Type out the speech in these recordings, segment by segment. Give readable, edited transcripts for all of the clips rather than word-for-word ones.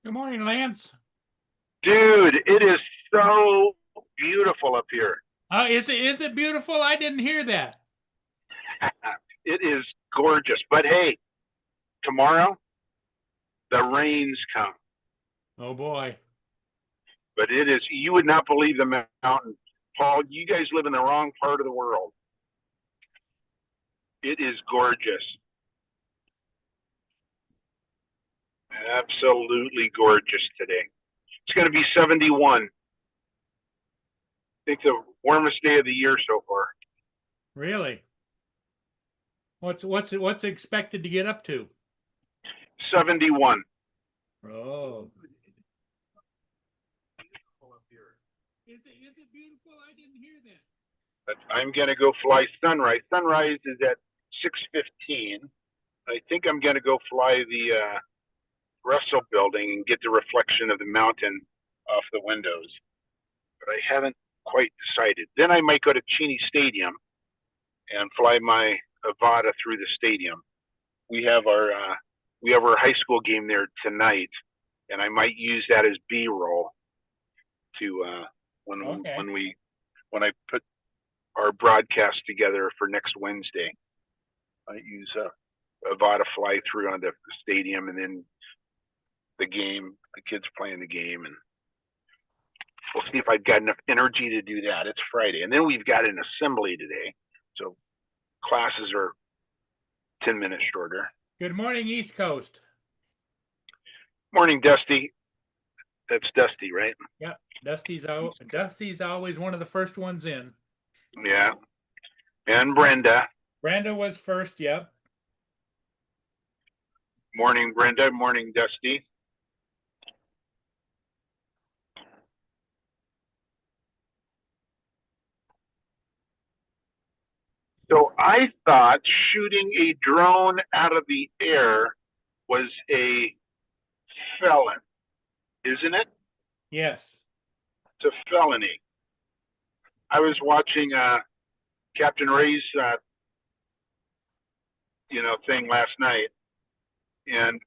Good morning, Lance. Dude, it is so beautiful up here. Is it beautiful? I didn't hear that. It is gorgeous. But hey, tomorrow the rains come. Oh boy. But it is, you would not believe the mountain. Paul, you guys live in the wrong part of the world. It is gorgeous. Absolutely gorgeous today. It's going to be 71. I think the warmest day of the year so far. Really? What's expected to get up to? 71. Oh. Is it beautiful? I didn't hear that. But I'm going to go fly sunrise. Sunrise is at 6:15. I think I'm going to go fly the Russell Building and get the reflection of the mountain off the windows. But I haven't quite decided. Then I might go to Cheney Stadium and fly my Avata through the stadium. We have our high school game there tonight, and I might use that as B-roll to when Okay. when we when I put our broadcast together for next Wednesday. I use Avata fly through on the stadium, and then the game, the kids playing the game, and we'll see if I've got enough energy to do that. It's Friday, and then we've got an assembly today, so classes are 10 minutes shorter. Good morning, East Coast. Morning, Dusty. That's Dusty, right? Yep. Dusty's always one of the first ones in. Yeah. And Brenda. Brenda was first, yep. Morning, Brenda. Morning, Dusty. So I thought shooting a drone out of the air was a felon, isn't it? Yes. It's a felony. I was watching Captain Ray's thing last night, and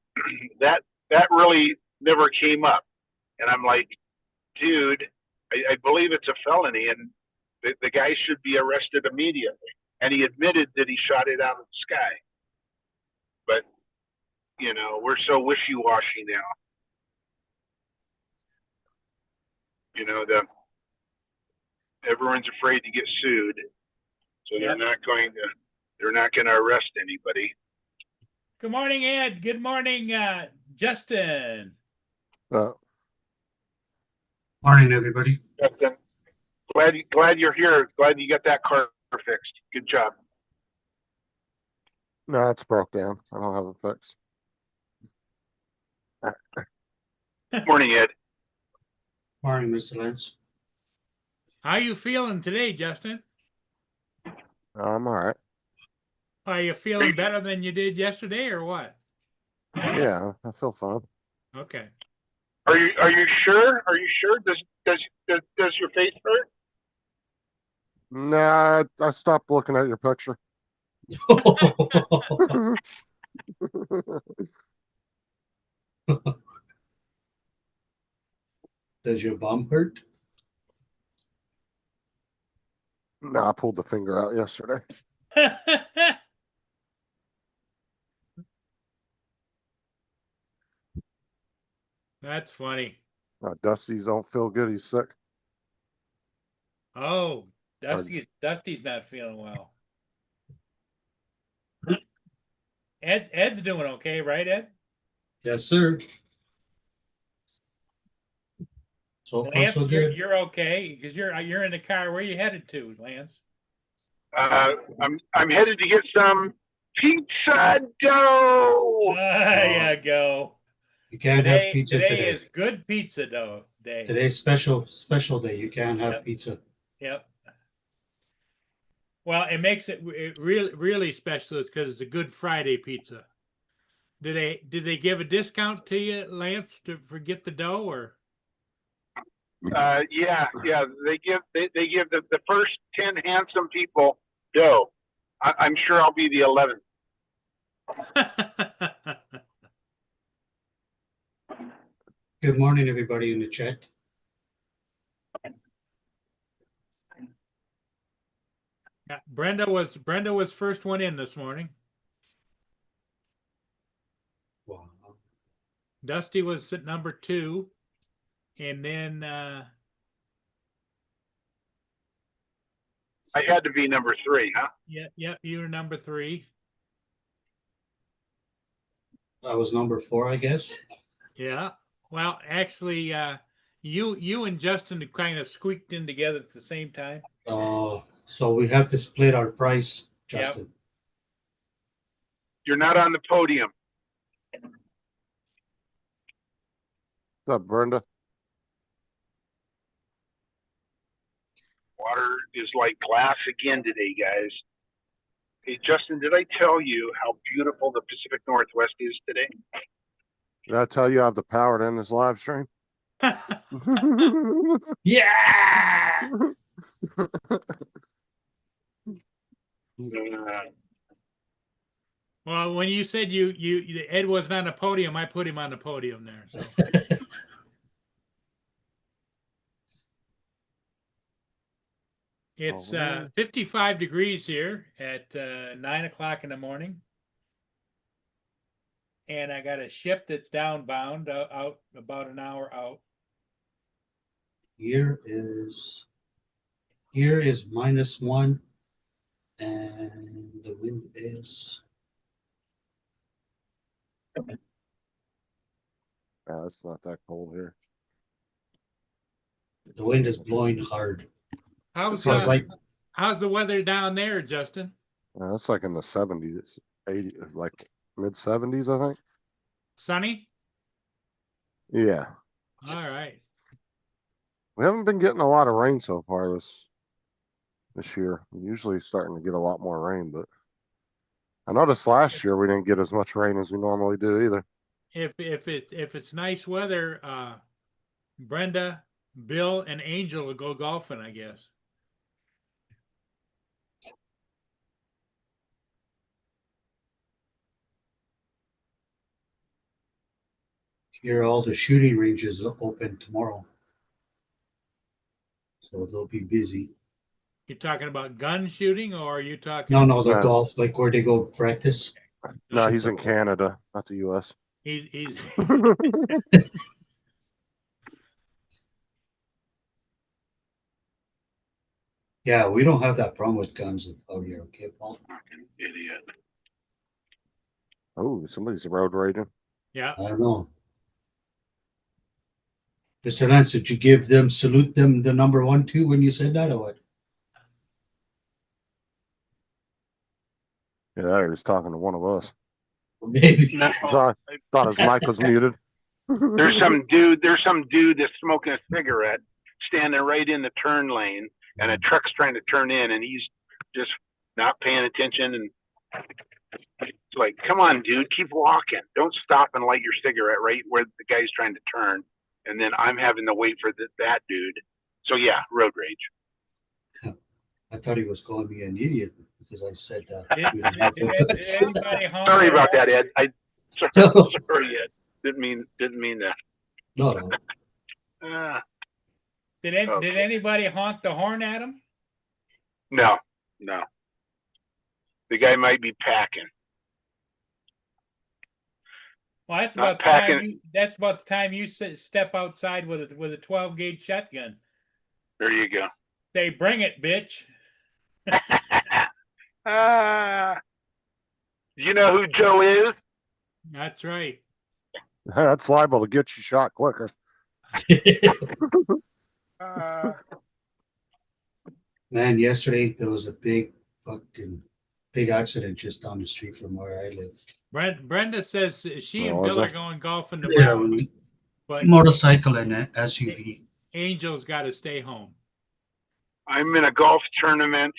that really never came up. And I'm like, dude, I believe it's a felony, and the guy should be arrested immediately. And he admitted that he shot it out of the sky. But we're so wishy-washy now. The everyone's afraid to get sued, so Yep. they're not going to arrest anybody. Good morning, Ed. Good morning, Justin. Uh, Morning, everybody. Justin, glad you're here. Glad you got that car fixed. Good job. no, it's broke down. I don't have a fix. Morning, Ed. Morning, Mr. Lance. How you feeling today, Justin? I'm all right. Are you feeling better than you did yesterday, or what? Yeah, I feel fine. Okay. Are you sure? Are you sure? Does your face hurt? Nah, I stopped looking at your picture. Does your bum hurt? No, I pulled the finger out yesterday. That's funny. Dusty's don't feel good. He's sick. Oh, Dusty's not feeling well. Ed's doing okay, right, Ed? Yes, sir. So far, Lance, so you're good. you're okay because you're in the car. Where you headed to, Lance? I'm headed to get some pizza dough. There you go. You can't have Today pizza today today. is good pizza dough day. Today's special day. You can't have Yep. pizza. Yep. Well, it makes it really special because it's a Good Friday pizza. Did they give a discount to you, Lance, to forget the dough or? Yeah. They give the first 10 handsome people dough. I'm sure I'll be the 11th. Good morning, everybody in the chat. Yeah, Brenda was first one in this morning. Wow. Dusty was at number 2. And then I had to be number 3, huh? yeah, you were number 3. I was number 4, I guess. Yeah. Well, actually, you and Justin kind of squeaked in together at the same time. So we have to split our price, Yep. Justin. You're not on the podium. What's up, Brenda? Water is like glass again today, guys. Hey, Justin, did I tell you how beautiful the Pacific Northwest is today? Did I tell you I have the power to end this live stream? Yeah. Well, when you said Ed wasn't on the podium, I put him on the podium there. So. It's 55 degrees here at 9 o'clock in the morning. And I got a ship that's downbound out about an hour out. Here is -1, and the wind is It's not that cold here. blowing hard. How's So it's like how's the weather down there, Justin? It's like in the 70s, 80, like mid 70s, I think. Sunny? Yeah. All right. We haven't been getting a lot of rain so far this year. We're usually starting to get a lot more rain, but I noticed last year we didn't get as much rain as we normally do either. If it's nice weather, Brenda, Bill, and Angel will go golfing, I guess. here all the shooting ranges are open tomorrow. So they'll be busy. You talking about gun shooting, or are you talking? No, the No. golf, like where they go practice. No, he's in Canada, not the US. He's Yeah, we don't have that problem with guns out here, okay, Paul? Fucking idiot. Oh, somebody's road raging. yeah. I don't know. Mr. Lance, did you salute them the number 1 too when you said that, or what? Yeah, he was talking to one of us. Maybe. No, Thought his mic was muted. there's some dude that's smoking a cigarette standing right in the turn lane, and a truck's trying to turn in, and he's just not paying attention. And it's like, come on, dude, keep walking. Don't stop and light your cigarette right where the guy's trying to turn. And then I'm having to wait for that dude. So yeah, road rage. I thought he was calling me an idiot because I said Did- we don't have did- the did guns. anybody honk Sorry their about horn? that, Ed. Sorry, No. sorry, Ed. Didn't mean that. No. Did Okay. anybody honk the horn at him? No. The guy might be packing. Well, that's Not about the time packing. that's about the time you step outside with a 12 gauge shotgun. There you go. They bring it, bitch. You know who Joe is? That's right. That's liable to get you shot quicker. Man, yesterday there was a big accident just down the street from where I live. Brenda says she and Oh, is Bill are it? going golfing Yeah, tomorrow, but motorcycle and an SUV. Angel's got to stay home. I'm in a golf tournament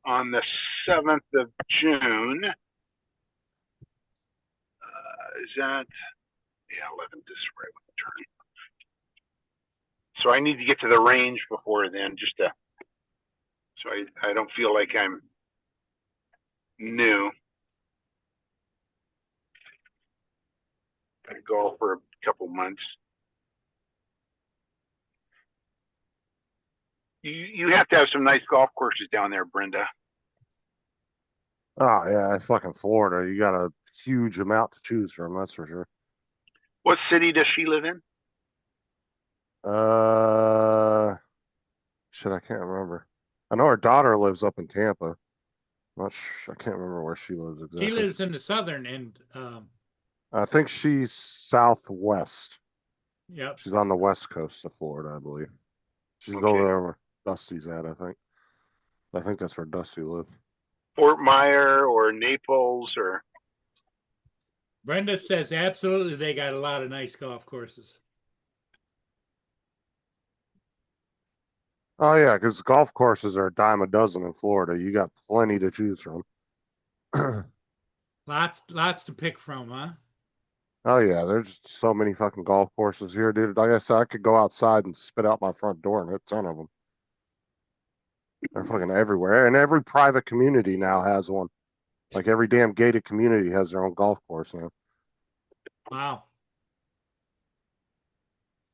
on the 7th of June. Is that? Yeah, 11th is right when the turn. So I need to get to the range before then, so I don't feel like I'm new. I golf for a couple months. You have to have some nice golf courses down there, Brenda. Oh yeah, fucking Florida. You got a huge amount to choose from, that's for sure. What city does she live in? Shit, I can't remember. I know her daughter lives up in Tampa. I can't remember where she lives She exactly. lives in the southern end. I think she's southwest. Yep. She's on the west coast of Florida, I believe. She's Okay. over there where Dusty's at, I think. I think that's where Dusty lives. Fort Myer or Naples or Brenda says absolutely they got a lot of nice golf courses. Oh yeah, because golf courses are a dime a dozen in Florida. You got plenty to choose from. Lots to pick from, huh? Oh yeah, there's so many fucking golf courses here, dude. Like I said, I could go outside and spit out my front door and hit 10 of them. They're fucking everywhere, and every private community now has one. Like every damn gated community has their own golf course now. Wow.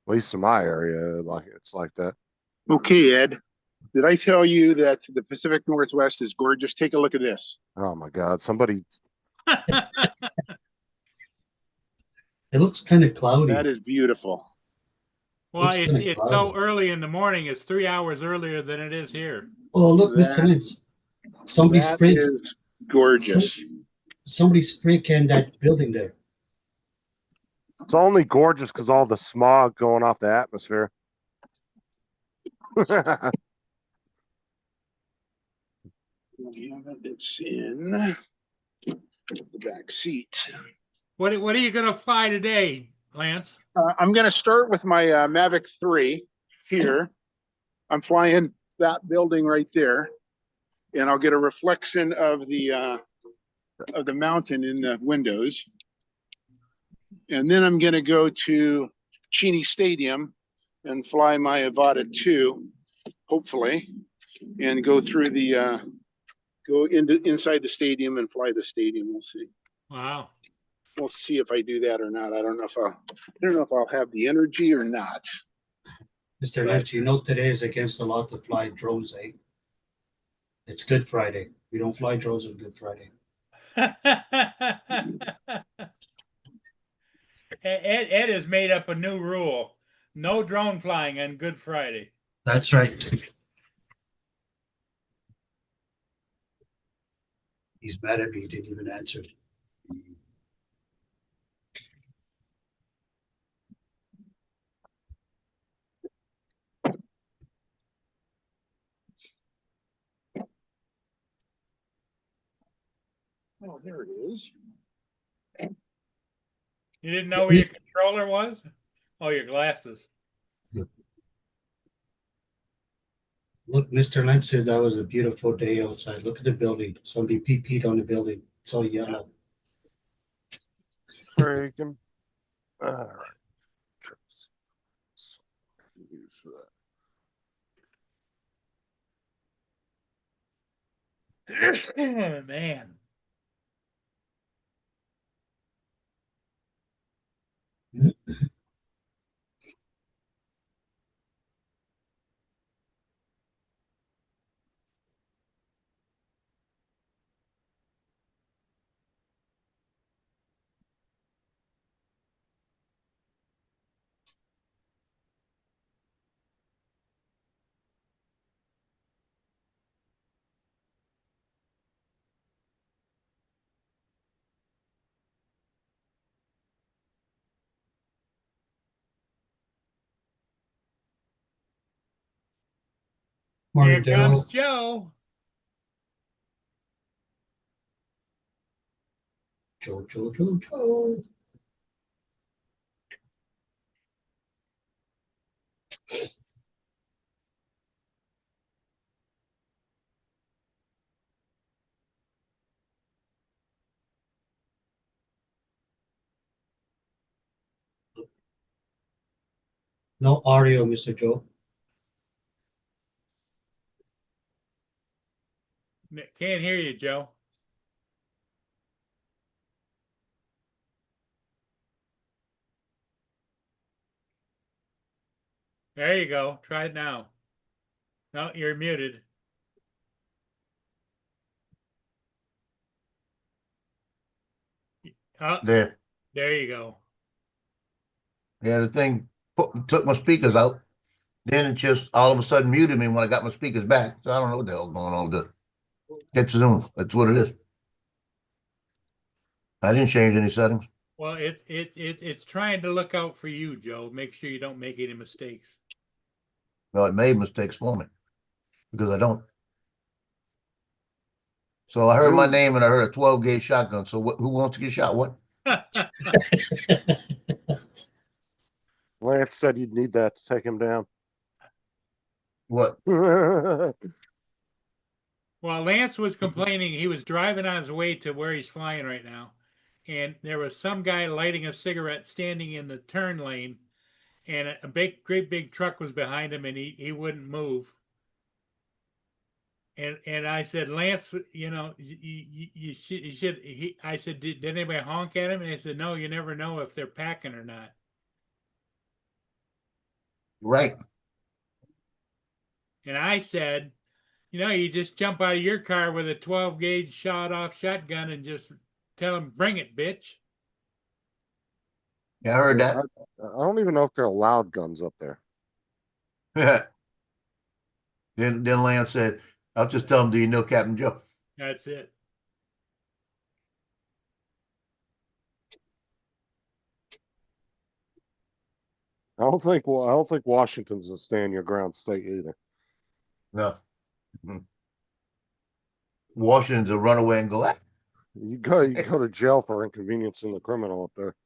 At least in my area, like it's like that. Okay, Ed, did I tell you that the Pacific Northwest is gorgeous? Take a look at this. Oh my God, somebody. It looks kind of cloudy. That is beautiful. Well, Looks kinda it's cloudy. so early in the morning. It's 3 hours earlier than it is here. Oh, look, Mr. That- Lynch. Somebody That sprayed. is gorgeous. Somebody spray canned that building there. It's only gorgeous because all the smog going off the atmosphere. It's in the back seat. What are you gonna fly today, Lance? I'm going to start with my Mavic 3 here. I'm flying that building right there, and I'll get a reflection of the mountain in the windows. And then I'm going to go to Cheney Stadium and fly my Avata 2, hopefully, and go through the go inside the stadium and fly the stadium. We'll see. Wow. We'll see if I do that or not. I don't know if I'll have the energy or not. Mr. Lynch, you know today is against the law to fly drones, eh? It's Good Friday. We don't fly drones on Good Friday. Ed has made up a new rule. No drone flying on Good Friday. That's right. He's mad at me. He didn't even answer. Oh, there it is. You didn't know where your controller was? Oh, your glasses. Look, Mr. Lynch said that was a beautiful day outside. Look at the building. Somebody peed on the building. It's all yellow. Freaking. All right. Use for that. Oh, man. Morning, Here comes Daryl. Joe. Joe. No audio, Mr. Joe. Can't hear you, Joe. There you go. Try it now. No, you're muted. Oh, There. there you go. Yeah, the thing took my speakers out. Then it just all of a sudden muted me when I got my speakers back. So I don't know what the hell's going on with it. It's Zoom. That's what it is. I didn't change any settings. Well, it's trying to look out for you, Joe. Make sure you don't make any mistakes. No, it made mistakes for me because I don't. So I heard my name and I heard a 12 gauge shotgun. So who wants to get shot? What? Lance said you'd need that to take him down. What? Well, Lance was complaining he was driving on his way to where he's flying right now, and there was some guy lighting a cigarette standing in the turn lane, and a great big truck was behind him, and he wouldn't move. And I said, Lance, you know, you should. I said, did anybody honk at him? And he said, no, you never know if they're packing or not. Right. And I said, you know, you just jump out of your car with a 12 gauge shot off shotgun and just tell them, bring it, bitch. Yeah, I heard that. I don't even know if they're allowed guns up there. Then Lance said, I'll just tell him, do you know Captain Joe? That's it. I don't think Washington's a stand your ground state either. No. Mhm. Washington's a runaway and go out. You go to jail for inconveniencing the criminal up there.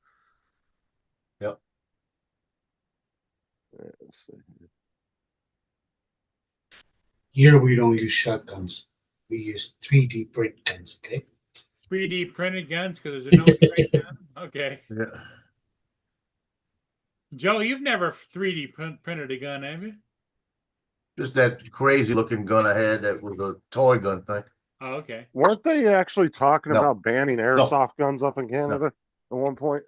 Yep. Yeah, let's see. Here we don't use shotguns. We use 3D print guns, okay? 3D printed guns because there's no trace on them. Okay. Yeah. Joe, you've never 3D printed a gun, have you? Just that crazy looking gun I had that was a toy gun thing. Oh, okay. Weren't they actually talking No. about banning airsoft guns up in Canada at one point?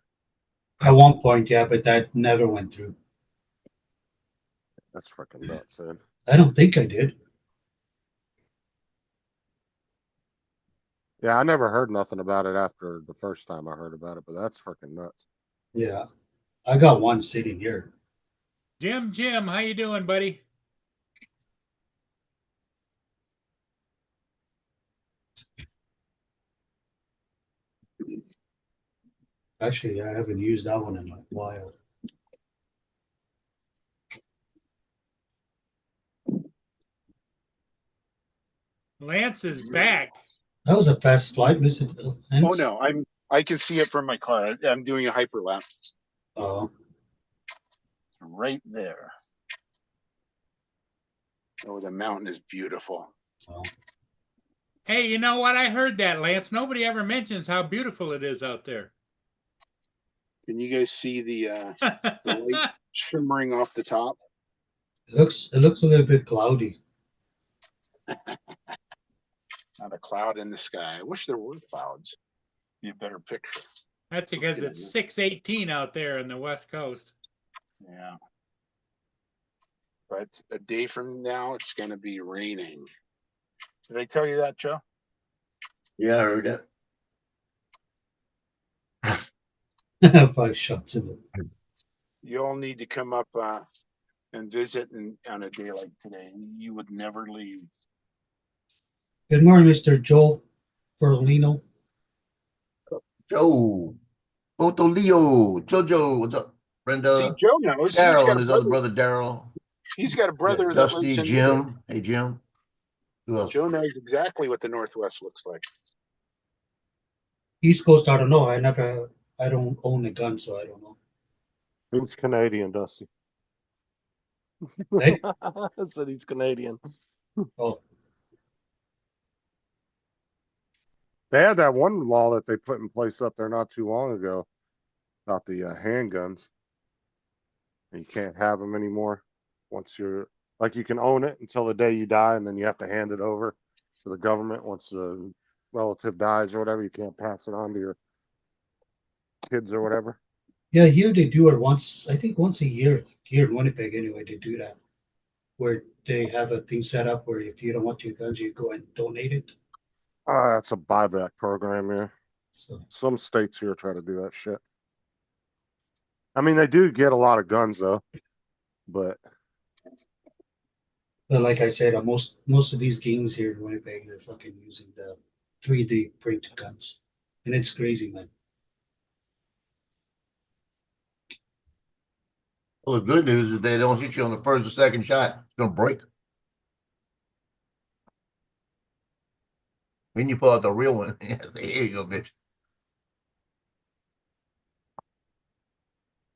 At one point, yeah, but that never went through. That's freaking nuts, man. I don't think I did. Yeah, I never heard nothing about it after the first time I heard about it, but that's freaking nuts. Yeah. I got one sitting here. Jim, how you doing, buddy? Actually, I haven't used that one in a while. Lance is back. That was a fast flight, Mr. Lance. Oh no, I can see it from my car. I'm doing a hyperlapse Oh, right there. Oh, the mountain is beautiful. oh. Hey, you know what? I heard that, Lance. Nobody ever mentions how beautiful it is out there. Can you guys see the light shimmering off the top? It looks a little bit cloudy. Not a cloud in the sky. I wish there were clouds. Be a better picture. That's because it's 6:18 out there on the West Coast. Yeah. But a day from now, it's going to be raining. Did I tell you that, Joe? Yeah, I heard that. 5 shots in it. You all need to come up and visit on a day like today. You would never leave. Good morning, Mr. Joe Ferlino. Joe. Otto Leo. Jojo. What's up? Brenda. See, Joe knows. Daryl and his other brother Daryl. He's got a brother that Dusty, lives in Jim. Hey, Jim. Who else? Joe knows exactly what the Northwest looks like. East Coast, I don't know. I don't own a gun, so I don't know. He's Canadian, Dusty. Hey? I said he's Canadian. Oh, They had that one law that they put in place up there not too long ago about the handguns. And you can't have them anymore once you're like you can own it until the day you die, and then you have to hand it over to the government once the relative dies or whatever. You can't pass it on to your kids or whatever. yeah, here they do it once, I think once a year. Here in Winnipeg, anyway, they do that. where they have a thing set up where if you don't want your guns, you go and donate it. That's a buyback program, yeah. So, Some states here try to do that shit. I mean, they do get a lot of guns though, but but like I said, most of these gangs here in Winnipeg, they're fucking using the 3D printed guns, and it's crazy, man. Well, the good news is they don't hit you on the first or second shot. It's gonna break. Then you pull out the real one. Here you go, bitch.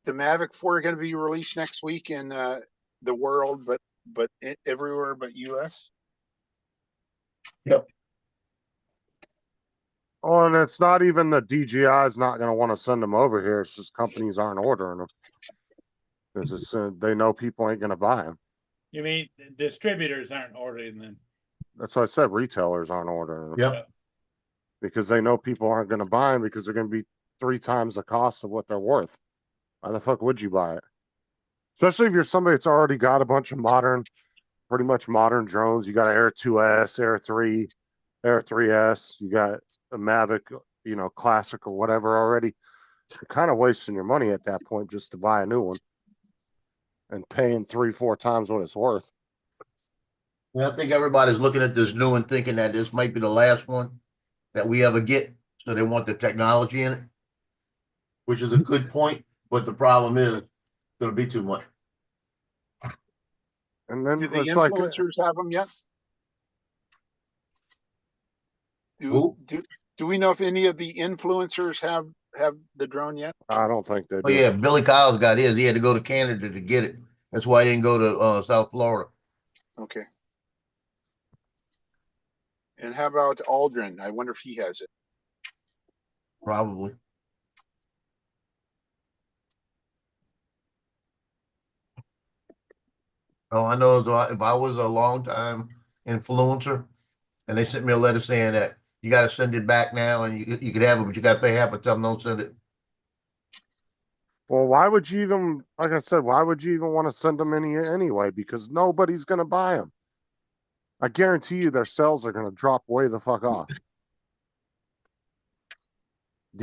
The Mavic 4 going to be released next week in the world, but everywhere but US. oh, and it's not even the DJI is not going to want to send them over here. It's just companies aren't ordering them because they know people ain't going to buy them. You mean distributors aren't ordering them? That's why I said retailers aren't ordering them Yep. because they know people aren't going to buy them because they're going to be 3 times the cost of what they're worth. Why the fuck would you buy it? Especially if you're somebody that's already got a bunch of pretty much modern drones. You got Air 2S, Air 3, Air 3S. You got a Mavic, classic or whatever already. You're kind of wasting your money at that point just to buy a new one and paying 3-4 times what it's worth. Well, I think everybody's looking at this new and thinking that this might be the last one that we ever get. So they want the technology in it, which is a good point. But the problem is it's gonna be too much. And then Do the it's like, influencers have them yet? Who? Do we know if any of the influencers have the drone yet? I don't think they do. Oh yeah, Billy Kyle's got his. He had to go to Canada to get it. That's why he didn't go to South Florida. Okay. And how about Aldrin? I wonder if he has it. Probably. Oh, I know if I was a long time influencer and they sent me a letter saying that you got to send it back now and you could have it, but you got to pay half of them. Don't send it. Well, why would you even, like I said, why would you even want to send them any anyway? Because nobody's going to buy them. I guarantee you their sales are going to drop way the fuck off.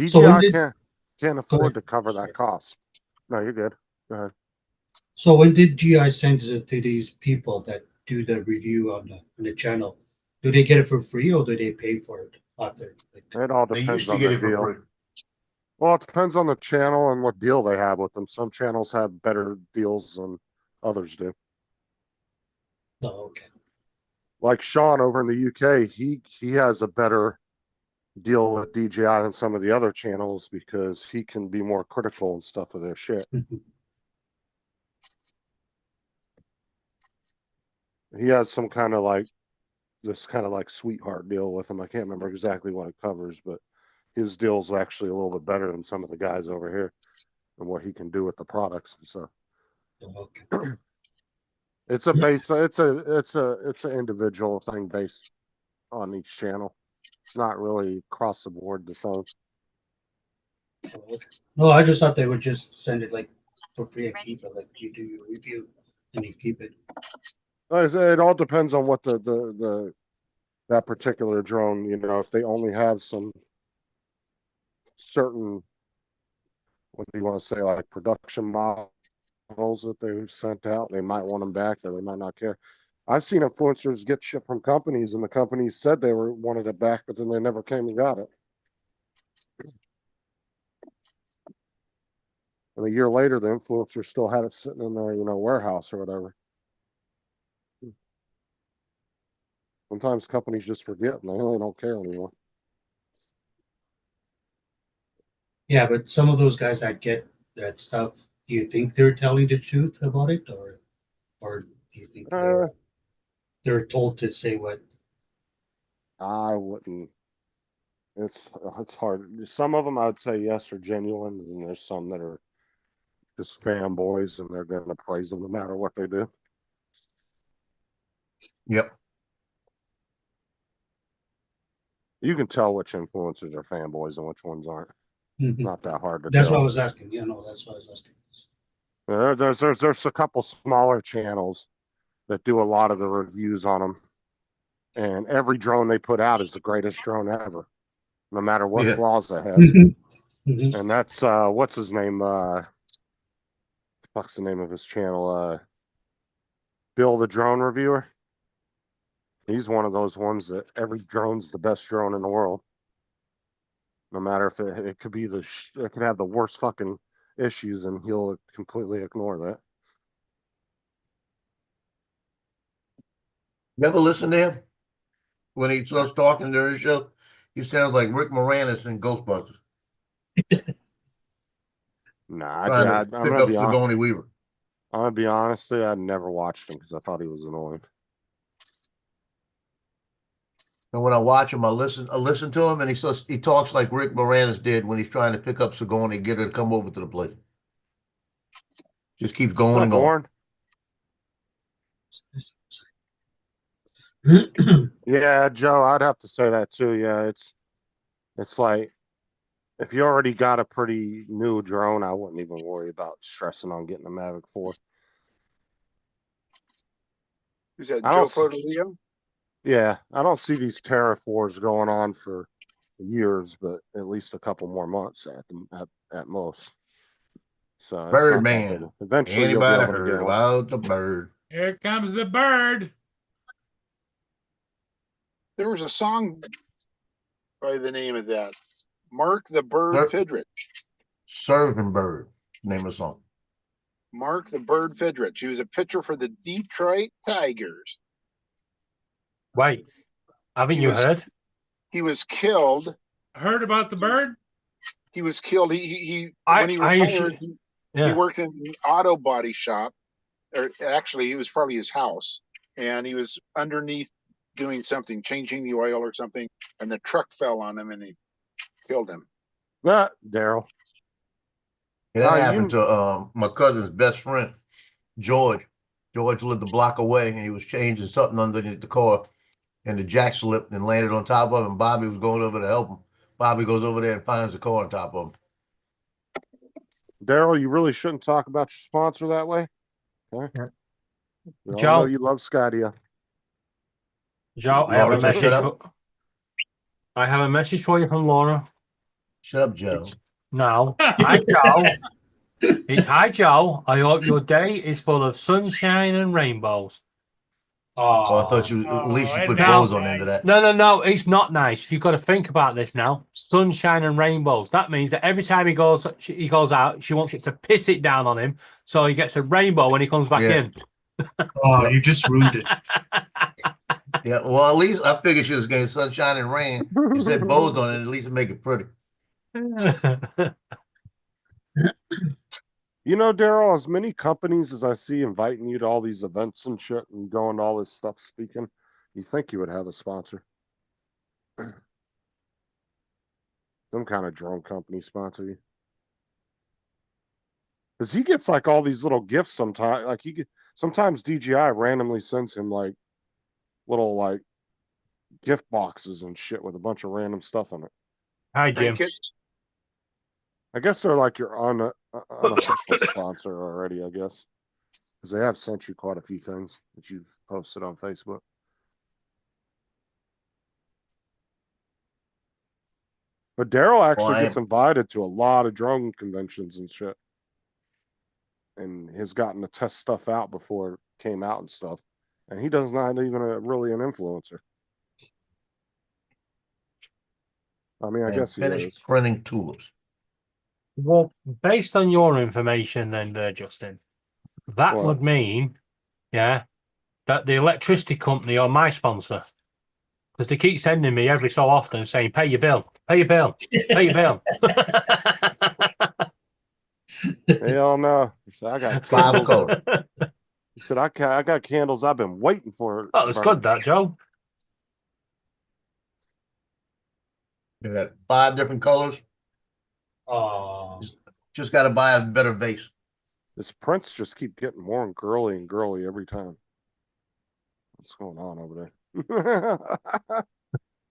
So when DJI did- can't afford to cover that cost. No, you're good. Go ahead. So when did GI send it to these people that do the review on the channel? Do they get it for free or do they pay for it after? Like, It all They depends used to on get the it for deal. free. Well, it depends on the channel and what deal they have with them. Some channels have better deals than others do. oh, okay. Like Sean over in the UK, he has a better deal with DJI than some of the other channels because he can be more critical and stuff of their shit. He has some kind of like sweetheart deal with him. I can't remember exactly what it covers, but his deal's actually a little bit better than some of the guys over here and what he can do with the products and stuff. Okay. It's an individual thing based on each channel. It's not really across the board the same. Okay. No, I just thought they would just send it like for free and keep it. Like you do your review and you keep it. Like I say, it all depends on what that particular drone, if they only have some certain, what do you want to say, like production models that they've sent out, they might want them back or they might not care. I've seen influencers get shit from companies and the companies said they wanted it back, but then they never came and got it. And a year later, the influencer still had it sitting in their, warehouse or whatever. Sometimes companies just forget and they really don't care anymore. Yeah, but some of those guys that get that stuff, do you think they're telling the truth about it, or do you think they're told to say what? I wouldn't. It's hard. Some of them I'd say yes are genuine, and there's some that are just fanboys and they're going to praise them no matter what they do. Yep. You can tell which influencers are fanboys and which ones aren't. Mhm. Not that hard to That's tell. what I was asking. Yeah, no, that's what I was asking. There's a couple smaller channels that do a lot of the reviews on them. And every drone they put out is the greatest drone ever, no matter what Yeah. flaws it has. Mhm. And that's what's his name? Fuck's the name of his channel? Bill the Drone Reviewer. He's one of those ones that every drone's the best drone in the world. No matter if it could be it could have the worst fucking issues, and he'll completely ignore that. You ever listen to him? When he starts talking during the show, he sounds like Rick Moranis in Ghostbusters, Nah, trying I'm to gonna pick up be honest. Sigourney Weaver. I'm gonna be honest. I never watched him because I thought he was annoying. And when I watch him, I listen to him, and he talks like Rick Moranis did when he's trying to pick up Sigourney, get her to come over to the place. Just keeps going Not and going. born. Yeah, Joe, I'd have to say that too. Yeah, it's like if you already got a pretty new drone, I wouldn't even worry about stressing on getting a Mavic 4. Who's that? I Joe don't see- Fodolio? Yeah, I don't see these tariff wars going on for years, but at least a couple more months at most. So it's Bird not that Man. big. Eventually, you'll be Anybody able to get heard one. about the bird? Here comes the bird. There was a song by the name of that. Mark the Bird Sir- Fidrich. Serving Bird. Name of the song. Mark the Bird Fidrich. He was a pitcher for the Detroit Tigers. Wait, haven't He you was- heard? He was killed. Heard about the bird? He was killed. He I- when he I retired, used- he Yeah. worked in an auto body shop, or actually, it was probably his house, and he was underneath doing something, changing the oil or something, and the truck fell on him and he killed him. That Daryl. Yeah, that Oh, happened to my cousin's best friend, George. George lived a block away, and he was changing something underneath the car, and the jack slipped and landed on top of him. Bobby was going over to help him. Bobby goes over there and finds the car on top of him. Daryl, you really shouldn't talk about your sponsor that way. Okay. Yeah. We all Joe. know you love Skydia. Joe, I have a Laura, message. shut up. I have a message for you from Laura. Shut up, Joe. Now, hi Joe. It's hi Joe. I hope your day is full of sunshine and rainbows. Oh, I thought you at least you Oh, put and clothes now- on into that. No, it's not nice. You've got to think about this now. Sunshine and rainbows. That means that every time he goes out, she wants it to piss it down on him, so he gets a rainbow when he comes back Yeah. in. Oh, you just ruined it. Yeah, well, at least I figured she was getting sunshine and rain. You said bows on it, at least it make it pretty. You know, Daryl, as many companies as I see inviting you to all these events and shit and going to all this stuff speaking, you think you would have a sponsor. Some kind of drone company sponsor you. Because he gets like all these little gifts sometimes. Sometimes DJI randomly sends him like little like gift boxes and shit with a bunch of random stuff on it. Hi Jim. Trinkets. I guess they're like your unofficial sponsor already, I guess. Because they have sent you quite a few things that you've posted on Facebook. But Daryl actually Well, gets invited to a lot of drone conventions and shit. And has gotten to test stuff out before it came out and stuff. And he does not even really an influencer. I mean, I And guess he finished is. printing tulips. Well, based on your information, then, Justin, that What? would mean, yeah, that the electricity company are my sponsor. Because they keep sending me every so often saying, pay your bill, pay your bill, pay your bill. Hell no. He said, I got Five candles. colors. He said, I got candles I've been waiting for. Oh, it's good, that, Joe. You got 5 different colors. Oh, Just got to buy a better vase. His prints just keep getting more and girly every time. What's going on over there?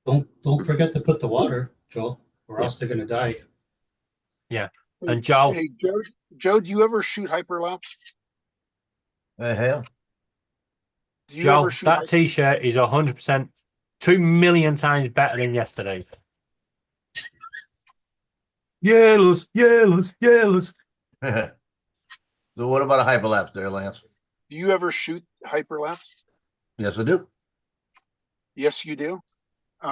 don't forget to put the water, Joel, or else they're gonna die. And Joe, Hey, Joe, do you ever shoot hyperlapse? Hell, Do you Joe, ever shoot? that T-shirt is 100%, 2 million times better than yesterday's. Yellows, yellows, yellows. So what about a hyperlapse there, Lance? Do you ever shoot hyperlapse? Yes, I do. Yes, you do.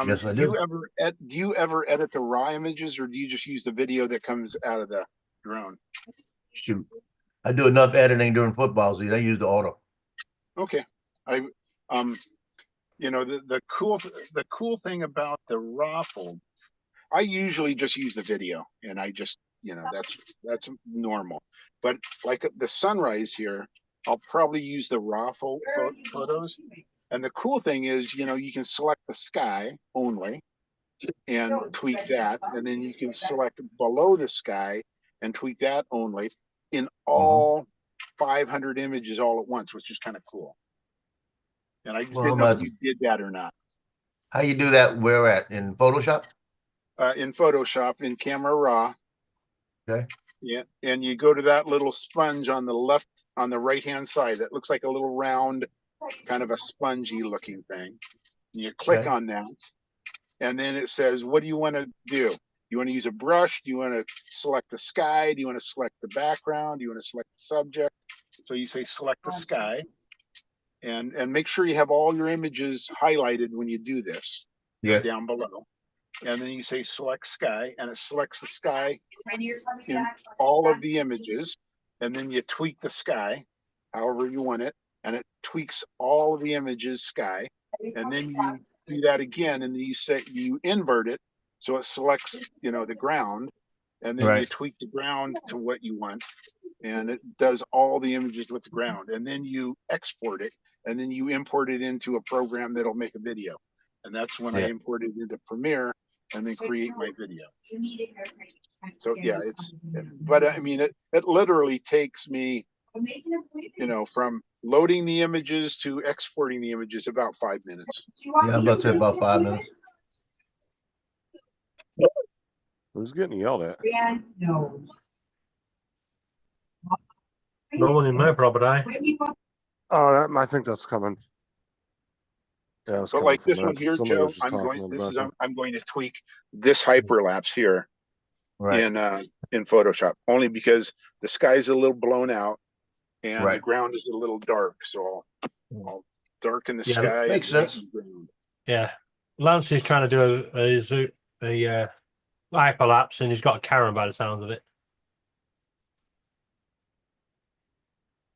Yes, I Do you do. ever do you ever edit the raw images, or do you just use the video that comes out of the drone? Shoot. I do enough editing during football season. I use the auto. Okay. You know, the cool thing about the raffle, I usually just use the video, and I just, you know, that's normal. But like the sunrise here, I'll probably use the raffle photos. And the cool thing is, you know, you can select the sky only and tweak that, and then you can select below the sky and tweak that only in all 500 images all at once, which is kind of cool. And I just Well, didn't know if you did that or not. How you do that? Where at? In Photoshop? In Photoshop, in Camera Raw. Okay. Yeah, and you go to that little sponge on the left, on the right-hand side, that looks like a little round, kind of a spongy looking thing. And you click Okay. on that, and then it says, what do you want to do? You want to use a brush? Do you want to select the sky? Do you want to select the background? Do you want to select the subject? So you say select the sky, and make sure you have all your images highlighted when you do this. Yeah. Down below. And then you say select sky, and it selects the sky in all of the images. And then you tweak the sky however you want it, and it tweaks all of the images sky. And then you do that again, and then you invert it so it selects, you know, the ground, and then you Right. tweak the ground to what you want, and it does all the images with the ground. And then you export it, and then you import it into a program that'll make a video. And that's when I Yeah. import it into Premiere and then create my video. So yeah, but I mean, it literally takes me, you know, from loading the images to exporting the images about 5 minutes. Yeah, I'm about to say about 5 minutes. Who's getting yelled at? No one in my property. Oh, I think that's coming. Yeah, it's But coming like from this there. one here, Somebody Joe, was just talking in the background. I'm going to tweak this hyperlapse here Right. in Photoshop, only because the sky's a little blown out and the Right. ground is a little dark. So I'll darken the Yeah, sky. makes and sense. the ground. Yeah, Lance is trying to do a hyperlapse, and he's got a Karen by the sounds of it.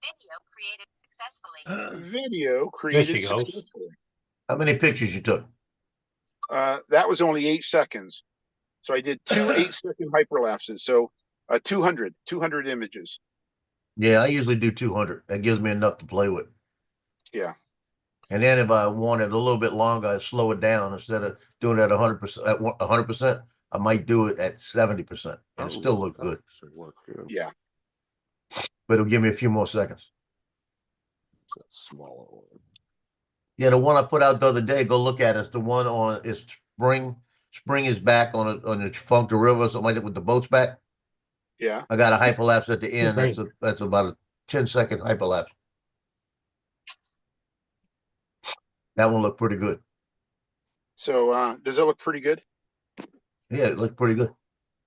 Video created successfully. Video created she goes. successfully. How many pictures you took? That was only 8 seconds. So I did two 8-second hyperlapses. So 200 images. Yeah, I usually do 200. That gives me enough to play with. Yeah. And then if I wanted a little bit longer, I slow it down. Instead of doing it at 100%, at 100%, I might do it at 70%, and it still look good. Should work, yeah. Yeah. But it'll give me a few more seconds. That smaller one. Yeah, the one I put out the other day, go look at it. It's the one on it's spring. Spring is back on the Funk the River, something like that with the boats back. Yeah. I got a hyperlapse at the end. Great. That's about a 10-second hyperlapse. That one looked pretty good. So does it look pretty good? Yeah, it looked pretty good.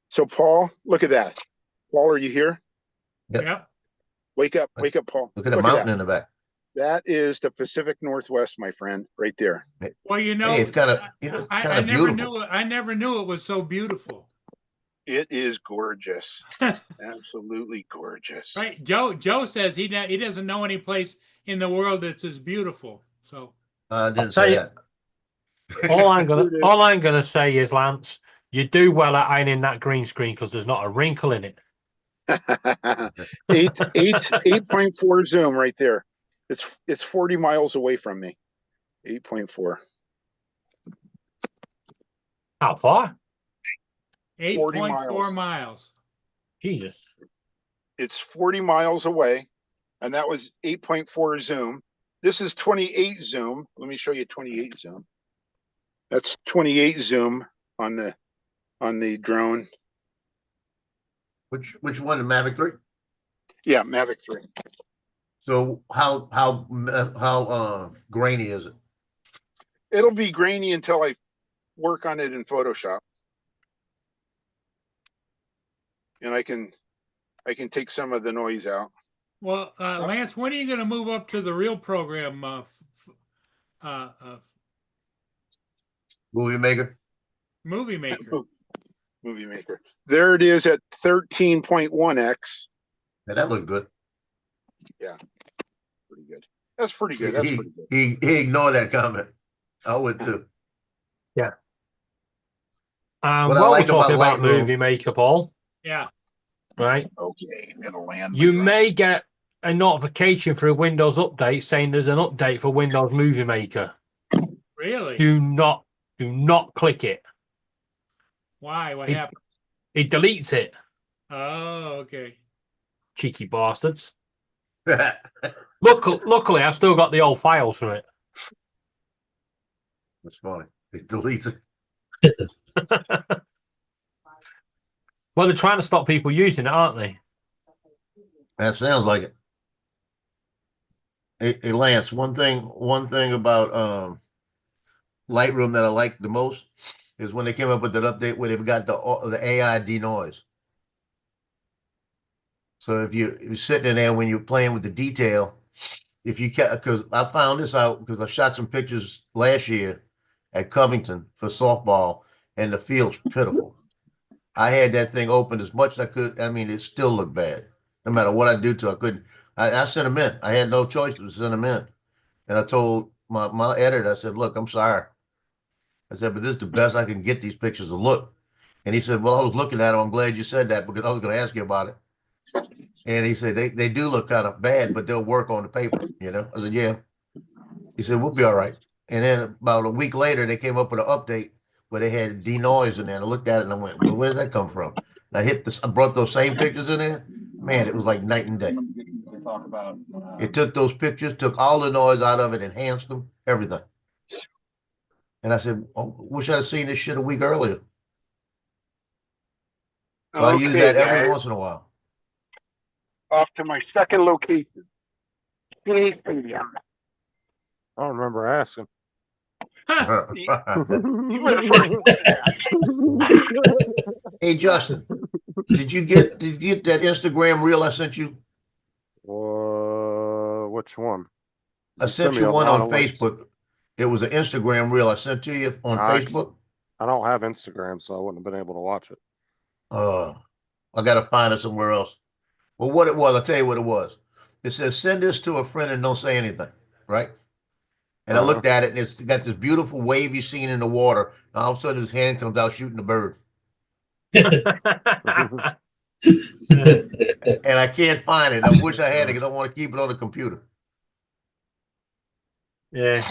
So Paul, look at that. Paul, are you here? Yep. Yep. Wake up, Paul. Look at the mountain in the back. That is the Pacific Northwest, my friend, right there. Well, you know, Hey, it's kind of I never beautiful. knew it. I never knew it was so beautiful. It is gorgeous. Absolutely gorgeous. Right? Joe says he doesn't know any place in the world that's as beautiful. So I didn't tell say you- that. All Here it is. I'm gonna say is, Lance, you do well at ironing that green screen because there's not a wrinkle in it. 8.4 zoom right there. It's 40 miles away from me. 8.4. How far? 8.4 miles. Jesus. It's 40 miles away, and that was 8.4 zoom. This is 28 zoom. Let me show you 28 zoom. That's 28 zoom on the drone. Which one? The Mavic 3? Yeah, Mavic 3. So how grainy is it? It'll be grainy until I work on it in Photoshop. And I can take some of the noise out. Well, Lance, when are you going to move up to the real program? Movie maker? Movie Maker. Movie Maker. There it is at 13.1x. Yeah, that looked good. Pretty good. That's pretty good. That's pretty good. He ignored that comment. I would too. What What I we're like talking about about Lightroom- Movie Maker, Paul, Yeah. right? Okay, it'll land. You may get a notification for a Windows update saying there's an update for Windows Movie Maker. Really? Do not click it. Why? What It- happened? It deletes it. Oh, okay. Cheeky bastards. That's Luckily, I've still got the old files for it. funny. It deletes it. Well, they're trying to stop people using it, aren't they? That sounds like it. Hey, Lance, one thing about Lightroom that I like the most is when they came up with that update where they've got the AI denoise. So if you're sitting in there when you're playing with the detail, if you can, because I found this out because I shot some pictures last year at Covington for softball, and the field's pitiful. I had that thing open as much as I could. I mean, it still looked bad. No matter what I do to it, I couldn't. I sent them in. I had no choice but to send them in. And I told my editor, I said, look, I'm sorry. I said, but this is the best I can get these pictures to look. And he said, well, I was looking at them. I'm glad you said that because I was going to ask you about it. And he said, they do look kind of bad, but they'll work on the paper, you know? I said, yeah. He said, we'll be all right. And then about a week later, they came up with an update where they had denoise in there. And I looked at it and I went, well, where does that come from? And I brought those same pictures in there. Man, it was like night and day. It took those pictures, took all the noise out of it, enhanced them, everything. And I said, oh, wish I'd have seen this shit a week earlier. So I use that every once in a while. Off to my second location. Phoenix Stadium. I don't remember asking. You were the first. Hey, Justin, did you get that Instagram reel I sent you? Which one? I sent you one on Facebook. It was an Instagram reel I sent to you on Facebook. I don't have Instagram, so I wouldn't have been able to watch it. I gotta find it somewhere else. Well, what it was, I'll tell you what it was. It says, send this to a friend and don't say anything, right? And I looked at it and it's got this beautiful wavy scene in the water. And all of a sudden his hand comes out shooting the bird. And I can't find it. I wish I had it because I want to keep it on the computer. Yeah.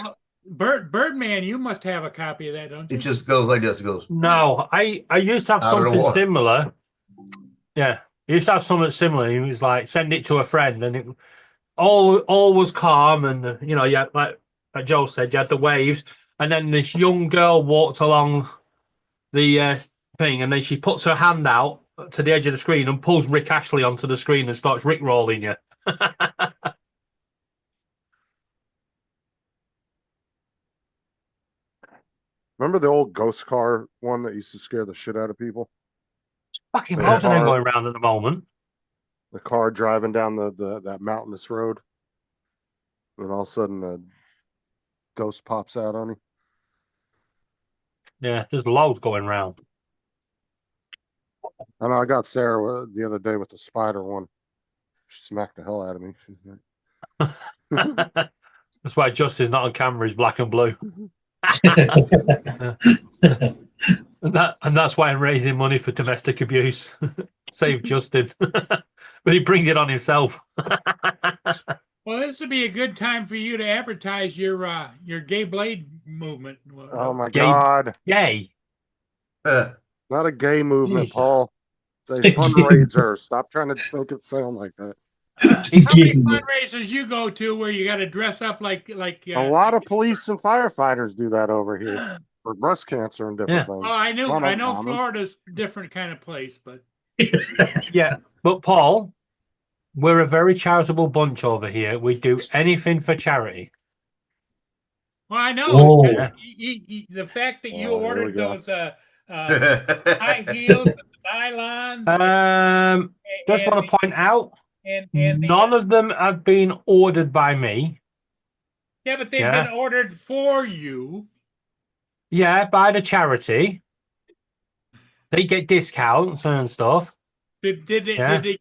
Birdman, you must have a copy of that, don't you? It just goes like this. It goes. No, I used to have Out of the something water. similar. Yeah, I used to have something similar. It was like send it to a friend, and it all was calm, and you know, yeah, like Joe said, you had the waves, and then this young girl walked along the thing, and then she puts her hand out to the edge of the screen and pulls Rick Ashley onto the screen and starts rickrolling you. Remember the old ghost car one that used to scare the shit out of people? Fucking Yeah. loads of them going around at the moment. The car driving down that mountainous road, and all of a sudden a ghost pops out on you. Yeah, there's loads going around. I know I got Sarah the other day with the spider one. She smacked the hell out of me. She's like, That's why Justin's not on camera. He's black and blue. And that's why I'm raising money for domestic abuse. Save Justin. But he brings it on himself. Well, this would be a good time for you to advertise your Gay Blade movement. oh my Gay- God. Yay. Not a gay movement, Jesus. Paul. It's a fundraiser. Stop trying to make it sound like that. How many fundraisers you go to where you got to dress up like A lot of police and firefighters do that over here for breast cancer and different Yeah. things. Oh, I know Not uncommon. Florida's a different kind of place, but Yeah. But Paul, we're a very charitable bunch over here. We do anything for charity. Well, I know. Oh. because the fact that you Oh, here we ordered go. those high heels, and the nylons, Just and, want to point out, and none of them have been ordered by me. yeah, but they've Yeah. been ordered for you. Yeah, by the charity. They get discounts and stuff. Did they Yeah. did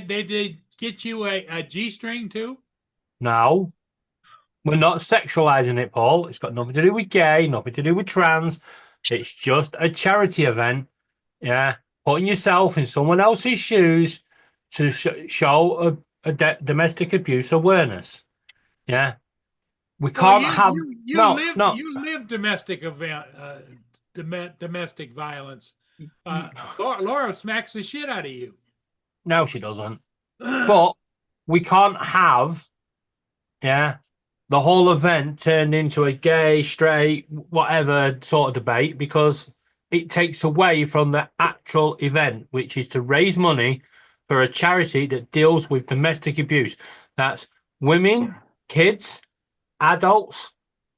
they get you a G-string too? No, we're not sexualizing it, Paul. It's got nothing to do with gay, nothing to do with trans. It's just a charity event. Yeah, putting yourself in someone else's shoes to show a domestic abuse awareness. Yeah, we Well, can't have you live domestic event domestic violence. Laura smacks the shit out of you. No, she doesn't. But we can't have, the whole event turned into a gay, straight, whatever sort of debate because it takes away from the actual event, which is to raise money for a charity that deals with domestic abuse. That's women, kids, adults,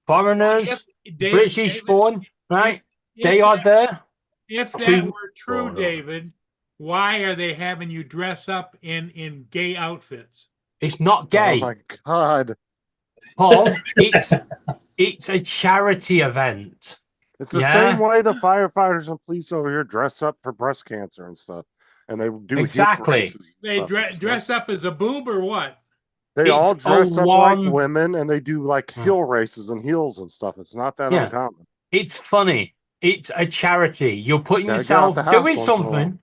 foreigners, British born, right? They are there. If that to- were true, David, why are they having you dress up in gay outfits? It's not Oh gay, my God. Paul. It's a charity event. It's the Yeah. same way the firefighters and police over here dress up for breast cancer and stuff. And they do hip Exactly. races and They stuff and stuff. dress up as a boob or what? They all It's a dress up one- like women and they do like heel races and heels and stuff. It's not that Yeah. uncommon. It's funny. It's a charity. You're putting Gotta get out yourself the house doing once in a while. something.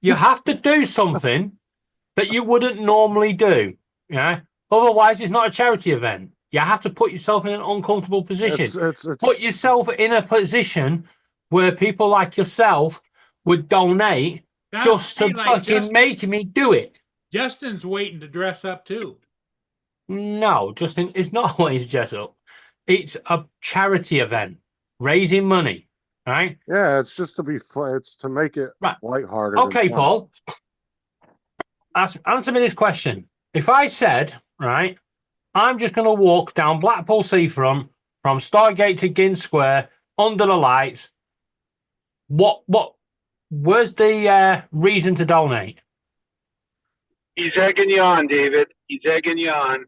You have to do something that you wouldn't normally do. Yeah. Otherwise, it's not a charity event. You have to put yourself in an uncomfortable position. It's Put yourself in a position where people like yourself would donate Sounds just to me like fucking make me do it. Justin's waiting to dress up too. No, Justin, it's not always dress up. It's a charity event, raising money, right? yeah, it's just to be fun. It's to make it Right. lighthearted. and Okay, fun. Paul. Answer me this question. If I said, right, I'm just going to walk down Blackpool Seafront from Stargate to Ginn Square under the lights, where's the reason to donate? He's egging you on, David. He's egging you on.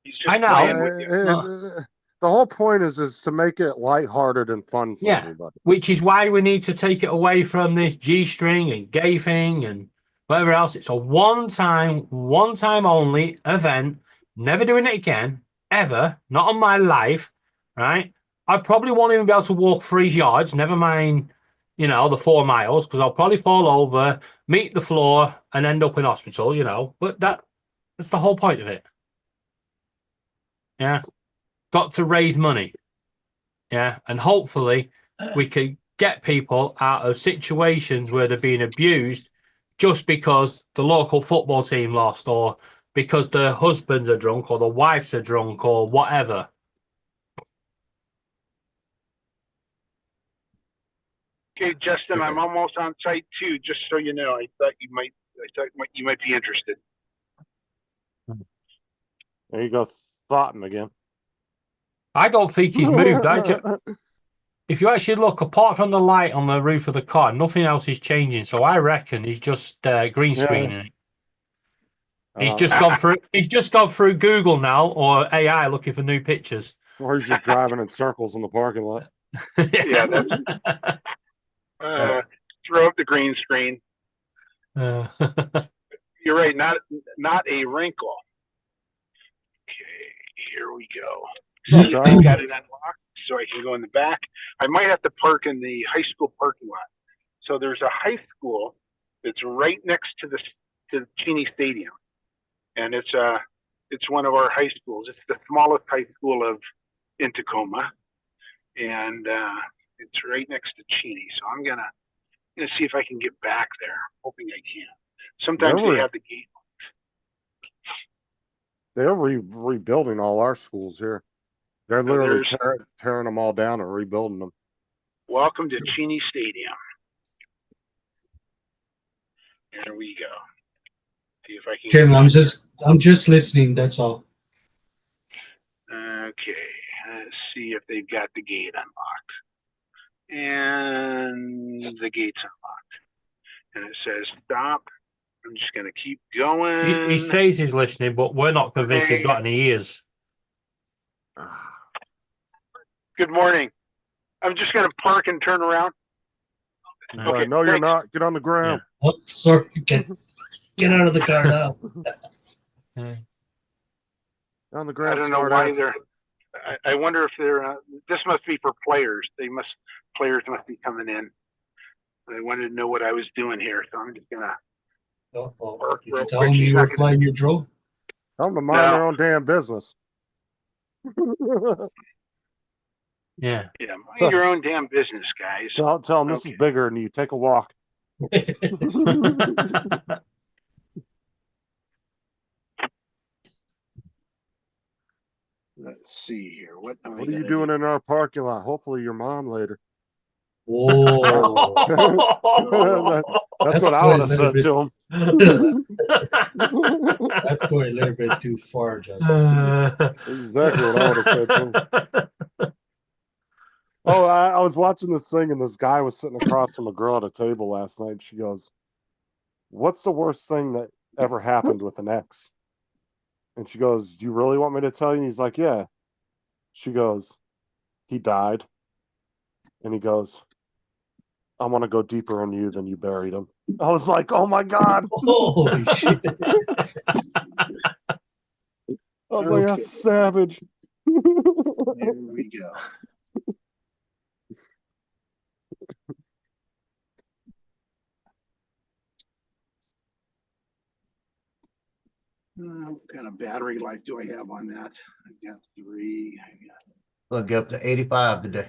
He's just I know. playing with you. The whole point is to make it lighthearted and fun for Yeah. everybody. Which is why we need to take it away from this G-string and gay thing and whatever else. It's a one-time only event. Never doing it again, ever. Not on my life, right? I probably won't even be able to walk 3 yards, never mind, the 4 miles, because I'll probably fall over, meet the floor, and end up in hospital, But that's the whole point of it. Yeah. Got to raise money. Yeah. And hopefully we can get people out of situations where they're being abused just because the local football team lost or because their husbands are drunk or the wives are drunk or whatever. Okay, Justin, Okay. I'm almost on site too. Just so you know, I thought you might be interested. There you go, thoughting again. I don't think he's moved. If you actually look, apart from the light on the roof of the car, nothing else is changing. So I reckon he's just green screening it. He's just gone through Google now or AI looking for new pictures. Or he's just driving in circles in the parking lot. Yeah, throw up the green screen. You're right. Not a wrinkle. Okay, here we go. Okay. I got it unlocked, so I can go in the back. I might have to park in the high school parking lot. So there's a high school that's right next to the Cheney Stadium, and it's one of our high schools. It's the smallest high school in Tacoma, and it's right next to Cheney. So I'm gonna see if I can get back there. Hoping I can. Sometimes they have the gate. They're rebuilding all our schools here. They're literally tearing them all down and rebuilding them. Welcome to Cheney Stadium. There we go. See if I can. Jim, I'm just listening, that's all. Okay, let's see if they've got the gate unlocked. And the gate's unlocked. And it says stop. I'm just gonna keep going. He says he's listening, but we're not convinced he's got any ears. Good morning. I'm just gonna park and turn around. Okay, No, you're thanks. not. Get on the ground. Oh, sorry, get out of the car now. Yeah. Get on the I ground. don't know smart why ass. they're. I wonder if they're. This must be for players. Players must be coming in. They wanted to know what I was doing here, so I'm just gonna. Did you tell them you were flying your drone? Tell them to mind their own damn business. Yeah. Yeah, mind your own damn business, guys. Tell them this is bigger than you. Take a walk. Let's see here. What am I What are you gonna doing do? in our parking lot? Hopefully your mom later. Whoa. That's what I going would a have little said to him. That's going a little bit too far, Justin. Exactly what I would have said to him. Oh, I was watching this thing, and this guy was sitting across from a girl at a table last night. And she goes, "What's the worst thing that ever happened with an ex?" And she goes, "Do you really want me to tell you?" And he's like, "Yeah." She goes, "He died." And he goes, "I want to go deeper on you than you buried him." I was like, "Oh my God." Holy shit. I was like, "That's savage." There we go. What kind of battery life do I have on that? I got 3. I got We'll get up to 85 today.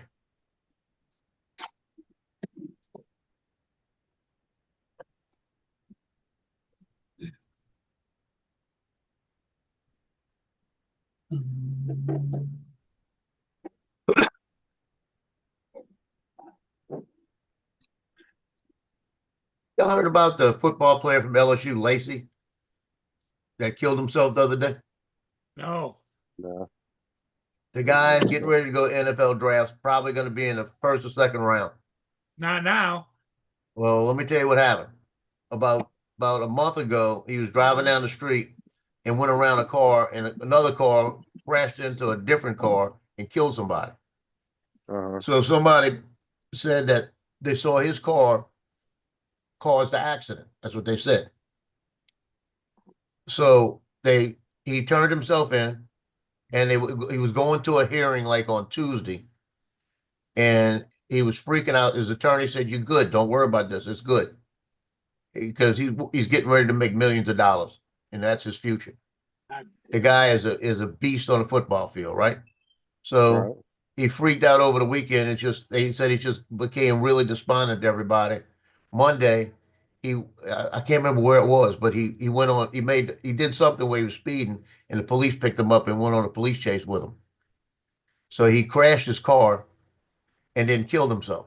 Y'all heard about the football player from LSU, Lacey, that killed himself the other day? No. No. The guy getting ready to go NFL drafts, probably going to be in the first or second round. Not now. Well, let me tell you what happened. About a month ago, he was driving down the street and went around a car, and another car crashed into a different car and killed somebody. So somebody said that they saw his car caused the accident. That's what they said. So he turned himself in, and he was going to a hearing like on Tuesday, and he was freaking out. His attorney said, "You're good. Don't worry about this. It's good," because he's getting ready to make millions of dollars, and that's his future. The guy is a beast on the football field, right? So he freaked out over the weekend. He said he just became really despondent to everybody. Monday, I can't remember where it was, but he did something where he was speeding, and the police picked him up and went on a police chase with him. So he crashed his car and then killed himself.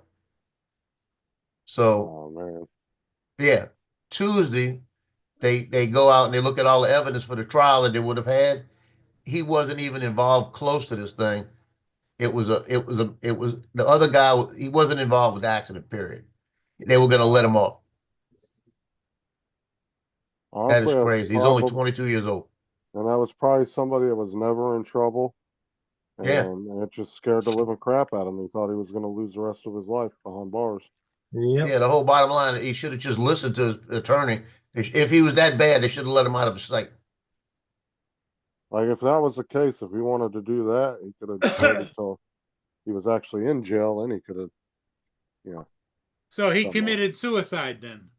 So, yeah, Tuesday they go out and they look at all the evidence for the trial that they would have had. He wasn't even involved close to this thing. It was the other guy. He wasn't involved with the accident. Period. They were going to let him off. Honestly, that is crazy. He's only 22 years old. And that was probably somebody that was never in trouble. And it just scared the living crap out of him. He thought he was going to lose the rest of his life behind bars. Yeah, the whole bottom line, he should have just listened to his attorney. If he was that bad, they should have let him out of his sight. Like, if that was the case, if he wanted to do that, he could have waited until he was actually in jail, and he could have, So he committed suicide then.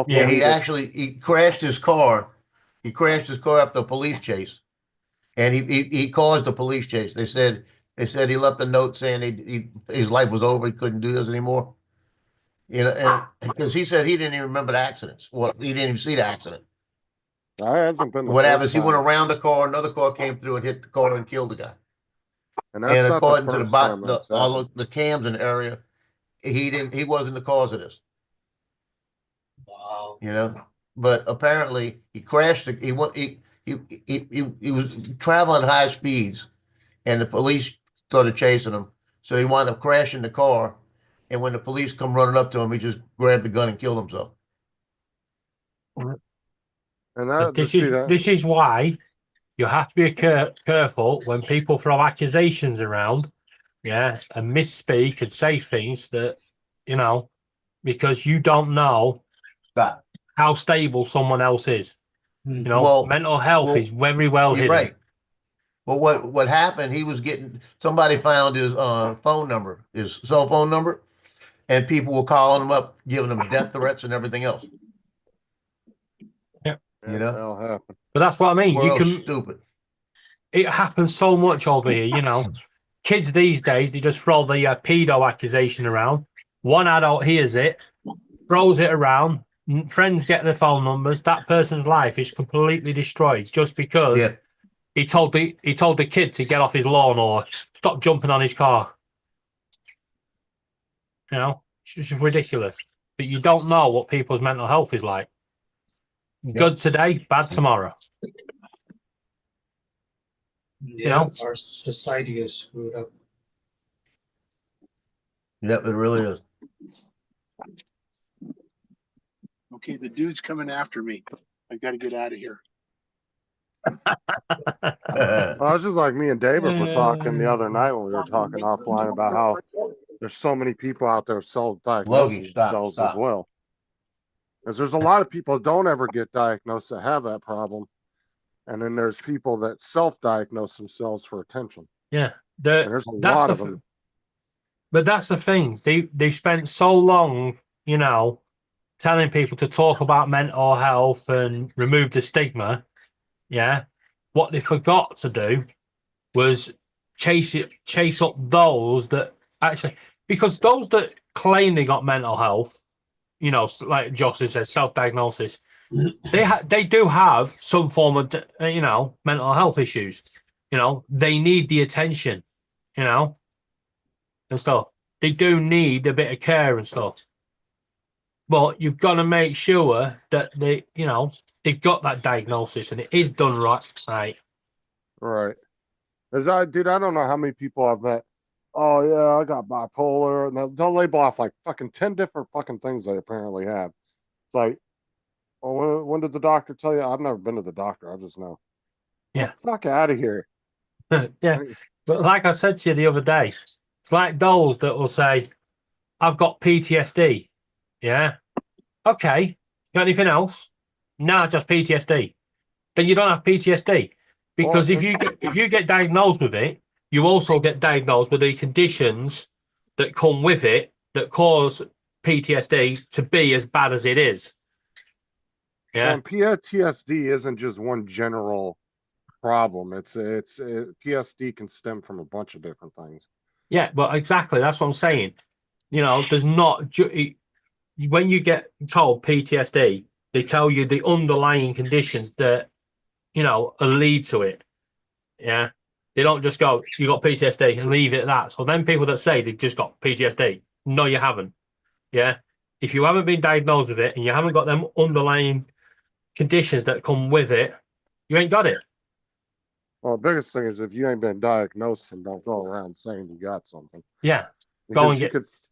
Yeah, he crashed his car. He crashed his car after a police chase, and he caused the police chase. They said he left a note saying his life was over. He couldn't do this anymore. And because he said he didn't even remember the accidents. Well, he didn't even see the accident. That hasn't been the What first happens? He went time. around the car. Another car came through and hit the car and killed the guy. And that's not according the to first time that's all happened. the cams in the area, he wasn't the cause of this. Wow. but apparently he crashed. He was traveling high speeds, and the police started chasing him. So he wound up crashing the car. And when the police come running up to him, he just grabbed the gun and killed himself. And But that, see that, this is why you have to be careful when people throw accusations around, yeah, and misspeak and say things that, you know, because you don't know Stop. how stable someone else is. You know, Well- mental health well, is very well You're hidden. right. But what happened? He was getting somebody found his phone number, his cell phone number, and people were calling him up, giving him death threats and everything else. Yeah. You know? that'll happen. But that's what I mean. You World's can. stupid. It happens so much over here. You know, kids these days they just throw the pedo accusation around. One adult hears it, throws it around. Friends get their phone numbers. That person's life is completely destroyed just because Yeah. he told the kid to get off his lawn or stop jumping on his car. You know, it's just ridiculous. But you don't know what people's mental health is like. Good today, bad tomorrow. Yeah, our society is screwed up. Yep, it really is. Okay, the dude's coming after me. I gotta get out of here. Well, it's just like me and David were talking the other night when we were talking offline about how there's so many people out there self-diagnosing Logie, stop, themselves as stop. well. Because there's a lot of people that don't ever get diagnosed that have that problem. And then there's people that self-diagnose themselves for attention. Yeah, And there's a lot of them. But that's the thing. They spent so long, you know, telling people to talk about mental health and remove the stigma. Yeah. What they forgot to do was chase up those that actually, because those that claim they got mental health, you know, like Josh said, self-diagnosis, they do have some form of, you know, mental health issues. You know, they need the attention, you know, and stuff. They do need a bit of care and stuff. But you've got to make sure that they, you know, they've got that diagnosis and it is done right. Right. I don't know how many people I've met. Oh yeah, I got bipolar, and they'll label off like fucking 10 different fucking things they apparently have. It's like, well, when did the doctor tell you? I've never been to the doctor. I just know. Yeah. Oh, fuck out of here. Yeah. But like I said to you the other day, it's like those that will say, I've got PTSD. Yeah. Okay. Got anything else? No, just PTSD. Then you don't have PTSD. Because if you get diagnosed with it, you also get diagnosed with the conditions that come with it that cause PTSD to be as bad as it is. Yeah. And PTSD isn't just one general problem. PSD can stem from a bunch of different things. Yeah, but exactly. That's what I'm saying. You know, there's not, when you get told PTSD, they tell you the underlying conditions that, you know, lead to it. Yeah. They don't just go, you got PTSD and leave it at that. So then people that say they've just got PTSD, no, you haven't. Yeah. If you haven't been diagnosed with it and you haven't got them underlying conditions that come with it, you ain't got it. Well, the biggest thing is if you ain't been diagnosed, and don't go around saying you got something. Yeah. Because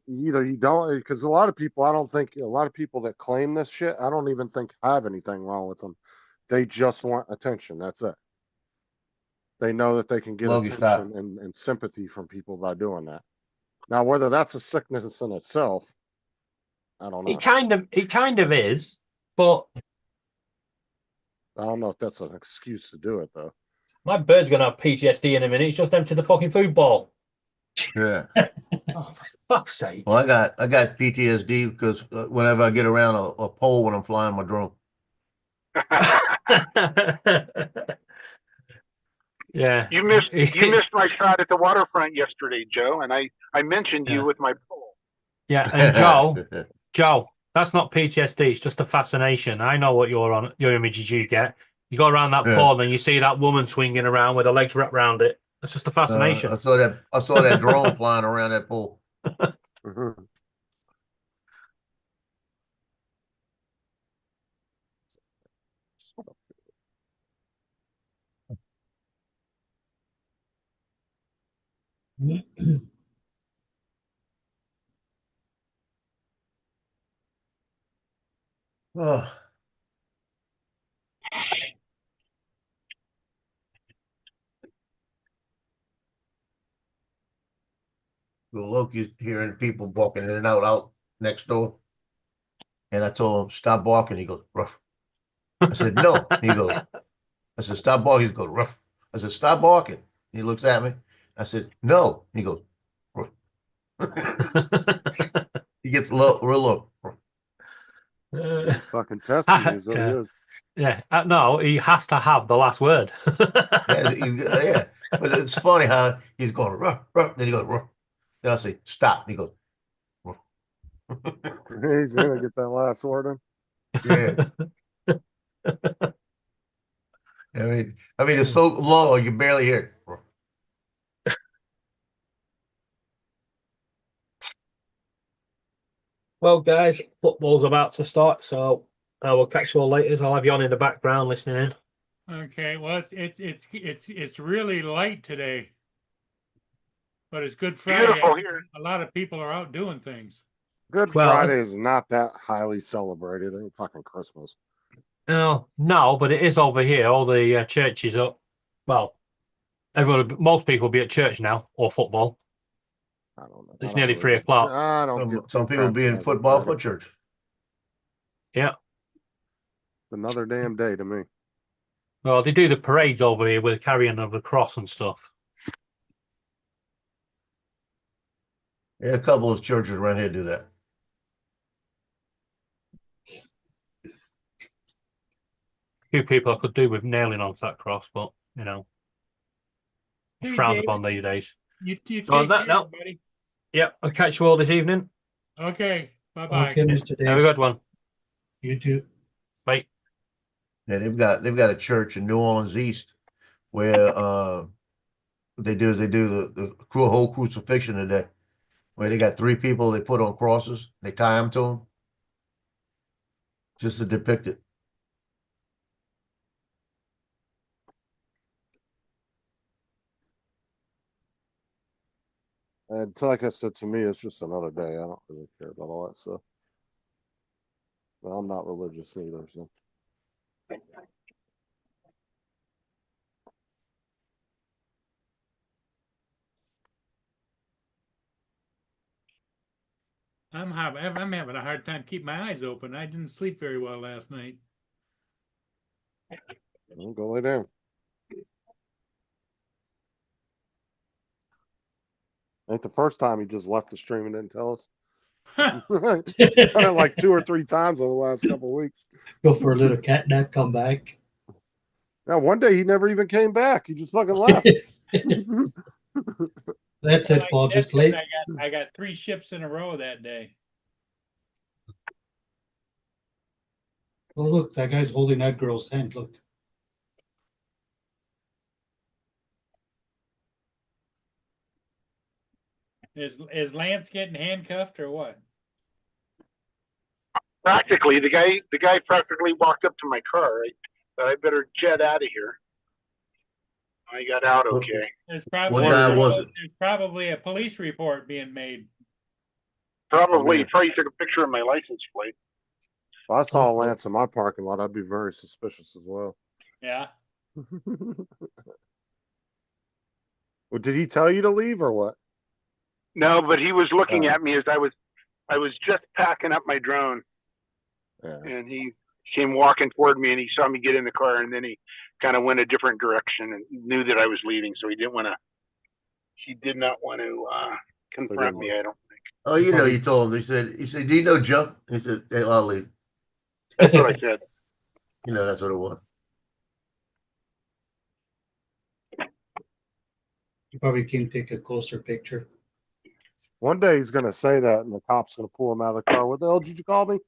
either you don't, because a lot of people that claim this shit, I don't even think have anything wrong with them. They just want attention. That's it. They know that they can get Logie, attention and sympathy from people by doing that. Now, whether that's a sickness in itself, I don't know. It kind of is, but I don't know if that's an excuse to do it though. my bird's gonna have PTSD in a minute. It's just empty the fucking food bowl. Yeah. Oh, for fuck's sake. Well, I got PTSD because whenever I get around a pole when I'm flying my drone. Yeah. You missed my shot at the waterfront yesterday, Joe, and I mentioned you with my pole. Yeah, and Joe, that's not PTSD. It's just a fascination. I know what your images you get. You go around that pole and you see that woman swinging around with her legs wrapped around it. It's just a fascination. I saw that drone flying around that pole. Mhm. Oh, well, Loki's hearing people walking in and out next door. And I told him, stop barking. He goes, ruff. I said, no. He goes, I said, stop barking. He goes, ruff. I said, stop barking. He looks at me. I said, no. He goes, ruff. He gets low, real low. Fucking testing you is what he Yeah. is. Yeah, no, he has to have the last word. Yeah. But it's funny how he's going, ruff, ruff. Then he goes, ruff. Then I say, stop. He goes, ruff. He's gonna get that last word in. Yeah. I mean, it's so low you can barely hear it. Ruff. Well, guys, football's about to start, so we'll catch you all later. I'll have you on in the background listening in. Okay, well, it's really light today, but it's Good Friday. Beautiful here. A lot of people are out doing things. Good Well, Friday is not that highly celebrated. It ain't fucking Christmas. No, but it is over here. All the churches up. Well, most people will be at church now or football. I don't know. It's nearly 3 o'clock. I don't get Some too people be in crazy football about for it. church. Yeah. Another damn day to me. Well, they do the parades over here with carrying of the cross and stuff. Yeah, a couple of churches around here do that. Few people I could do with nailing onto that cross, but it's Hey, frowned David. upon these days. You So on take that care, note- buddy. Yep, I'll catch you all this evening. Okay, bye-bye. Okay, Mr. Have a Dave. good one. You too. Bye. Yeah, they've got a church in New Orleans East where what they do is they do the whole crucifixion today, where they got 3 people they put on crosses, they tie them to them, just to depict it. And like I said, to me, it's just another day. I don't really care about all that stuff. Well, I'm not religious either, so. I'm having a hard time keeping my eyes open. I didn't sleep very well last night. Well, go lay down. Ain't the first time he just left the stream and didn't tell us. Done it like 2 or 3 times over the last couple of weeks. Go for a little cat nap, come back. Now, one day he never even came back. He just fucking left. That's it, Paul. That's Just 'cause late. I got 3 ships in a row that day. Oh, look, that guy's holding that girl's hand. Look. Is Lance getting handcuffed or what? Practically, the guy practically walked up to my car. But I better jet out of here. I got out okay. There's probably guy was it? There's probably a police report being made. Probably took a picture of my license plate. If I saw Lance in my parking lot, I'd be very suspicious as well. Yeah. Well, did he tell you to leave or what? No, but he was looking Oh. at me as I was just packing up my drone, Yeah. and he came walking toward me, and he saw me get in the car, and then he kind of went a different direction and knew that I was leaving, so he did not want to confront me. I don't think. Oh, you told him. He said, do you know Joe? He said, hey, I'll leave. That's what I said. That's what it was. You probably can take a closer picture. One day he's gonna say that, and the cop's gonna pull him out of the car. What the hell did you call me?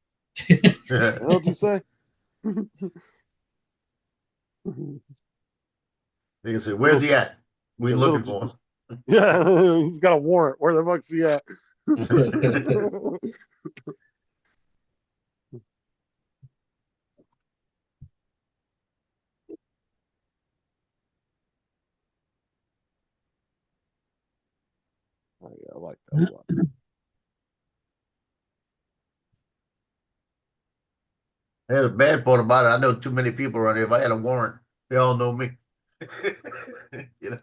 What the hell did you say? They can say, where's he at? We A looking little- for him. Yeah, he's got a warrant. Where the fuck's he at? like that a lot. Yeah, the bad part about it, I know too many people around here. If I had a warrant, they all know me. You know,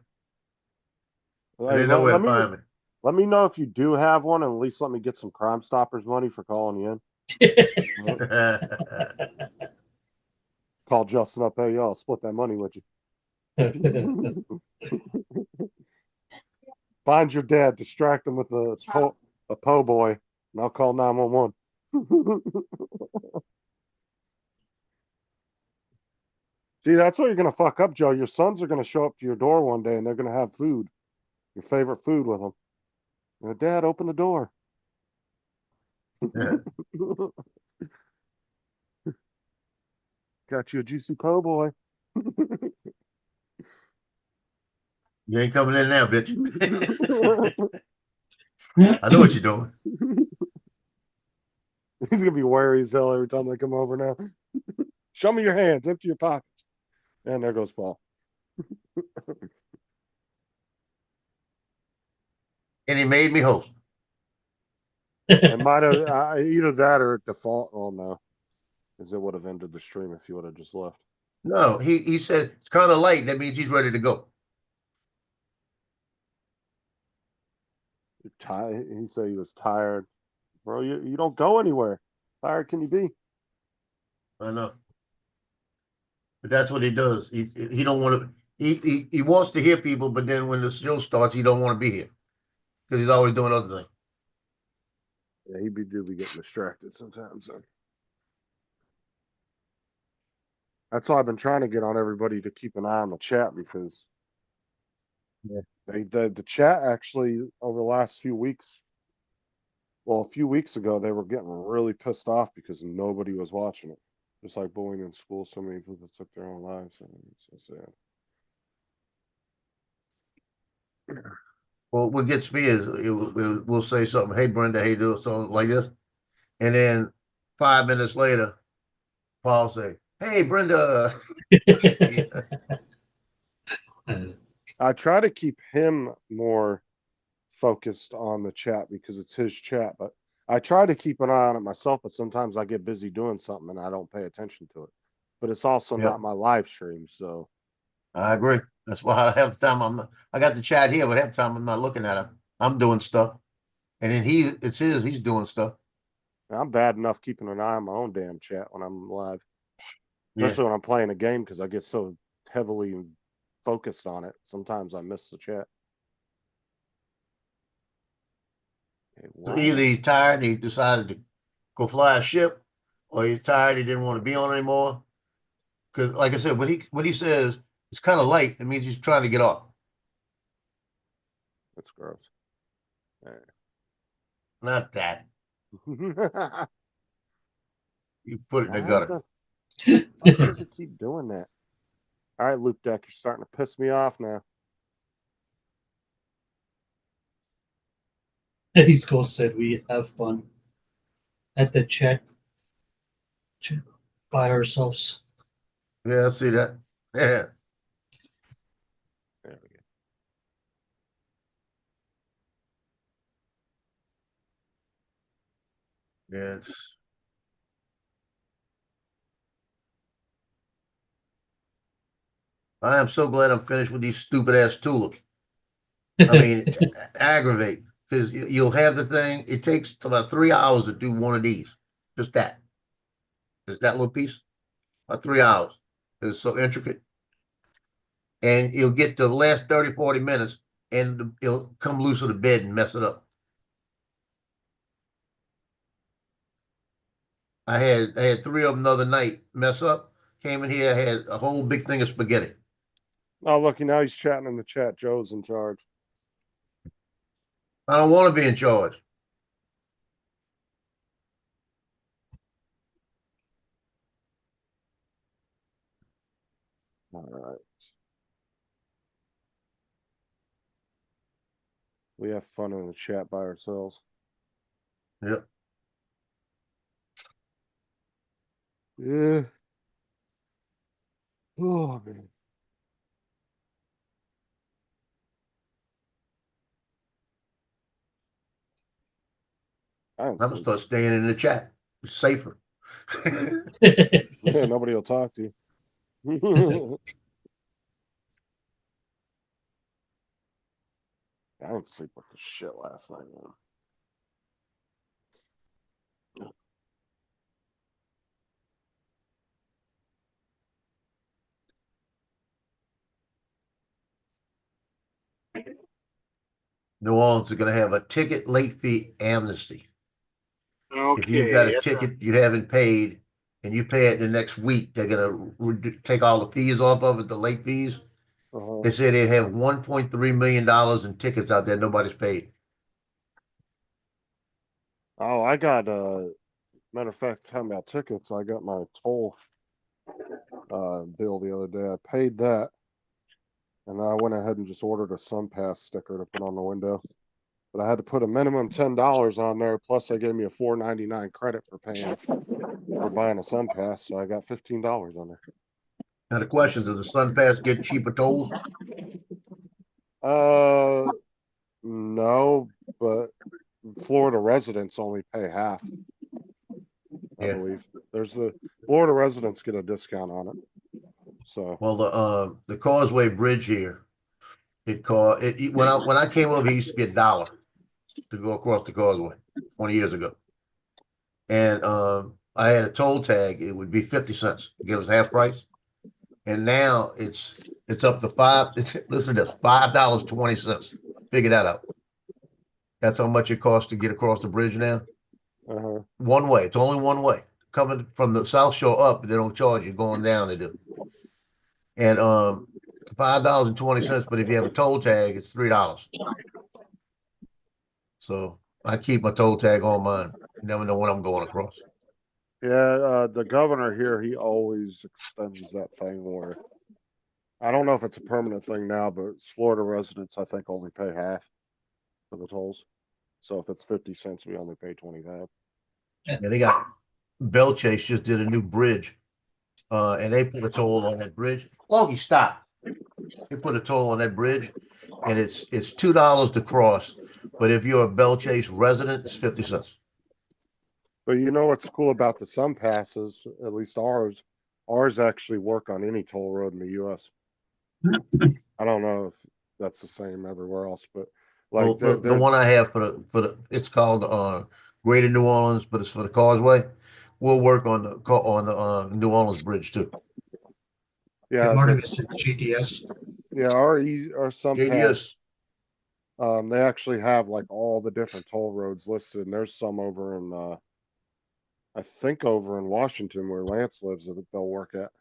and Hey, they know where let to find me. let me know if you do have one, and at least let me get some Crime Stoppers money for calling you in. Call Justin up. Hey, y'all, split that money with you. Find your dad, distract him with a po boy, and I'll call 911. See, that's what you're gonna fuck up, Joe. Your sons are gonna show up to your door one day, and they're gonna have food, your favorite food, with them. Dad, open the door. Yeah. Got you a juicy po boy. You ain't coming in now, bitch. I know what you're doing. He's gonna be wary as hell every time they come over now. Show me your hands, empty your pockets. And there goes Paul. And he made me host. It might have either that or default. Well, no, because it would have ended the stream if you would have just left. No, he said it's kind of late. That means he's ready to go. Tired. He said he was tired. Bro, you don't go anywhere. Tired can you be? I know. But that's what he does. He don't want to. He wants to hear people, but then when the show starts, he don't want to be here because he's always doing other things. Yeah, do be getting distracted sometimes. So. That's why I've been trying to get on everybody to keep an eye on the chat because the chat actually over the last few weeks. Well, a few weeks ago, they were getting really pissed off because nobody was watching it. Just like bullying in school, so many people took their own lives. And it's so sad. Well, what gets me is we'll say something. Hey, Brenda, hey, do something like this, and then 5 minutes later, Paul say, "Hey, Brenda." I try to keep him more focused on the chat because it's his chat, but I try to keep an eye on it myself, but sometimes I get busy doing something and I don't pay attention to it. But it's also Yep. not my live stream, so I agree. That's why half the time I got the chat here, but half the time I'm not looking at it. I'm doing stuff, and then it's his. He's doing stuff. I'm bad enough keeping an eye on my own damn chat when I'm live, Yeah. especially when I'm playing a game because I get so heavily focused on it. Sometimes I miss the chat. Okay, So either he's tired and he decided to go fly a ship, or he's tired, he didn't want to be on anymore. Because, like I said, when he says it's kind of light, it means he's trying to get off. That's gross. Not that. Why You put it in the gutter. does it keep doing that? All right, Loop Deck, you're starting to piss me off now. Eddie's Ghost said we have fun at the chat by ourselves. Yeah, I see that. Yeah. There we go. Yes. I am so glad I'm finished with these stupid ass tulips. I mean, aggravate because you'll have the thing. It takes about 3 hours to do one of these. Just that. Just that little piece. About 3 hours. It's so intricate. And you'll get to the last 30, 40 minutes and it'll come loose of the bed and mess it up. I had three of them the other night mess up. Came in here, I had a whole big thing of spaghetti. Oh, looky, now he's chatting in the chat. Joe's in charge. I don't want to be in charge. All right. We have fun in the chat by ourselves. Yep. Yeah. Oh, man. I I'm don't gonna sleep. start staying in the chat. It's safer. Yeah, nobody will talk to you. I didn't sleep with the shit last night, man. New Orleans is gonna have a ticket late fee amnesty. If you've got Okay, a ticket you haven't paid and you pay it the next week, they're gonna take all the fees off of it, the late fees. Uh-huh. They say they have $1.3 million in tickets out there nobody's paid. Oh, I got matter of fact, talking about tickets, I got my toll bill the other day. I paid that, and then I went ahead and just ordered a SunPass sticker to put on the window. But I had to put a minimum $10 on there, plus they gave me a $4.99 credit for paying for buying a SunPass, so I got $15 on there. Now the question, does the SunPass get cheaper tolls? No, but Florida residents only pay half, I Yeah. believe. There's the Florida residents get a discount on it. So Well, the Causeway Bridge here, when I came over, it used to be $1 to go across the causeway 20 years ago. And I had a toll tag, it would be 50 cents, give us half price. And now it's up to listen to this, $5.20. Figure that out. That's how much it costs to get across the bridge now. uh-huh. One way, it's only one way. Coming from the South Shore up, they don't charge you. Going down, they do. And $5.20, but if you have a toll tag, it's $3. So I keep my toll tag on mine. You never know when I'm going across. Yeah, the governor here, he always extends that thing where I don't know if it's a permanent thing now, but it's Florida residents, I think, only pay half for the tolls. So if it's 50 cents, we only pay 25. Yeah, they got Bell Chase just did a new bridge. And they put a toll on that bridge. Logie, stop. They put a toll on that bridge, and it's $2 to cross. But if you're a Bell Chase resident, it's 50 cents. But you know what's cool about the Sun passes, at least ours actually work on any toll road in the US. I don't know if that's the same everywhere else, but Well, like the one I have for the it's called Greater New Orleans, but it's for the Causeway. We'll work on the New Orleans Bridge too. yeah, Good morning, Mr. GTS. yeah, our Sun pass, JDS. they actually have like all the different toll roads listed, and there's some over in I think over in Washington where Lance lives that they'll work at.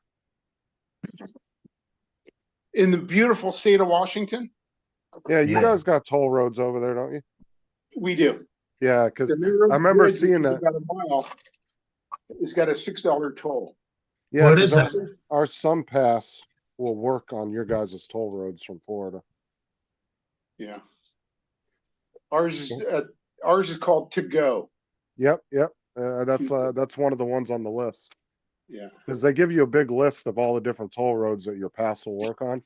In the beautiful state of Washington, Yeah, you Yeah. guys got toll roads over there, don't you? we do. Yeah, because The New Road I remember Bridge, seeing which is that. about a mile, it's got a $6 toll. Yeah, What 'cause is that? our Sun Pass will work on your guys' toll roads from Florida. Yeah. Ours is called To Go. Yep. That's one of the ones on the list Yeah. because they give you a big list of all the different toll roads that your pass will work on,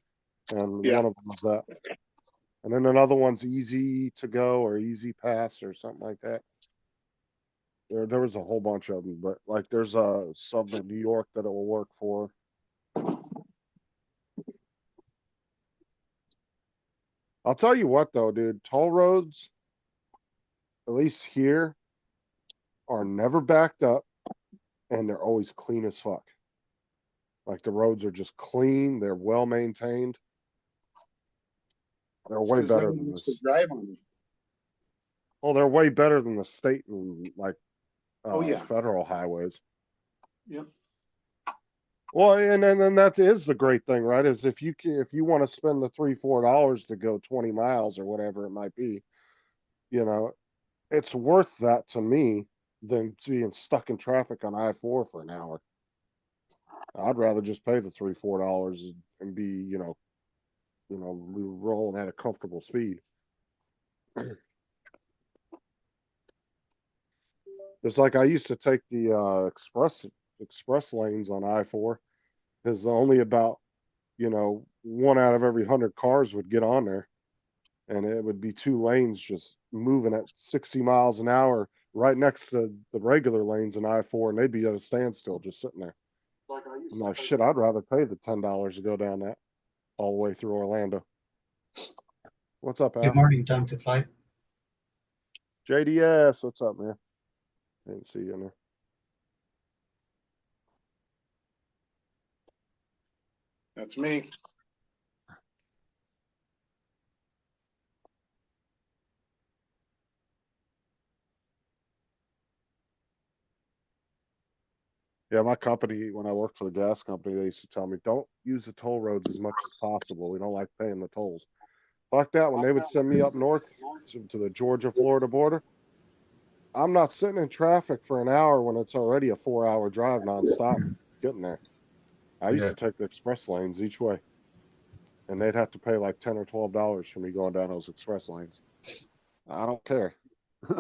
and Yeah. one of them is that. And then another one's Easy to Go or Easy Pass or something like that. There was a whole bunch of them, but like there's some in New York that it will work for. I'll tell you what though, dude, toll roads, at least here, are never backed up and they're always clean as fuck. Like the roads are just clean, they're well maintained. They're way Because no better one than wants to this. drive on them. Well, they're way better than the state and like Oh, yeah. federal highways. Yep. Well, and then that is the great thing, right? Is if you want to spend the $3-4 to go 20 miles or whatever it might be, you know, it's worth that to me than being stuck in traffic on I-4 for an hour. I'd rather just pay the $3-4 and be, rolling at a comfortable speed. It's like I used to take the express lanes on I-4 because only about 1 out of every 100 cars would get on there, and it would be 2 lanes just moving at 60 miles an hour right next to the regular lanes in I-4, and they'd be at a standstill just sitting there. I'm like, shit, I'd rather pay the $10 to go down that all the way through Orlando. What's up, Hey, Al? Martin, time to fly. JDS, what's up, man? Didn't see you in there. That's me. Yeah, my company, when I worked for the gas company, they used to tell me, don't use the toll roads as much as possible. We don't like paying the tolls. Fuck that. When they would send me up north to the Georgia-Florida border, I'm not sitting in traffic for an hour when it's already a 4-hour drive nonstop getting there. I used Yeah. to take the express lanes each way, and they'd have to pay like $10 or $12 for me going down those express lanes. I don't care.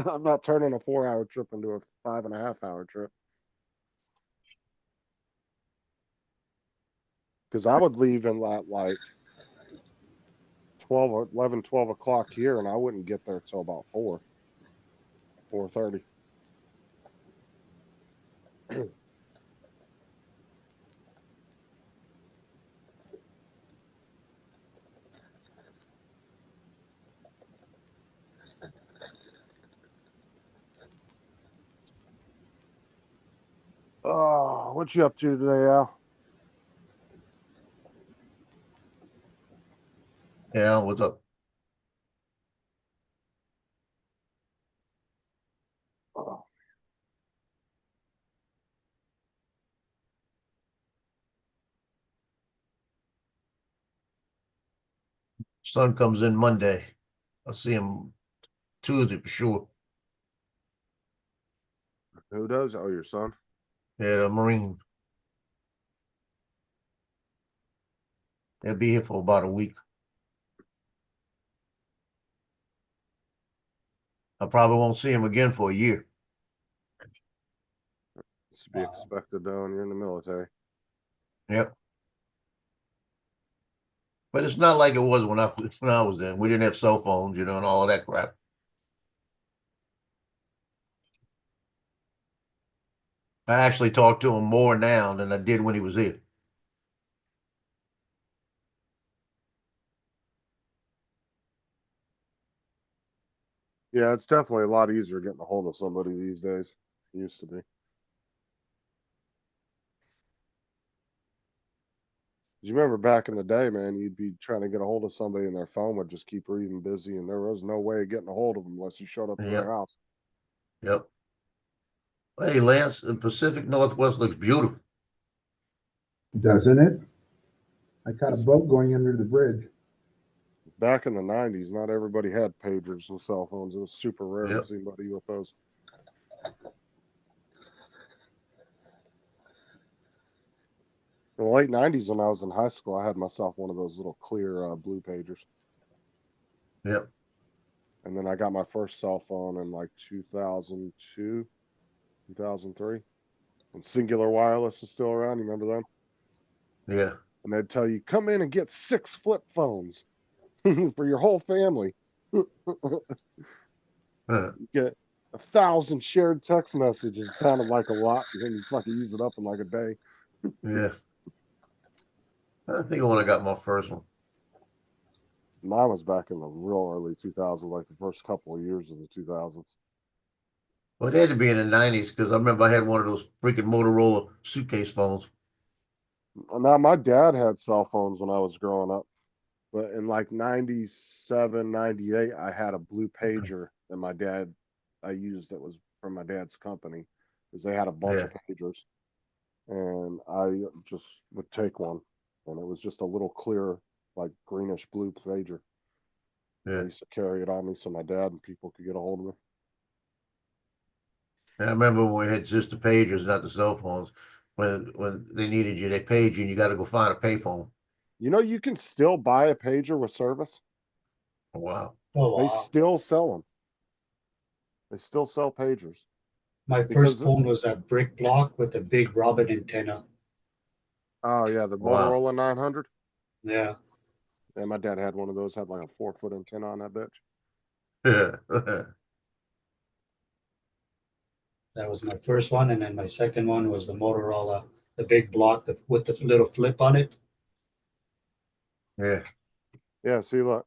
I'm not turning a 4-hour trip into a 5.5-hour trip. Because I would leave in like 12 or 11, 12 o'clock here, and I wouldn't get there till about 4:30. Oh, what you up to today, Al? Yeah, what's up? Oh, Son comes in Monday. I'll see him Tuesday for sure. who does? Oh, your son. Yeah, the Marine. He'll be here for about a week. I probably won't see him again for a year. It's to be expected though, and you're in the military. Yep. But it's not like it was when I was in. We didn't have cell phones, and all of that crap. I actually talk to him more now than I did when he was here. Yeah, it's definitely a lot easier getting a hold of somebody these days. It used to be. You remember back in the day, man, you'd be trying to get a hold of somebody and their phone would just keep reading busy, and there was no way of getting a hold of them unless you showed up to Yep. their house. Yep. Hey, Lance, the Pacific Northwest looks beautiful. Doesn't it? I caught a boat going under the bridge. Back in the 90s, not everybody had pagers and cell phones. It was super rare Yep. to see anybody with those. In the late 90s, when I was in high school, I had myself one of those little clear blue pagers. Yep. And then I got my first cell phone in like 2002, 2003. When Singular Wireless was still around. You remember them? Yeah. And they'd tell you, come in and get 6 flip phones for your whole family. You get 1,000 shared text messages. It sounded like a lot. And then you fucking use it up in like a day. Yeah. I think when I got my first one. Mine was back in the real early 2000s, like the first couple of years of the 2000s. Well, it had to be in the 90s because I remember I had one of those freaking Motorola suitcase phones. Now, my dad had cell phones when I was growing up, but in like 97, 98, I had a blue pager that I used that was from my dad's company because they had a bunch Yeah. of pagers. And I just would take one, and it was just a little clear, like greenish blue pager. I Yeah. used to carry it on me so my dad and people could get a hold of me. And I remember when we had just the pagers, not the cell phones. When they needed you, they paid you, and you got to go find a payphone. You know, you can still buy a pager with service. Oh, wow. Oh, They wow. still sell them. They still sell pagers. My Because first phone was a brick block with a big robin antenna. Oh yeah, the Wow. Motorola 900. Yeah. Yeah, my dad had one of those. Had like a 4-foot antenna on that bitch. Yeah. That was my first one, and then my second one was the Motorola, the big block with the little flip on it. Yeah. Yeah, see, look.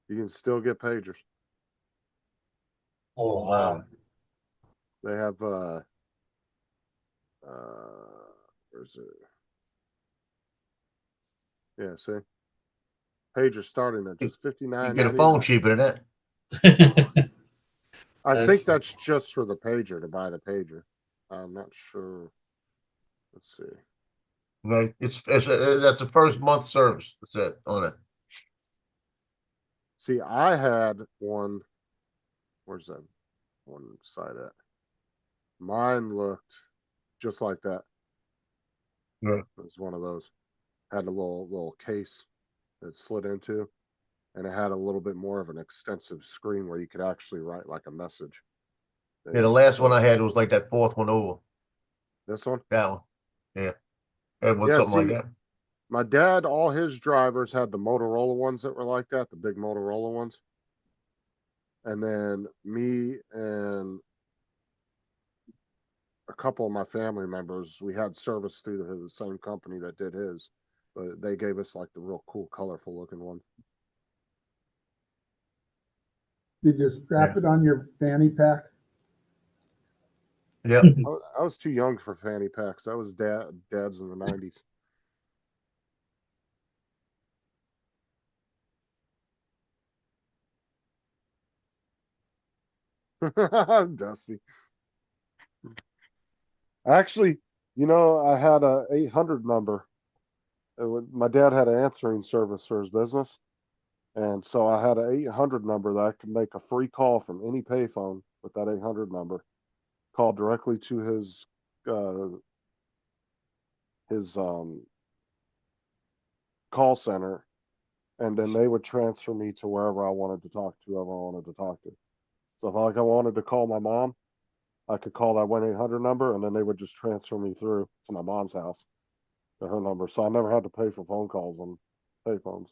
You can still get pagers. Oh wow! They have where's it? Yeah, see. Pager starting at just You $59.99. get a phone cheaper than that. I That's- think that's just for the pager, to buy the pager. I'm not sure. Let's see. No, that's the first month service. That's it on it. See, I had one. Where's that one side at? Mine looked just like that. Yeah. It was one of those. Had a little case that slid into, and it had a little bit more of an extensive screen where you could actually write like a message. Yeah, the last one I had was like that fourth one over. This one? That one. Yeah. Had one Yeah, something like see, that. my dad, all his drivers had the Motorola ones that were like that, the big Motorola ones. And then me and a couple of my family members, we had service through the same company that did his, but they gave us like the real cool, colorful looking one. Did you strap it on your fanny pack? Yeah. I was too young for fanny packs. That was dad's in the 90s. Dusty. Actually, I had a 800 number. My dad had an answering service for his business. And so I had an 800 number that I could make a free call from any payphone with that 800 number, call directly to his call center, and then they would transfer me to wherever I wanted to talk to, whoever I wanted to talk to. So if I wanted to call my mom, I could call that 1-800 number, and then they would just transfer me through to my mom's house to her number. So I never had to pay for phone calls on payphones.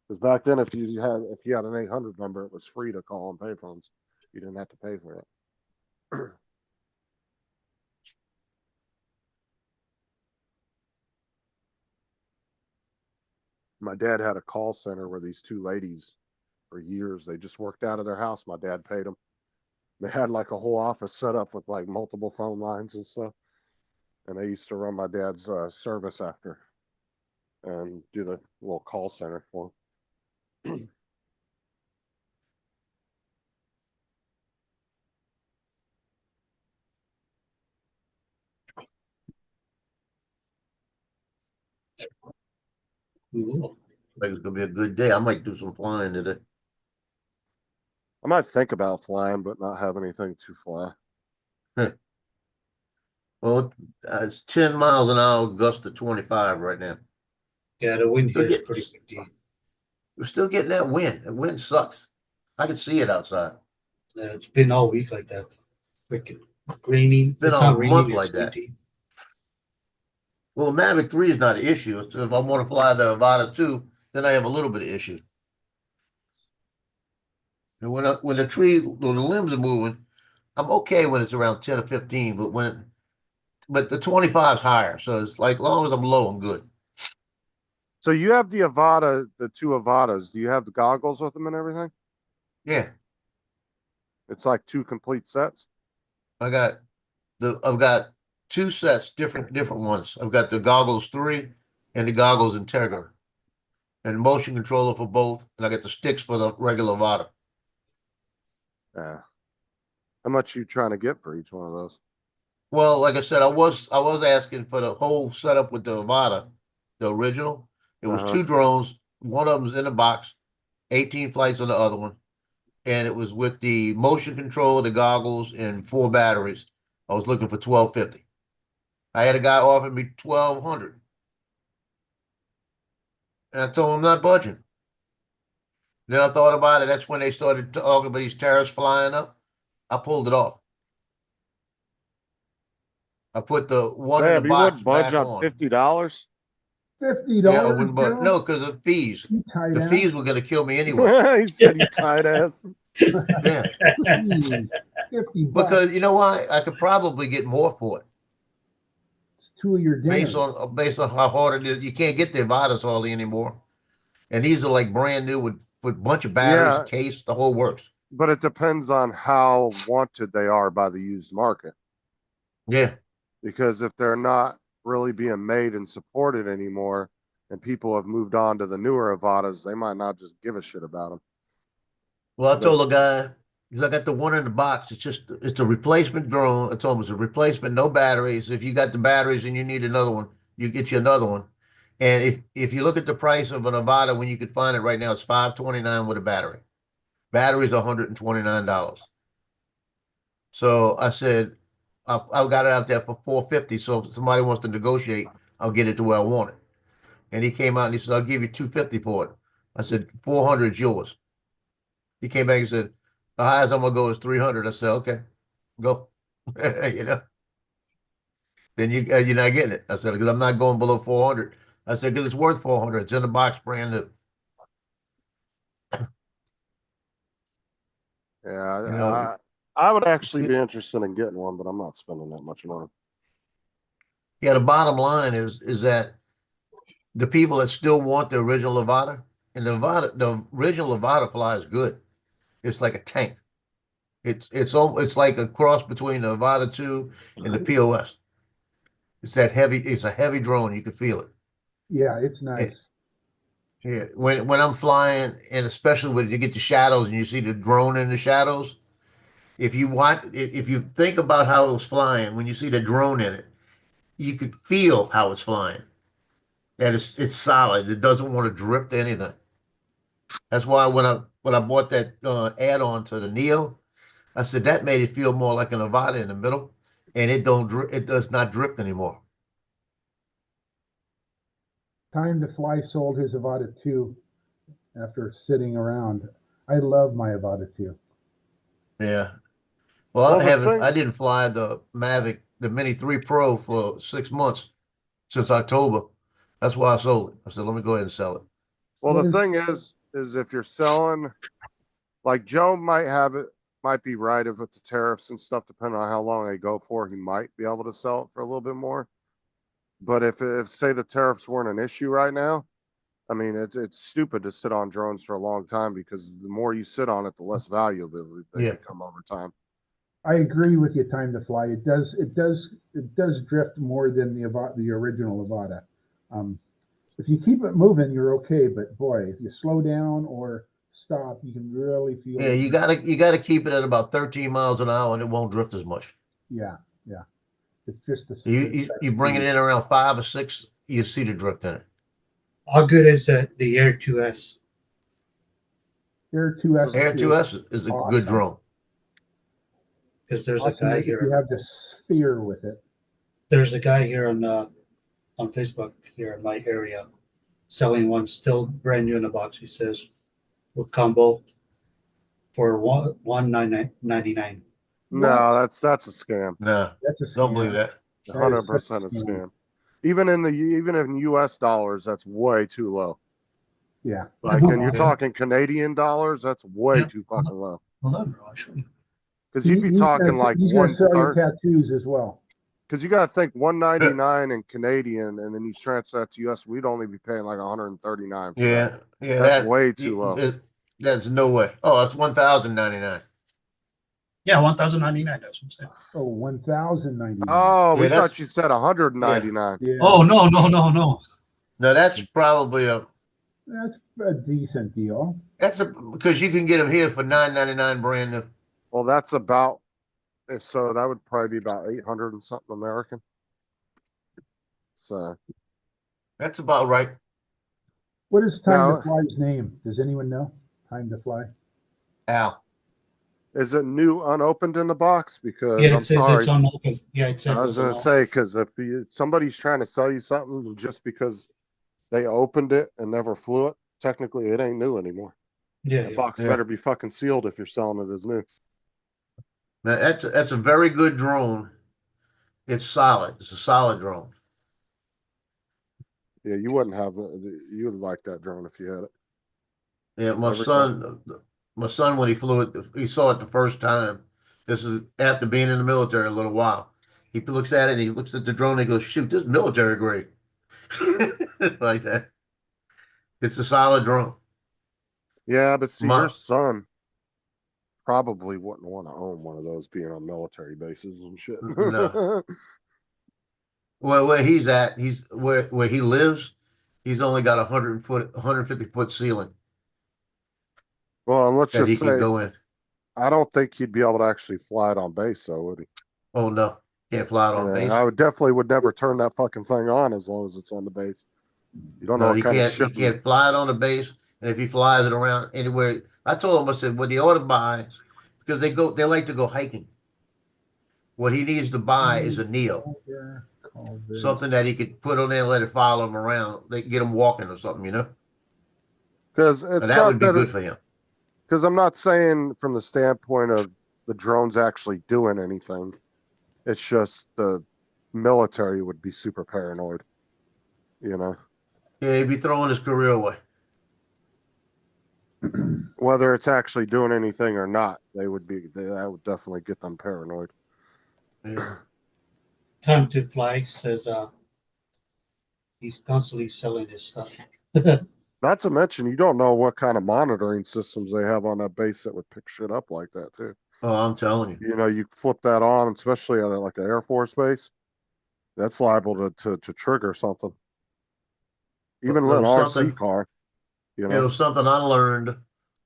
Because back then, if you had an 800 number, it was free to call on payphones. You didn't have to pay for it. My dad had a call center where these two ladies, for years, they just worked out of their house. My dad paid them. They had like a whole office set up with like multiple phone lines and stuff. And they used to run my dad's service after and do the little call center for him. Cool. Like it's gonna be a good day. I might do some flying today. I might think about flying, but not have anything to fly. Well, it's 10 miles an hour, gust to 25 right now. Yeah, the wind So here is get- pretty good. Deal. We're still getting that wind. The wind sucks. I can see it outside. It's been all week like that. Freaking raining. Been It's all not raining, month it's like that. windy. Well, Mavic 3 is not an issue. If I want to fly the Avata 2, then I have a little bit of issue. And when the limbs are moving, I'm okay when it's around 10 or 15, but the 25 is higher. So it's like, as long as I'm low, I'm good. So you have the Avata, the two Avatas. Do you have the goggles with them and everything? Yeah. It's like two complete sets. I've got two sets, different ones. I've got the goggles 3 and the goggles Integra. And motion controller for both. And I got the sticks for the regular Avata. Yeah. How much you trying to get for each one of those? Well, like I said, I was asking for the whole setup with the Avata, the original. It was 2 drones. One of them's in the box, 18 flights on the other one. And it was with the motion control, the goggles, and 4 batteries. I was looking for $1,250. I had a guy offer me $1,200. And I told him I'm not budging. Then I thought about it. That's when they started talking about these tariffs flying up. I pulled it off. I put the one in the Damn, you box wouldn't budge back on on. $50? $50. Yeah, I wouldn't, but Joe? no, because of fees. You tight The ass. fees were gonna kill me anyway. He said you tight ass. Yeah, Jeez, $50. because you know why? I could probably get more for it It's 2 of your dinners. based on how hard it is. You can't get the Avadas hardly anymore, and these are like brand new with a bunch of batteries, Yeah. case, the whole works. But it depends on how wanted they are by the used market. Yeah, Because if they're not really being made and supported anymore, and people have moved on to the newer Avadas, they might not just give a shit about them. well, I told the guy, because I got the one in the box. It's a replacement drone. I told him it's a replacement, no batteries. If you got the batteries and you need another one, you get you another one. And if you look at the price of an Avata when you could find it right now, it's $529 with a battery. Battery's $129. So I said, I've got it out there for $450. So if somebody wants to negotiate, I'll get it to where I want it. And he came out and he said, I'll give you $250 for it. I said, $400 is yours. He came back and said, the highest I'm gonna go is 300. I said, okay, go. You know, then you're not getting it. I said, because I'm not going below 400. I said, because it's worth 400. It's in the box, brand new. Yeah, You know, I would actually be interested in getting one, but I'm not spending that much money. yeah, the bottom line is that the people that still want the original Avata, and the original Avata flies good. It's like a tank. It's like a cross between the Avata 2 and the POS. It's that heavy. It's a heavy drone. You can feel it. Yeah, it's nice. Yeah, when I'm flying, and especially when you get the shadows and you see the drone in the shadows, if you think about how it was flying, when you see the drone in it, you could feel how it's flying. That it's solid. It doesn't want to drift anything. That's why when I bought that add-on to the Neo, I said that made it feel more like an Avata in the middle, and it does not drift anymore. Time to Fly sold his Avata 2 after sitting around. I love my Avata 2. Yeah. Well, Well, the thing- I didn't fly the Mavic, the Mini 3 Pro for 6 months since October. That's why I sold it. I said, let me go ahead and sell it. Well, What the is- thing is if you're selling, like Joe might be right if with the tariffs and stuff, depending on how long they go for, he might be able to sell it for a little bit more. But if say the tariffs weren't an issue right now, I mean, it's stupid to sit on drones for a long time because the more you sit on it, the less valuable they Yeah. become over time. I agree with you. Time to Fly. It does drift more than the original Avata. If you keep it moving, you're okay. But boy, if you slow down or stop, you can really feel. Yeah, you gotta keep it at about 13 miles an hour and it won't drift as much. Yeah. It's just the You bring it in around 5 or 6, you see the drift in it. How good is the Air 2S? Air 2S. Air 2S is a good awesome. drone. Because there's Awesome a guy if you here. have the sphere with it. There's a guy here on Facebook here in my area selling one still brand new in the box. He says with combo for $199. No, that's a scam. No, That's a scam. don't believe that. That is 100% such a a scam. scam. Even in US dollars, that's way too low. Yeah. Like, and you're Okay. talking Canadian dollars, that's way Yeah. too fucking low. Hold on, bro. I'll show you. Because you'd be talking like he's gonna sell you 1/3. tattoos as well. Because you got to think 199 in Canadian, and then you transfer that to US, we'd only be paying like 139. For that. Yeah, That's way too low. That's no way. Oh, that's 1,099. Yeah, 1,099. That's what I'm saying. Oh, 1,090. Oh, we Yeah, that's- thought you said 199. Yeah. Oh no. No, that's probably That's a decent deal. because you can get them here for $9.99 brand new. Well, that's about. So that would probably be about 800 and something American. So That's about right. What is Time Now- to Fly's name? Does anyone know? Time to Fly. Al. is it new unopened in the box? Because Yeah, I'm it says sorry. it's unopened. Yeah, it says I was gonna say, because if somebody's trying to sell you something just because they opened it and never flew it, technically it ain't new anymore. Yeah, The yeah. box Yeah. better be fucking sealed if you're selling it as new. Now that's a very good drone. It's solid. It's a solid drone. Yeah, you wouldn't have, you would like that drone if you had it. Yeah, my Every son, when he flew it, he saw it the first time. This is after being in the military a little while. He looks at it and he looks at the drone and he goes, shoot, this is military grade. Like that. It's a solid drone. Yeah, but see, your My, son probably wouldn't want to own one of those being on military bases and shit. No. Where he's at, he's where he lives, he's only got 150-foot ceiling Well, and let's that he just can say, go in. I don't think he'd be able to actually fly it on base, though, would he? Oh no, can't fly it on Yeah, base. I would never turn that fucking thing on as long as it's on the base. You don't know No, what he kind of can't. He shit. can't fly it on the base, and if he flies it around anywhere, I told him, I said, what he ought to buy, because they like to go hiking. What he needs to buy is a Neo, something that he could put on there and let it follow him around. They can get him walking or something, you know. Because And it's that not would be that. good for him. Because I'm not saying from the standpoint of the drones actually doing anything. It's just the military would be super paranoid. You know, Yeah, he'd be throwing his career away. whether it's actually doing anything or not, that would definitely get them paranoid. Yeah. Time to Fly says he's constantly selling his stuff. Not to mention, you don't know what kind of monitoring systems they have on that base that would pick shit up like that too. Oh, I'm telling you. You know, you flip that on, especially on like an Air Force base, that's liable to trigger something. Even There an was RC something. car, you It know. was something I learned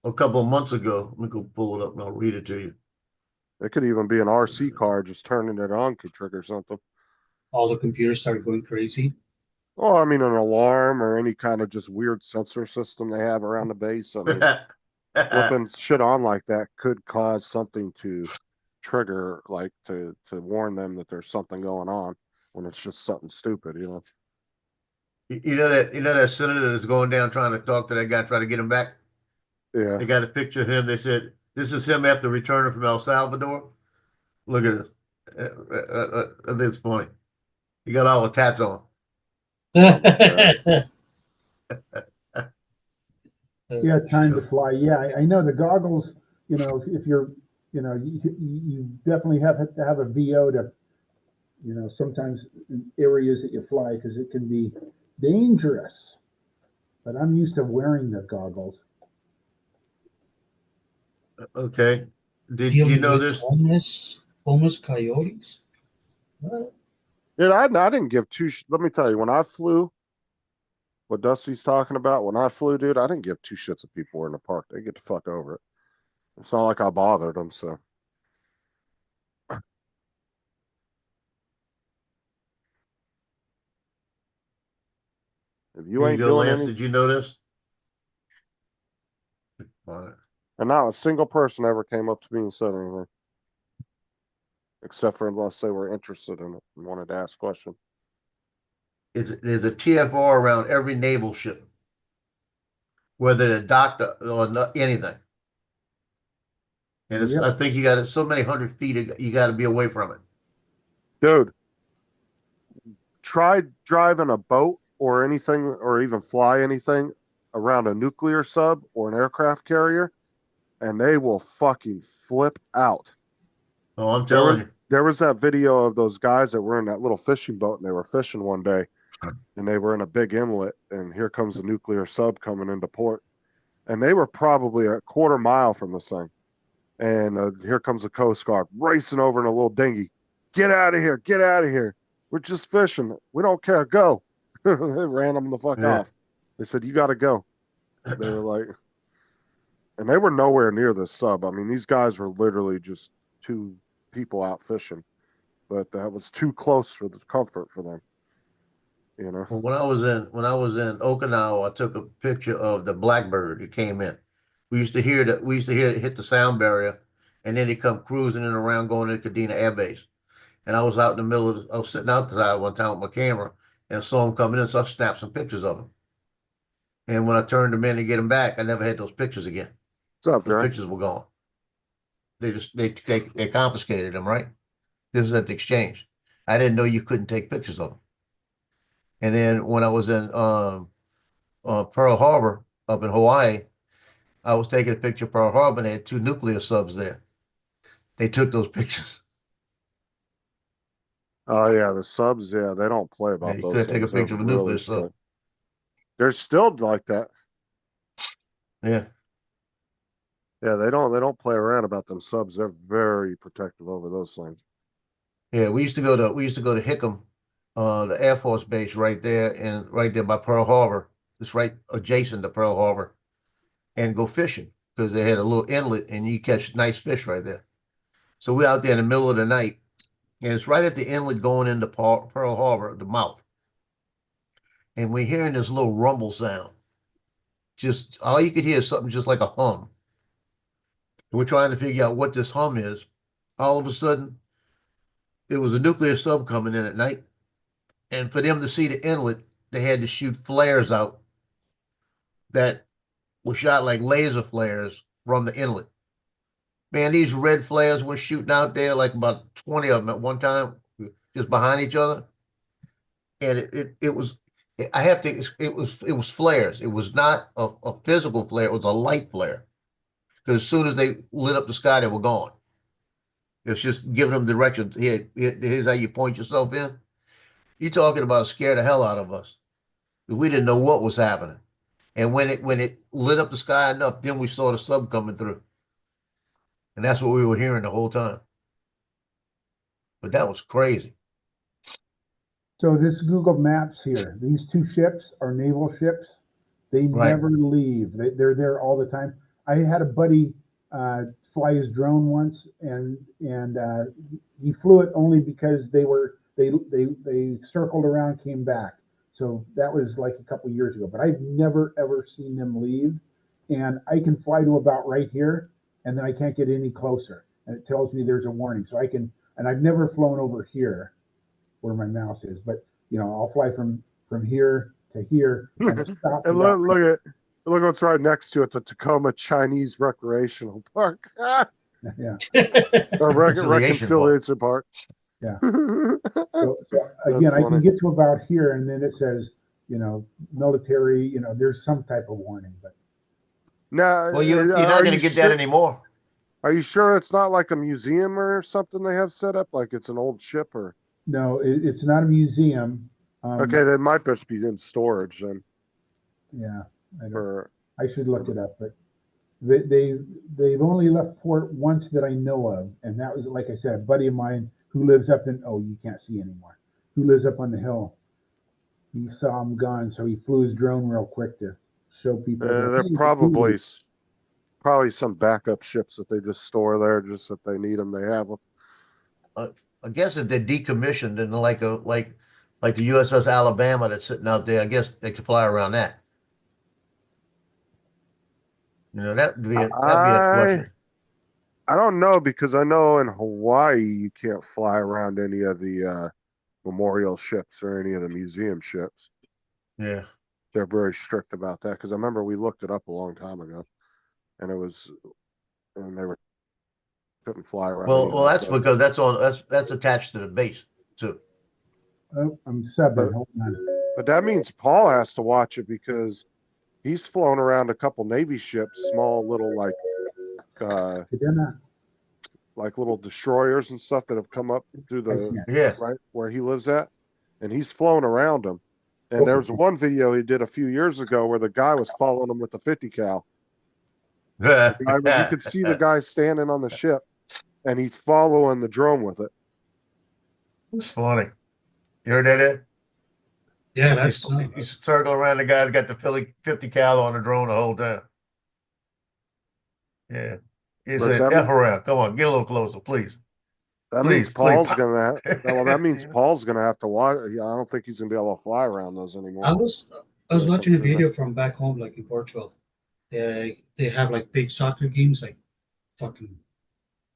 a couple of months ago. Let me go pull it up and I'll read it to you. It could even be an RC car, just turning it on could trigger something. All the computers started going crazy. Well, I mean, an alarm or any kind of just weird sensor system they have around the base. I mean, flipping shit on like that could cause something to trigger, like to warn them that there's something going on when it's just something stupid, you know. You know that senator that's going down trying to talk to that guy, trying to get him back. Yeah. They got a picture of him. They said this is him after returning from El Salvador. Look at it. It's funny. He got all the tats on. Yeah, Time to Fly. Yeah, I know the goggles. You know, if you're, you know, you definitely have to have a VO to, you know, sometimes in areas that you fly because it can be dangerous. But I'm used to wearing the goggles. Okay. Did Dealing you know with this? homeless coyotes. What? Dude, I didn't give two. Let me tell you, when I flew, what Dusty's talking about, when I flew, dude, I didn't give two shits if people were in the park. They get the fuck over it. It's not like I bothered them, so. If you Here you ain't go, doing Lance. any, Did you know this? and not a single person ever came up to me and said anything. Except for unless they were interested in it and wanted to ask questions. There's a TFR around every naval ship, whether they're docked or anything. And Yep. I think you got so many 100 feet, you got to be away from it. Dude, try driving a boat or anything, or even fly anything around a nuclear sub or an aircraft carrier, and they will fucking flip out. Oh, I'm telling you. There was that video of those guys that were in that little fishing boat and they were fishing one day and they were in a big inlet and here comes a nuclear sub coming into port. And they were probably a quarter mile from this thing. And here comes the Coast Guard racing over in a little dinghy. Get out of here. Get out of here. We're just fishing. We don't care. Go. They ran them the fuck off. They said, you got to go. They were like, and they were nowhere near this sub. I mean, these guys were literally just two people out fishing, but that was too close for the comfort for them. You know. Well, when I was in Okinawa, I took a picture of the blackbird that came in. We used to hear it hit the sound barrier, and then he come cruising in around going to Kadena Air Base. And I was out in the middle of I was sitting outside one time with my camera and saw him coming in, so I snapped some pictures of him. And when I turned them in to get them back, I never had those pictures again. What's up, Those Gary? pictures were gone. They confiscated them, right? This is at the exchange. I didn't know you couldn't take pictures of them. And then when I was in Pearl Harbor up in Hawaii, I was taking a picture of Pearl Harbor and they had 2 nuclear subs there. They took those pictures. Oh yeah, the subs, yeah, they don't play Yeah, about you those couldn't take a things. They're picture of a nuclear really sub. strict. They're still like that. Yeah. Yeah, they don't play around about them subs. They're very protective over those things. Yeah, we used to go to Hickam, the Air Force base right there by Pearl Harbor. It's right adjacent to Pearl Harbor, and go fishing because they had a little inlet and you catch nice fish right there. So we're out there in the middle of the night, and it's right at the inlet going into Pearl Harbor, the mouth. And we're hearing this little rumble sound. Just all you could hear is something just like a hum. And we're trying to figure out what this hum is. All of a sudden, it was a nuclear sub coming in at night. And for them to see the inlet, they had to shoot flares out that were shot like laser flares from the inlet. Man, these red flares were shooting out there, like about 20 of them at one time, just behind each other. And it was flares. It was not a physical flare, it was a light flare. Because as soon as they lit up the sky, they were gone. It's just giving them direction. Here's how you point yourself in. You're talking about scare the hell out of us. We didn't know what was happening. And when it lit up the sky enough, then we saw the sub coming through. And that's what we were hearing the whole time. But that was crazy. So this Google Maps here, these 2 ships are naval ships. They Right. never leave. They're there all the time. I had a buddy fly his drone once, and he flew it only because they circled around, came back. So that was like a couple years ago. But I've never ever seen them leave. And I can fly to about right here, and then I can't get any closer, and it tells me there's a warning. So I can, and I've never flown over here where my mouse is, but I'll fly from here to here and it stops. And look what's right next to it, the Tacoma Chinese Recreational Park. Yeah. Or Reconciliation Reconciliation Park. Yeah. So again, I can get to about here, and then it says, military, there's some type of warning, but No, Well, you're not going to get that anymore. Are you sure it's not like a museum or something they have set up? Like it's an old ship or? no, it's not a museum. Okay, they might just be in storage then. Yeah, Or I should look it up, but they've only left port once that I know of, and that was, like I said, a buddy of mine who lives up in, you can't see anymore, who lives up on the hill. He saw him gone, so he flew his drone real quick to show people. they're probably some backup ships that they just store there, just if they need them, they have them. I guess if they're decommissioned and like the USS Alabama that's sitting out there, I guess they could fly around that. That'd be a question. I don't know, because I know in Hawaii you can't fly around any of the memorial ships or any of the museum ships. Yeah. They're very strict about that, because I remember we looked it up a long time ago, and they couldn't fly around. Well, that's because that's attached to the base too. Oh, I'm subbing. Hold on. But that means Paul has to watch it, because he's flown around a couple Navy ships, small little like little destroyers and stuff that have come up through the right where he lives at, and he's flown around them. And there was one video he did a few years ago where the guy was following him with the 50 cal. You could see the guy standing on the ship, and he's following the drone with it. It's funny. You heard that, Ed? Yeah, that's He's circling around the guy that got the 50 cal on the drone the whole time. Yeah. He said, F around. Come on, get a little closer, please. That means Paul's gonna that means Paul's gonna have to watch. I don't think he's gonna be able to fly around those anymore. I was watching a video from back home, like in Portugal. They have like big soccer games, like fucking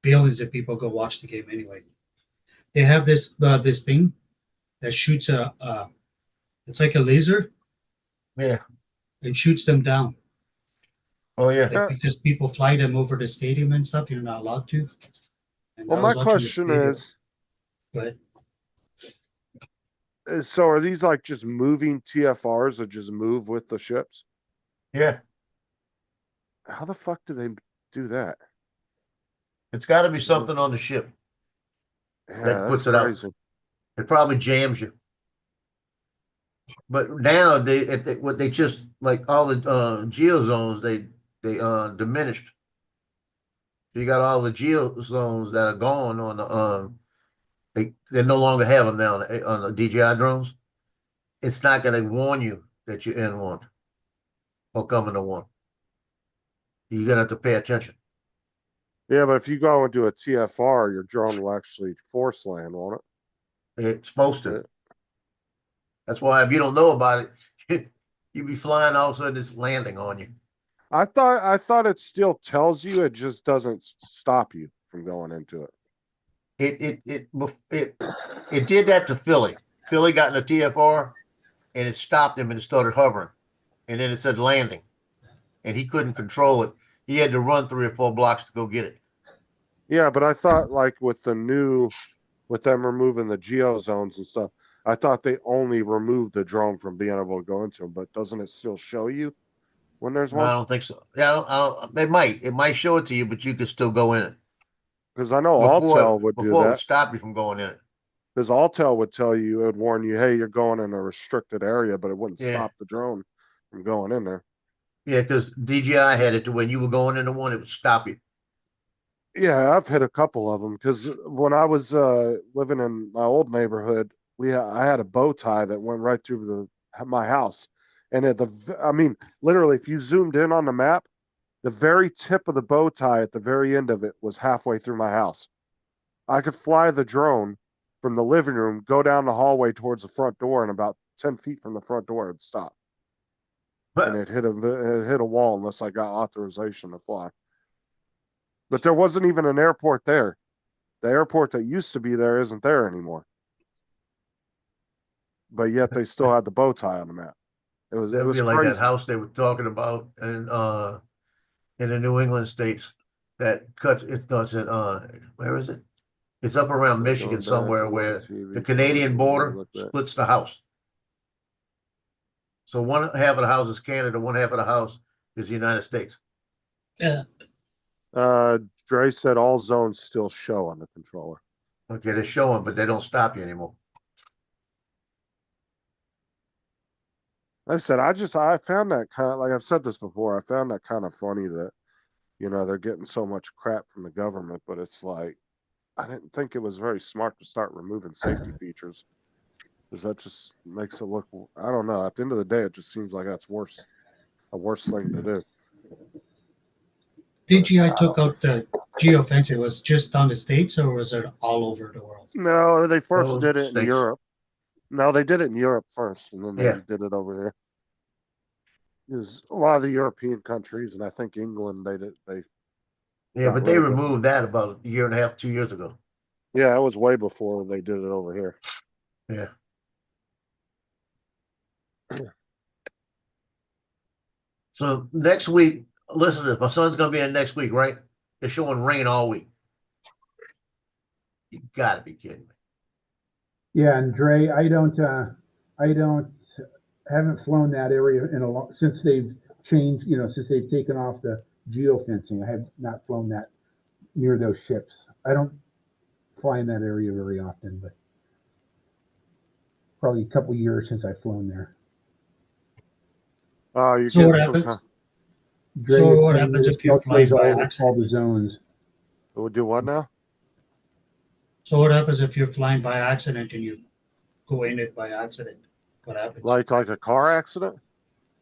billions of people go watch the game anyway. They have this thing that shoots it's like a laser. Yeah. And shoots them down. Oh yeah. Like, because people fly them over the stadium and stuff, you're not allowed to. And well, my question is, but So are these like just moving TFRs that just move with the ships? Yeah, How the fuck do they do that? it's got to be something on the ship Yeah, that that's puts it out. crazy. It probably jams you. But now what they just like all the geozones they diminished. You got all the geozones that are gone on the they no longer have them now on the DJI drones. It's not going to warn you that you're in one or coming to one. You're going to have to pay attention. Yeah, but if you go into a TFR, your drone will actually force land, won't It's supposed it? to. That's why if you don't know about it, you be flying, all of a sudden it's landing on you. I thought it still tells you, it just doesn't stop you from going into it. It did that to Philly. Philly got in a TFR and it stopped him and it started hovering. And then it said landing. And he couldn't control it. He had to run 3 or 4 blocks to go get it. Yeah, but I thought like with them removing the geo zones and stuff, I thought they only removed the drone from being able to go into them, but doesn't it still show you when there's No, I one? don't think so. Yeah, it might show it to you, but you can still go in it. Because I know Altel would do Before it would that. stop you from going in it. Because Altel would tell you, it would warn you, hey, you're going in a restricted area, but it wouldn't Yeah. stop the drone from going in there. Yeah, because DJI had it to when you were going into one, it would stop you. Yeah, I've hit a couple of them because when I was living in my old neighborhood, I had a bow tie that went right through my house, and literally, if you zoomed in on the map, the very tip of the bow tie at the very end of it was halfway through my house. I could fly the drone from the living room, go down the hallway towards the front door, and about 10 feet from the front door, it'd stop. And it hit a wall unless I got authorization to fly. But there wasn't even an airport there. The airport that used to be there isn't there anymore. But yet they still had the bow tie on the map. It was That'd be like crazy. that house they were talking about in the New England states that cuts it does it where is it? It's up around Michigan somewhere where the Canadian border splits the house. So one half of the house is Canada, one half of the house is the United States. Yeah. Dre said all zones still show on the controller. Okay, they're showing, but they don't stop you anymore. Like I said, I found that kind of, like I've said this before, I found that kind of funny that, they're getting so much crap from the government, but it's like, I didn't think it was very smart to start removing safety features. Because that just makes it look, I don't know. At the end of the day, it just seems like that's a worse thing to do. DJI took out the geofencing. Was just on the States or was it all over the world? No, they first Oh, did it in States. Europe. No, they did it in Europe first, and then they Yeah. did it over here. Because a lot of the European countries, and I think England, they Yeah, got but they rid of it. removed that about a year and a half, 2 years ago. Yeah, it was way before they did it over here. Yeah. So next week, listen to this. My son's gonna be in next week, right? They're showing rain all week. You gotta be kidding me. Yeah, and Dre, I haven't flown that area since they've changed, since they've taken off the geofencing. I have not flown that near those ships. I don't fly in that area very often, but probably a couple years since I've flown there. Oh, you So what get some happens? kind. Dre So is what saying happens that if you're flying by all accident? the zones? We'll do what now? So what happens if you're flying by accident and you go in it by accident? What happens? Like a car accident?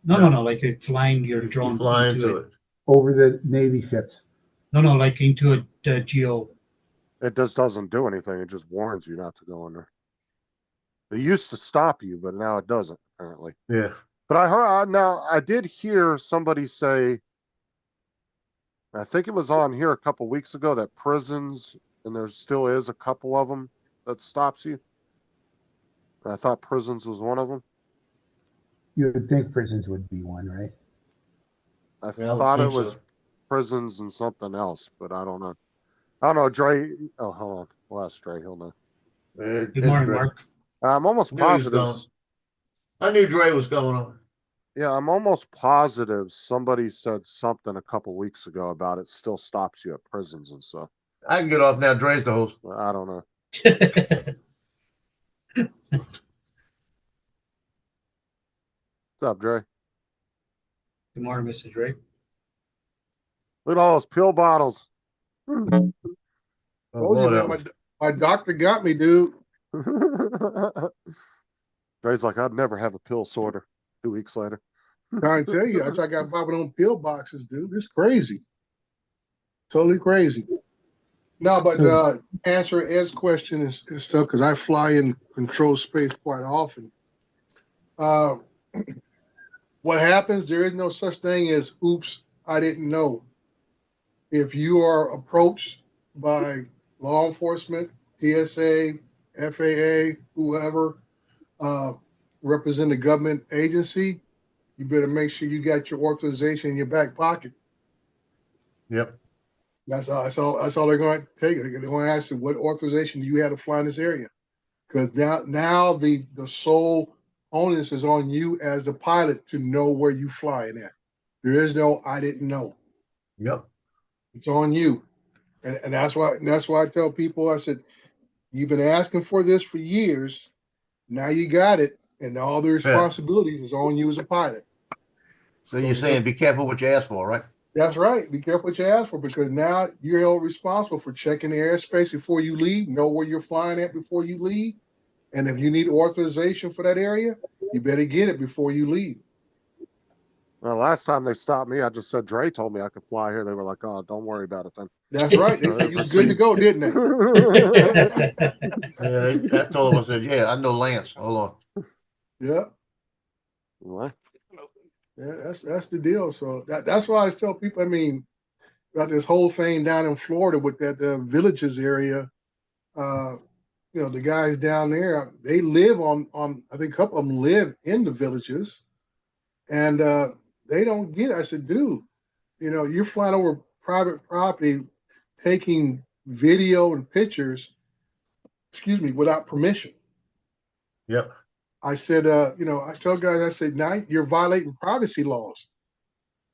No. Like you're flying your You drone fly into into it. it. Over the Navy ships. No, like into a geo. It just doesn't do anything. It just warns you not to go in there. It used to stop you, but now it doesn't, apparently. Yeah. But I did hear somebody say, I think it was on here a couple weeks ago, that prisons, and there still is a couple of them that stops you. And I thought prisons was one of them. You would think prisons would be one, right? I Yeah, I would thought it think was so. prisons and something else, but I don't know. I don't know, Dre. Oh, hold on. We'll ask Dre. He'll know. Good morning, Mark. I'm almost Knew he was positive. going. I knew Dre was going on. Yeah, I'm almost positive somebody said something a couple weeks ago about it still stops you at prisons and stuff. I can get off now. Dre's the host. I don't know. What's up, Dre? Good morning, Mr. Drake. Look at all those pill bottles. Oh, Told you, man, my doctor got me, dude. Dre's like, I'd never have a pill sorter. 2 weeks later. Trying to tell you, I got 5 of them pill boxes, dude. It's crazy. Totally crazy. No, but answer Ed's question is stuff because I fly in control space quite often. What happens? There is no such thing as oops, I didn't know. If you are approached by law enforcement, TSA, FAA, whoever, represent a government agency, you better make sure you got your authorization in your back pocket. Yep. That's all they're going to take. They're going to ask you, what authorization do you have to fly in this area? Because now the sole onus is on you as the pilot to know where you flying at. There is no I didn't know. Yep. It's on you. And that's why I tell people, I said, you've been asking for this for years. Now you got it. And all the responsibilities is on you as a pilot. So you're saying be careful what you ask for, right? That's right. Be careful what you ask for, because now you're held responsible for checking the airspace before you leave, know where you're flying at before you leave. And if you need authorization for that area, you better get it before you leave. Well, last time they stopped me, I just said Dre told me I could fly here. They were like, "Oh, don't worry about it then." That's right. They said you was good to go, didn't they? Yeah, that told him, I said, yeah, I know Lance. Hold on. Yeah. What? Yeah, that's the deal. So that's why I tell people, I mean, got this whole thing down in Florida with that villages area. You know, the guys down there, they live on I think a couple of them live in the villages, and they don't get it. I said, dude, you know, you're flying over private property, taking video and pictures, without permission. Yep. I said, you know, I tell guys, I said, now you're violating privacy laws,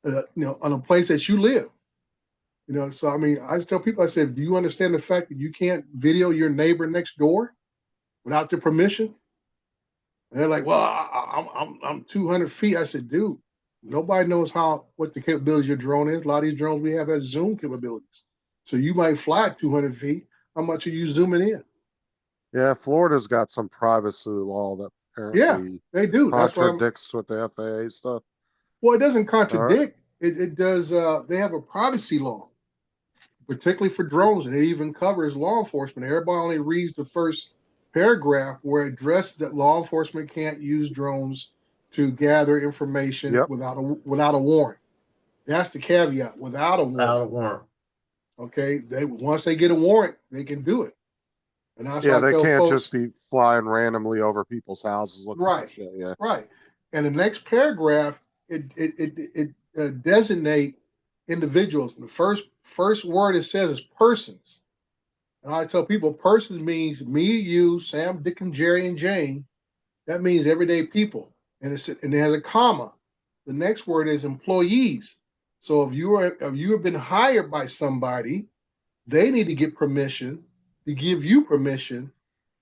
you know, on a place that you live. You know, so I mean, I just tell people, I said, do you understand the fact that you can't video your neighbor next door without their permission? And they're like, well, I'm 200 feet. I said, dude, nobody knows what the capabilities of your drone is. A lot of these drones we have has zoom capabilities. So you might fly at 200 feet. How much are you zooming in? Yeah, Florida's got some privacy law that apparently they do. That's why contradicts with the FAA stuff. well, it doesn't contradict. It does. They have a privacy law, particularly for drones, and it even covers law enforcement. Everybody only reads the first paragraph where it addresses that law enforcement can't use drones to gather information without a warrant. That's the caveat. Without a warrant. Without a warrant. Okay. Once they get a warrant, they can do it. And that's Yeah, why I they tell can't folks, just be flying randomly over people's houses looking for shit. Yeah. right. And the next paragraph, it designate individuals. And the first word it says is persons. And I tell people persons means me, you, Sam, Dick, and Jerry, and Jane. That means everyday people. And it has a comma. The next word is employees. So if you have been hired by somebody, they need to get permission to give you permission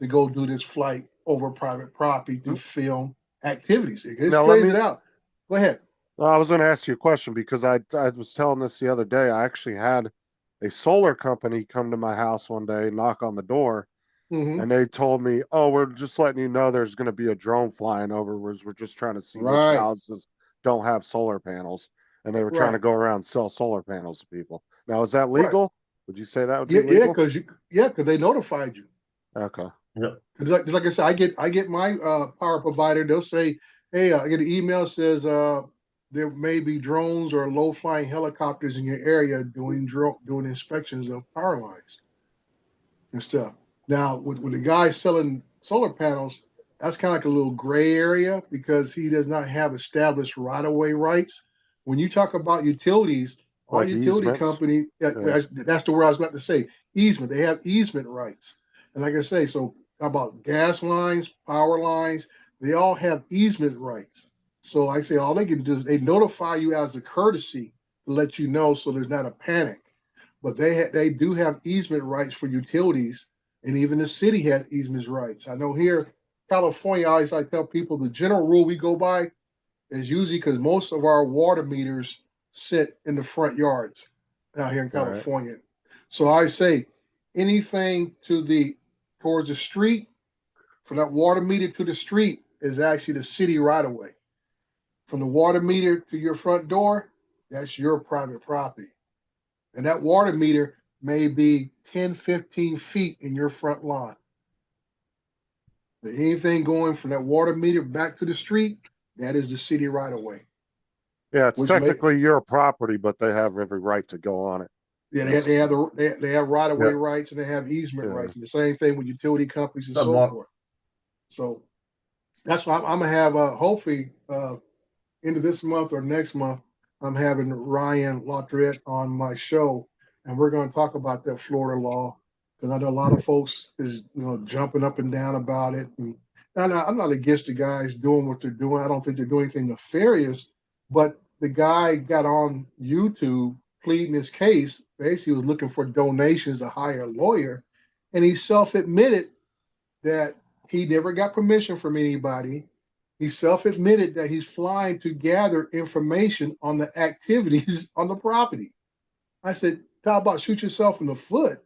to go do this flight over private property to film activities. It plays it out. Go ahead. I was going to ask you a question because I was telling this the other day. I actually had a solar company come to my house one day, knock on the door, and they told me, "Oh, we're just letting you know there's going to be a drone flying over. We're just trying to see which houses don't have solar panels." And they were trying to go around and sell solar panels to people. Now, is that legal? Would you say that would be legal? Because they notified you. Okay. Yep. Like I said, I get my power provider. They'll say, "Hey, I get an email that says there may be drones or low flying helicopters in your area doing inspections of power lines and stuff." Now, with the guy selling solar panels, that's kind of like a little gray area because he does not have established right of way rights. When you talk about utilities, all like utility easements? company, that's the word I was about to say, easement. They have easement rights. And like I say, so about gas lines, power lines, they all have easement rights. So I say all they can do is they notify you as a courtesy to let you know so there's not a panic. But they do have easement rights for utilities, and even the city has easement rights. I know here, California, I tell people the general rule we go by is usually because most of our water meters sit in the front yards out here in Right. California. So I say anything towards the street, from that water meter to the street is actually the city right of way. From the water meter to your front door, that's your private property. And that water meter may be 10, 15 feet in your front lawn. But anything going from that water meter back to the street, that is the city right of way. Yeah, it's Which may- technically your property, but they have every right to go on it. Yeah, they have right of way Yeah. rights and they have easement Yeah. rights, and the same thing with utility companies and Good, so Mark. forth. So that's why I'm gonna have hopefully into this month or next month, I'm having Ryan Lautrette on my show, and we're gonna talk about that Florida law because I know a lot of folks is jumping up and down about it. And I'm not against the guys doing what they're doing. I don't think they're doing anything nefarious, but the guy got on YouTube pleading his case. Basically, was looking for donations to hire a lawyer, and he self-admitted that he never got permission from anybody. He self-admitted that he's flying to gather information on the activities on the property. I said, "How about shoot yourself in the foot?"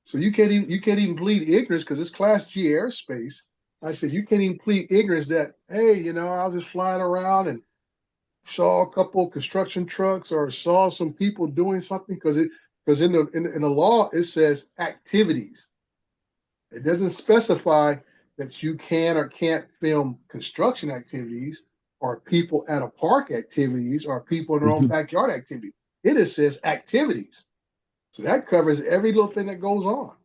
So you can't even plead ignorance because it's Class G airspace. I said, you can't even plead ignorance that, hey, I was just flying around and saw a couple of construction trucks or saw some people doing something because in the law it says activities. It doesn't specify that you can or can't film construction activities or people at a park activities or people in their own backyard activities. It just says activities. So that covers every little thing that goes on.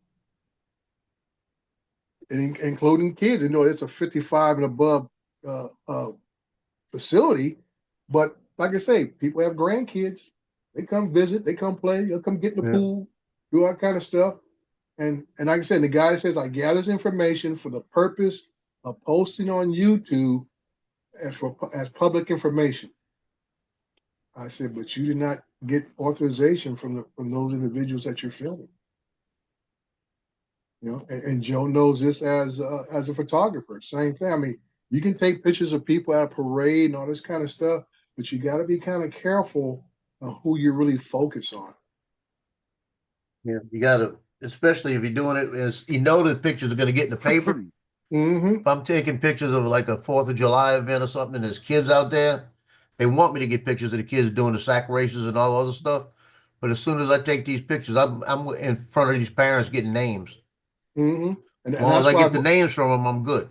And including kids. It's a 55 and above facility. But like I say, people have grandkids. They come visit, they come play, they'll come get in the Yeah. pool, do all that kind of stuff. And like I said, the guy that says, I gather this information for the purpose of posting on YouTube as public information. I said, but you did not get authorization from those individuals that you're filming. And Joe knows this as a photographer. Same thing. I mean, you can take pictures of people at a parade and all this kind of stuff, but you got to be kind of careful on who you really focus on. Yeah, you gotta, especially if you're doing it, is the pictures are gonna get in the paper. Mm-hmm. If I'm taking pictures of like a 4th of July event or something, and there's kids out there, they want me to get pictures of the kids doing the sack races and all other stuff. But as soon as I take these pictures, I'm in front of these parents getting names. Mm-hmm. And As long as that's I why get the names from them, I'm good.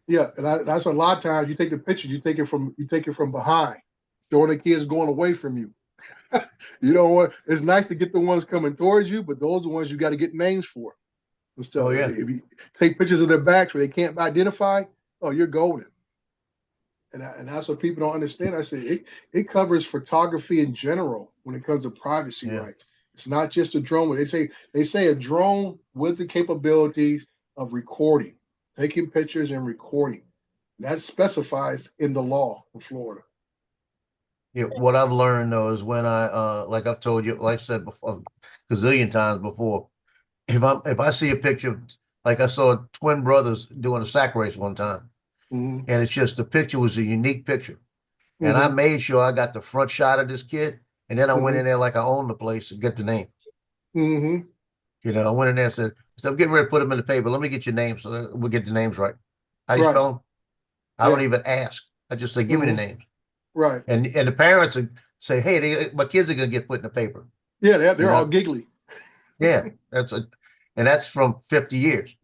Yeah, and that's a lot of times you take the picture, you take it from behind, showing the kids going away from you. You don't want. It's nice to get the ones coming towards you, but those are the ones you got to get names for. And stuff. Oh, yeah. If you take pictures of their backs where they can't identify, oh, you're golden. And that's what people don't understand. I say it covers photography in general when it comes to privacy Yeah. rights. It's not just a drone. They say a drone with the capabilities of recording, taking pictures and recording. That specifies in the law in Florida. Yeah, what I've learned though is when I like I've told you, like I said before, a gazillion times before, if I see a picture, like I saw twin brothers doing a sack race one time, Mhm. and it's just the picture was a unique picture, and I made sure I got the front shot of this kid, and then I went in there like I owned the place and get the name. Mm-hmm. I went in there and said, I'm getting ready to put them in the paper. Let me get your names so that we'll get the names right. How you Right. spell them? I don't Yeah. even ask. I just say, give me the Mhm. names. Right. And the parents would say, hey, my kids are gonna get put in the paper. Yeah, they're You know? all giggly. Yeah, that's from 50 years.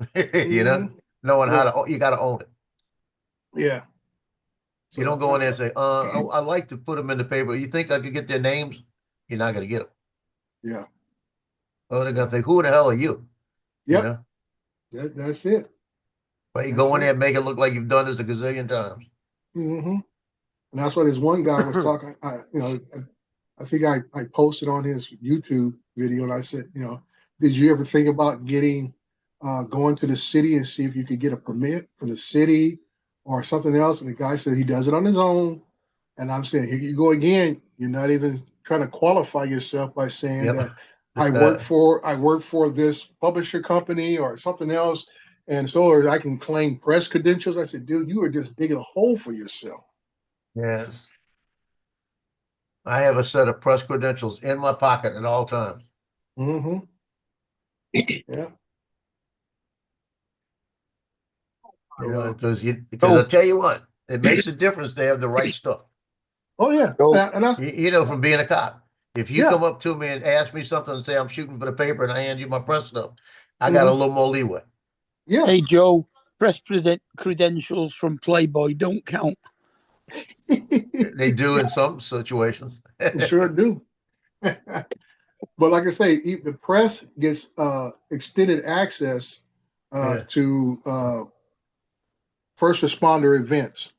Knowing how to, you got to own it. Yeah. You don't go in there and say, I like to put them in the paper. You think I could get their names? You're not gonna get them. Yeah. Oh, they're gonna think, who the hell are you? Yep. That's it. But you That's go in it. there and make it look like you've done this a gazillion times. Mm-hmm. And that's what this one guy was talking. I think I posted on his YouTube video and I said, did you ever think about getting going to the city and see if you could get a permit from the city or something else. And the guy said he does it on his own. And I'm saying, here you go again. You're not even trying to qualify yourself by saying Yep. that I work for this publisher company or something else. And so I can claim press credentials. I said, dude, you are just digging a hole for yourself. Yes. I have a set of press credentials in my pocket at all times. Mm-hmm. Yeah. Yeah. Because I tell you what, it makes a difference to have the right stuff. Oh yeah. And that's, You know, from being a cop. If you Yeah. come up to me and ask me something and say I'm shooting for the paper and I hand you my press stuff, I got a little more leeway. yeah. Hey, Joe, press credentials from Playboy don't count. They do in some situations. They sure do. But like I say, the press gets extended access Yeah. to first responder events.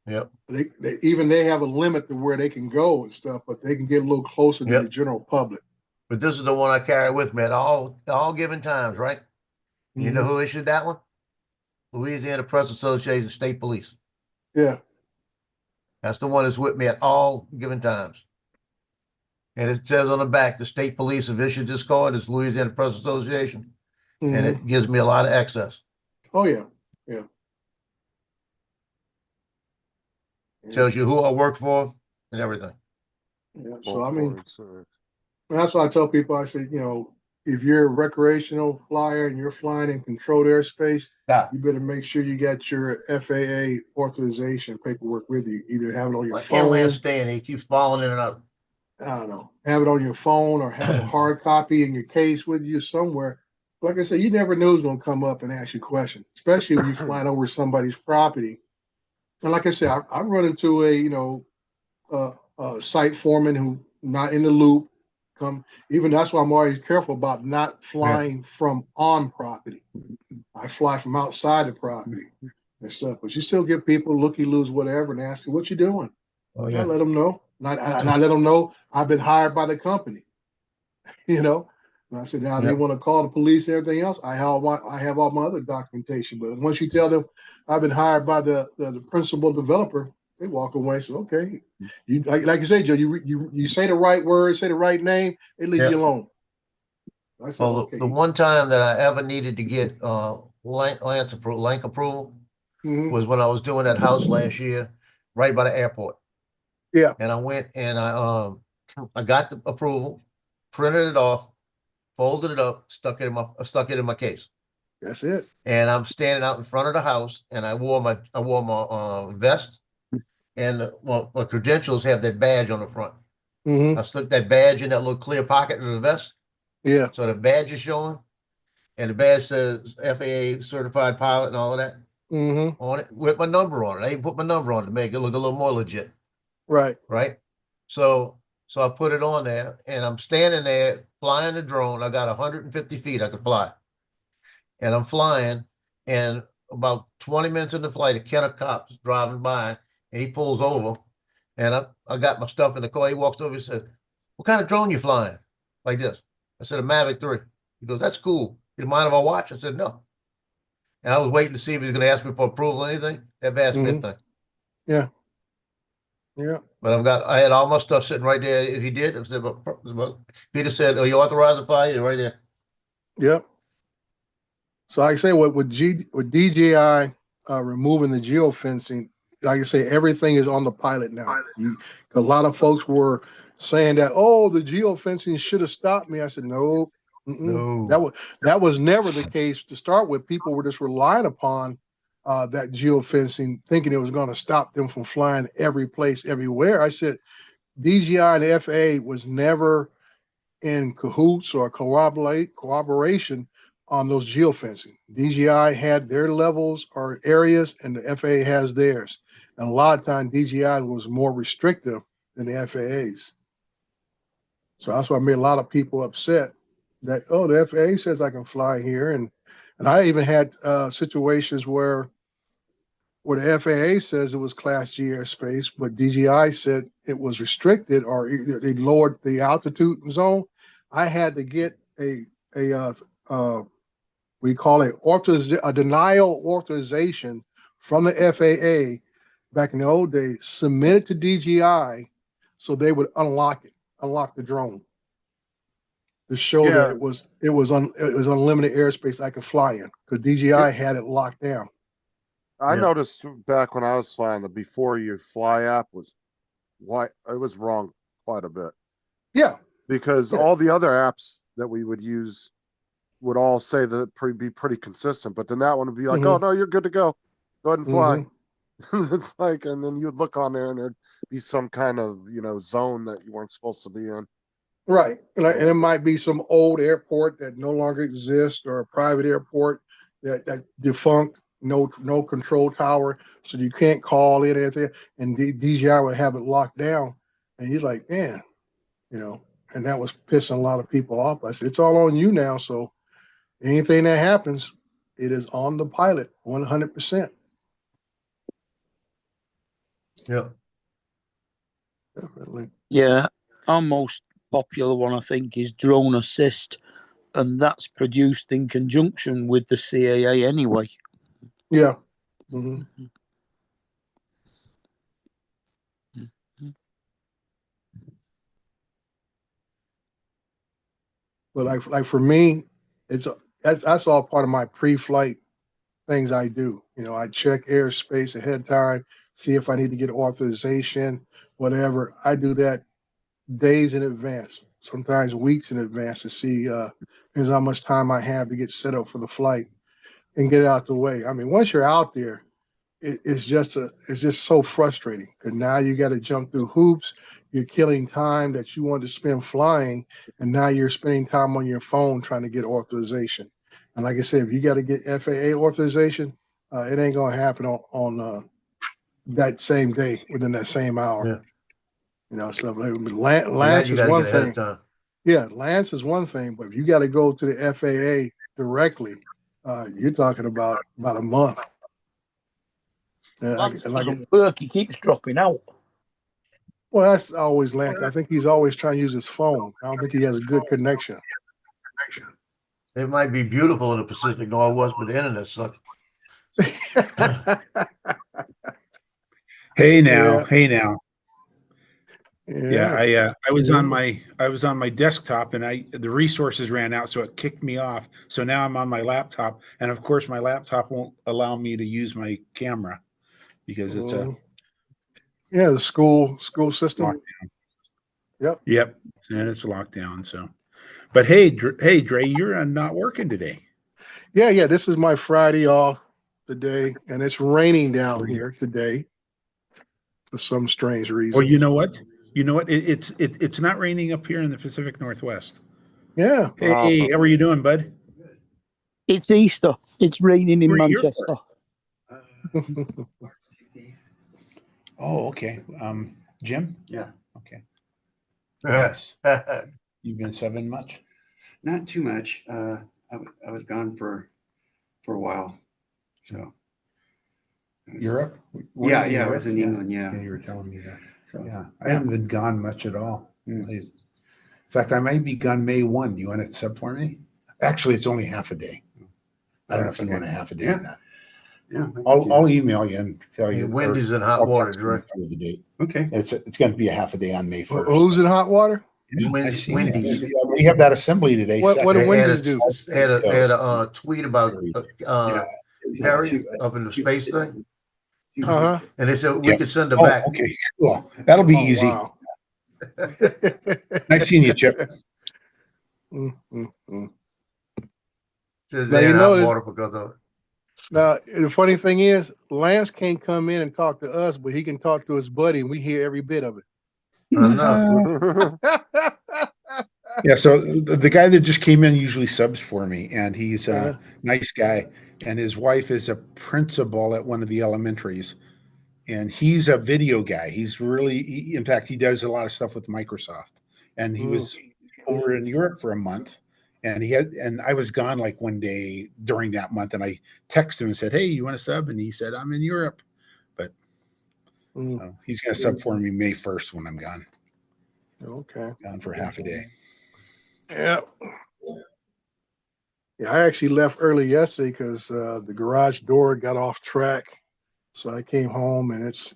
Yep. They have a limit to where they can go and stuff, but they can get a little closer to Yep. the general public. But this is the one I carry with me at all given times, right? You know who issued that one? Louisiana Press Association State Police. Yeah. That's the one that's with me at all given times. And it says on the back, the state police have issued this card. It's Louisiana Press Association. Mhm. And it gives me a lot of access. Oh yeah. Yeah. Tells you who I work for and everything. Yeah. So I mean, that's why I tell people, I say, if you're a recreational flyer and you're flying in controlled airspace, Yeah. you better make sure you got your FAA authorization paperwork with you. Either have it on your I can't phone. stand it. He keeps falling in and out. I don't know. Have it on your phone or have a hard copy in your case with you somewhere. Like I said, you never know who's going to come up and ask you questions, especially when you're flying over somebody's property. And like I said, I've run into a site foreman who not in the loop. Even that's why I'm always careful about not flying from on property. I fly from outside the property and stuff. But you still get people looky-loos, whatever, and ask you, what you doing? Oh, I let them know. And I let them know I've been hired by the company. And I said, now they want to call the police and everything else. I have all my other documentation. But once you tell them I've been hired by the principal developer, they walk away and say, okay. You like you say, Joe, you say the right word, say the right name, they leave you alone. I said, Well, okay. the one time that I ever needed to get Lank approval was when I was doing that house last year, right by the airport. Yeah. And I went and I got the approval, printed it off, folded it up, stuck it in my case. That's it. And I'm standing out in front of the house, and I wore my vest, and my credentials have that badge on the front. I stuck that badge in that little clear pocket in the vest. Yeah. So the badge is showing, and the badge says FAA certified pilot and all of that on it with my number on it. I even put my number on it to make it look a little more legit. Right. Right. So I put it on there, and I'm standing there flying the drone. I got 150 feet I could fly, and I'm flying, and about 20 minutes into flight, a Kenner cop's driving by, and he pulls over, and I got my stuff in the car. He walks over and said, "What kind of drone you flying?" Like this. I said, "A Mavic 3. He goes, "That's cool. You mind if I watch?" I said, "No." And I was waiting to see if he was going to ask me for approval or anything. Never asked me anything. Yeah. Yeah. But I had all my stuff sitting right there. If he did, if Peter said, "Oh, you authorized to fly?" You're right there. Yep. So like I say, with DJI removing the geofencing, like I say, everything is on the pilot now. A lot of folks were saying that, oh, the geofencing should have stopped me. I said, no. No. That was never the case to start with. People were just relying upon that geofencing, thinking it was going to stop them from flying every place, everywhere. I said, DJI and the FAA was never in cahoots or cooperation on those geofencing. DJI had their levels or areas, and the FAA has theirs. And a lot of times, DJI was more restrictive than the FAA's. So that's why I made a lot of people upset that, oh, the FAA says I can fly here. And I even had situations where the FAA says it was Class G airspace, but DJI said it was restricted or they lowered the altitude zone. I had to get a We call it a denial authorization from the FAA back in the old days, submitted to DJI so they would unlock the drone to show Yeah. that it was unlimited airspace I could fly in because DJI had it locked down. I Yeah. noticed back when I was flying, the before you fly app was it was wrong quite a bit Yeah, because Yeah. all the other apps that we would use would all say that be pretty consistent, but then that one would be like, oh no, you're good to go. Go ahead and fly. It's like, and then you'd look on there and there'd be some kind of, zone that you weren't supposed to be in. right. And it might be some old airport that no longer exists or a private airport that defunct, no control tower, so you can't call in anything. And DJI would have it locked down, and he's like, man, and that was pissing a lot of people off. I said, it's all on you now. So anything that happens, it is on the pilot, 100%. Yeah. Definitely. Yeah, our most popular one, I think, is Drone Assist, and that's produced in conjunction with the CAA anyway. Yeah. hmm But like for me, that's all part of my pre-flight things I do. I check airspace ahead of time, see if I need to get authorization, whatever. I do that days in advance, sometimes weeks in advance to see depends how much time I have to get set up for the flight and get it out the way. I mean, once you're out there, it's just so frustrating because now you got to jump through hoops. You're killing time that you want to spend flying, and now you're spending time on your phone trying to get authorization. And like I said, if you got to get FAA authorization, it ain't gonna happen on that same day within that same hour. Yeah. So That Lance you is gotta one get ahead thing. of time. Yeah, Lance is one thing, but if you got to go to the FAA directly, you're talking about a month. Lance doesn't work, he keeps dropping out. Well, that's always Lance. I think he's always trying to use his phone. I don't think he has a good connection. It might be beautiful in the Pacific Northwest, but the internet sucks. Hey now, Yeah. hey now. Yeah. I was on my desktop and the resources ran out, so it kicked me off. So now I'm on my laptop, and of course my laptop won't allow me to use my camera because it's a Yeah, the school system. lockdown. Yep, and it's locked down. So, but hey, Dre, you're not working today. Yeah. This is my Friday off today, and it's raining down here today for some strange reason. Well, you know what? It's not raining up here in the Pacific Northwest. Yeah. Hey, how are you doing, bud? It's Easter. It's raining in Where you're Manchester. Oh, okay. Jim? Yeah. Okay. Yes. You've been subbing much? Not too much. I was gone for a while. So Europe? Yeah, I was in England. Yeah. You were telling me that. So Yeah, I haven't been gone much at all. In fact, I might be gone May 1. You want to sub for me? Actually, it's only half a day. I don't know if you want a half a day or not. Yeah. I'll email you and tell you. Wendy's in hot I'll water, text you Dre. and tell you the date. Okay. It's going to be a half a day on May 1st. Who's in hot water? I see Wendy's. that. We have that assembly today. What do They Wendy's do? had a tweet about Harry up in the space thing, Uh-huh. and they said we could send her Oh, back. okay, cool. That'll be easy. Wow. Nice seeing you, Chip. Says Now, they're you in know hot this- water because of it. Now, the funny thing is, Lance can't come in and talk to us, but he can talk to his buddy, and we hear every bit of it. I know. Yeah, so the guy that just came in usually subs for me, and he's a nice guy, and his wife is a principal at one of the elementaries, and he's a video guy. He's really, in fact, he does a lot of stuff with Microsoft, and he was over in Europe for a month, and I was gone like one day during that month, and I texted him and said, "Hey, you want to sub?" And he said, "I'm in Europe," but he's going to sub for me May 1st when I'm gone. Okay. Gone for half a day. Yeah. Yeah, I actually left early yesterday because the garage door got off track. So I came home and it's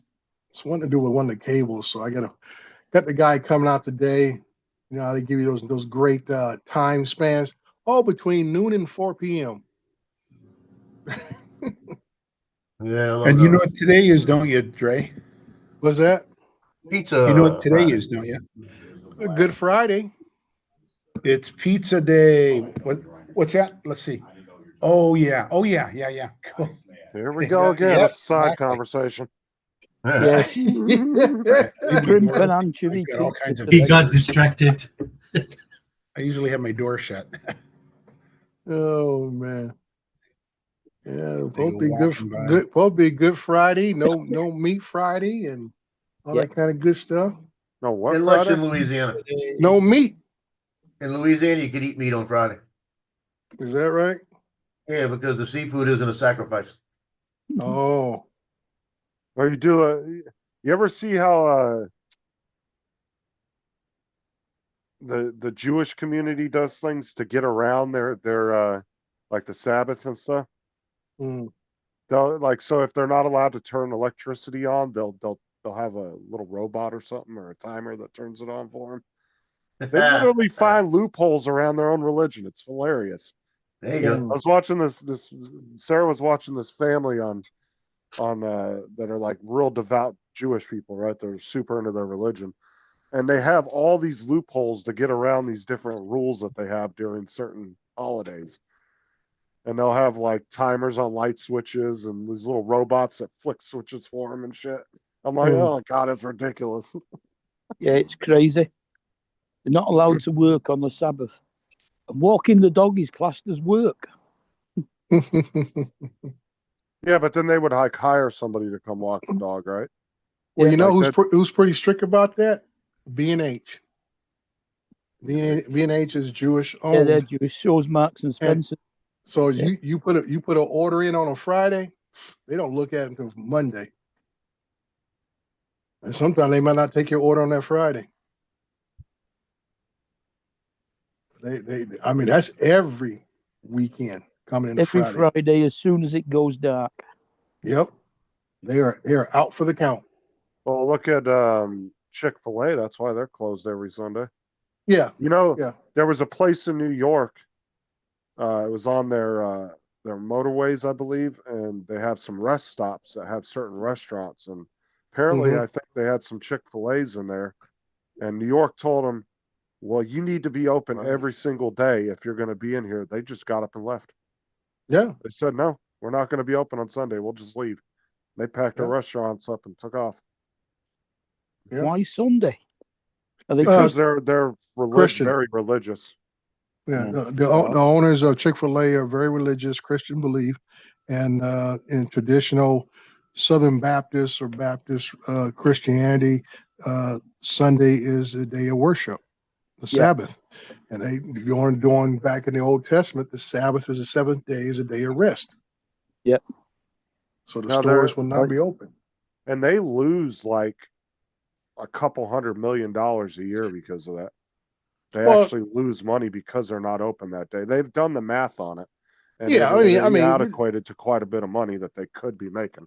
something to do with one of the cables. So I got the guy coming out today. You know, they give you those great time spans, all between noon and 4 p.m. Yeah, I love And you know those. what today is, don't you, Dre? What's that? Pizza. You know what today Friday. is, don't you? A Good Friday. It's pizza day. What's that? Let's see. Oh yeah. Oh yeah. Yeah. Yeah. Cool. Here we go again. Yes, That's a side exactly. conversation. Yeah, shrimp and I've anchovy got all pizza kinds of today. He got distracted. I usually have my door shut. Oh man. Yeah, They both go be walking by. both be Good Friday, no meat Friday and all Yep. that kind of good stuff. No, what Unless Friday? in Louisiana. No meat. In Louisiana, you could eat meat on Friday. Is that right? Yeah, because the seafood isn't a sacrifice. Oh. Or you ever see how the Jewish community does things to get around their like the Sabbath and stuff? Mm. So if they're not allowed to turn electricity on, they'll have a little robot or something or a timer that turns it on for them. They literally find loopholes around their own religion. It's hilarious. There you go. I was watching this Sarah was watching this family on that are like real devout Jewish people, right? They're super into their religion. And they have all these loopholes to get around these different rules that they have during certain holidays. And they'll have like timers on light switches and these little robots that flick switches for them and shit. I'm like, oh my God, it's ridiculous. Yeah, it's crazy. They're not allowed to work on the Sabbath. And walking the dog is classed as work. Yeah, but then they would like hire somebody to come walk the dog, right? Well, Yeah. you know Like who's pretty strict about that? B&H. B&H is Jewish Yeah, owned. they're Jewish. Shows Marks and Spencer. So Yeah. you put an order in on a Friday, they don't look at it until Monday. And sometimes they might not take your order on that Friday. I mean, that's every weekend coming into Every Friday. Friday as soon as it goes dark. Yep. They are out for the count. Well, look at Chick-fil-A. That's why they're closed every Sunday. Yeah. You know, Yeah. there was a place in New York. It was on their motorways, I believe, and they have some rest stops that have certain restaurants. And apparently, I think they had some Chick-fil-A's in there. And New York told them, well, you need to be open every single day if you're going to be in here. They just got up and left. Yeah. They said, no, we're not going to be open on Sunday. We'll just leave. They packed their restaurants up and took off. Yeah. Why Sunday? Are they Because Christian? they're Christian. very religious. Yeah, the owners of Chick-fil-A are very religious, Christian belief, and in traditional Southern Baptist or Baptist Christianity, Sunday is a day of worship, the Sabbath. And they going back in the Old Testament, the Sabbath is the seventh day, is a day of rest. Yep. So the Now stores will not be open. And they lose like a couple $100 million a year because of that. They actually lose money because they're not open that day. They've done the math on it. And Yeah, it I mean, equated to quite a bit of money that they could be making.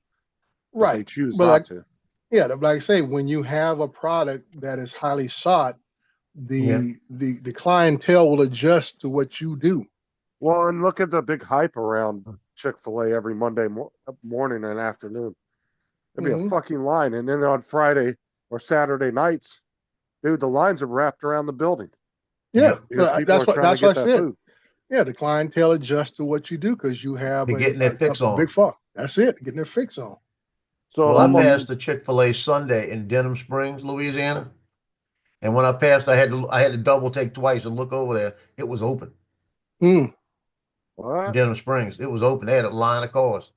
right. They choose But not to. Yeah, like I say, when you have a product that is highly sought, the clientele will adjust to what you do. Well, and look at the big hype around Chick-fil-A every Monday morning and afternoon. There'd be a fucking line. And then on Friday or Saturday nights, dude, the lines are wrapped around the building. Yeah, Because that's people are what trying I to get that said. food. Yeah, the clientele adjusts to what you do because you have They're getting their fix on. big fun. That's it, getting their fix on. So Well, I passed the Chick-fil-A Sunday in Denham Springs, Louisiana. And when I passed, I had to double take twice and look over there. It was open. What? Denham Springs. It was open. They had a line of cars.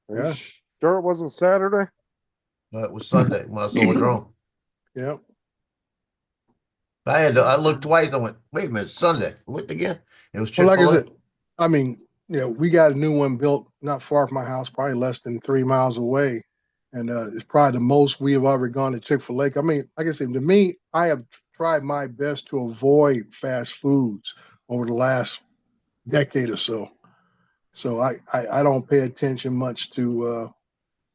Are you sure it wasn't Saturday? No, it was Sunday when I saw a drone. Yeah. I looked twice. I went, wait a minute, Sunday. I looked again. It was Well, Chick-fil-A. like I said, I mean, we got a new one built not far from my house, probably less than 3 miles away. And it's probably the most we have ever gone to Chick-fil-A. I mean, like I said, to me, I have tried my best to avoid fast foods over the last decade or so. So I don't pay attention much to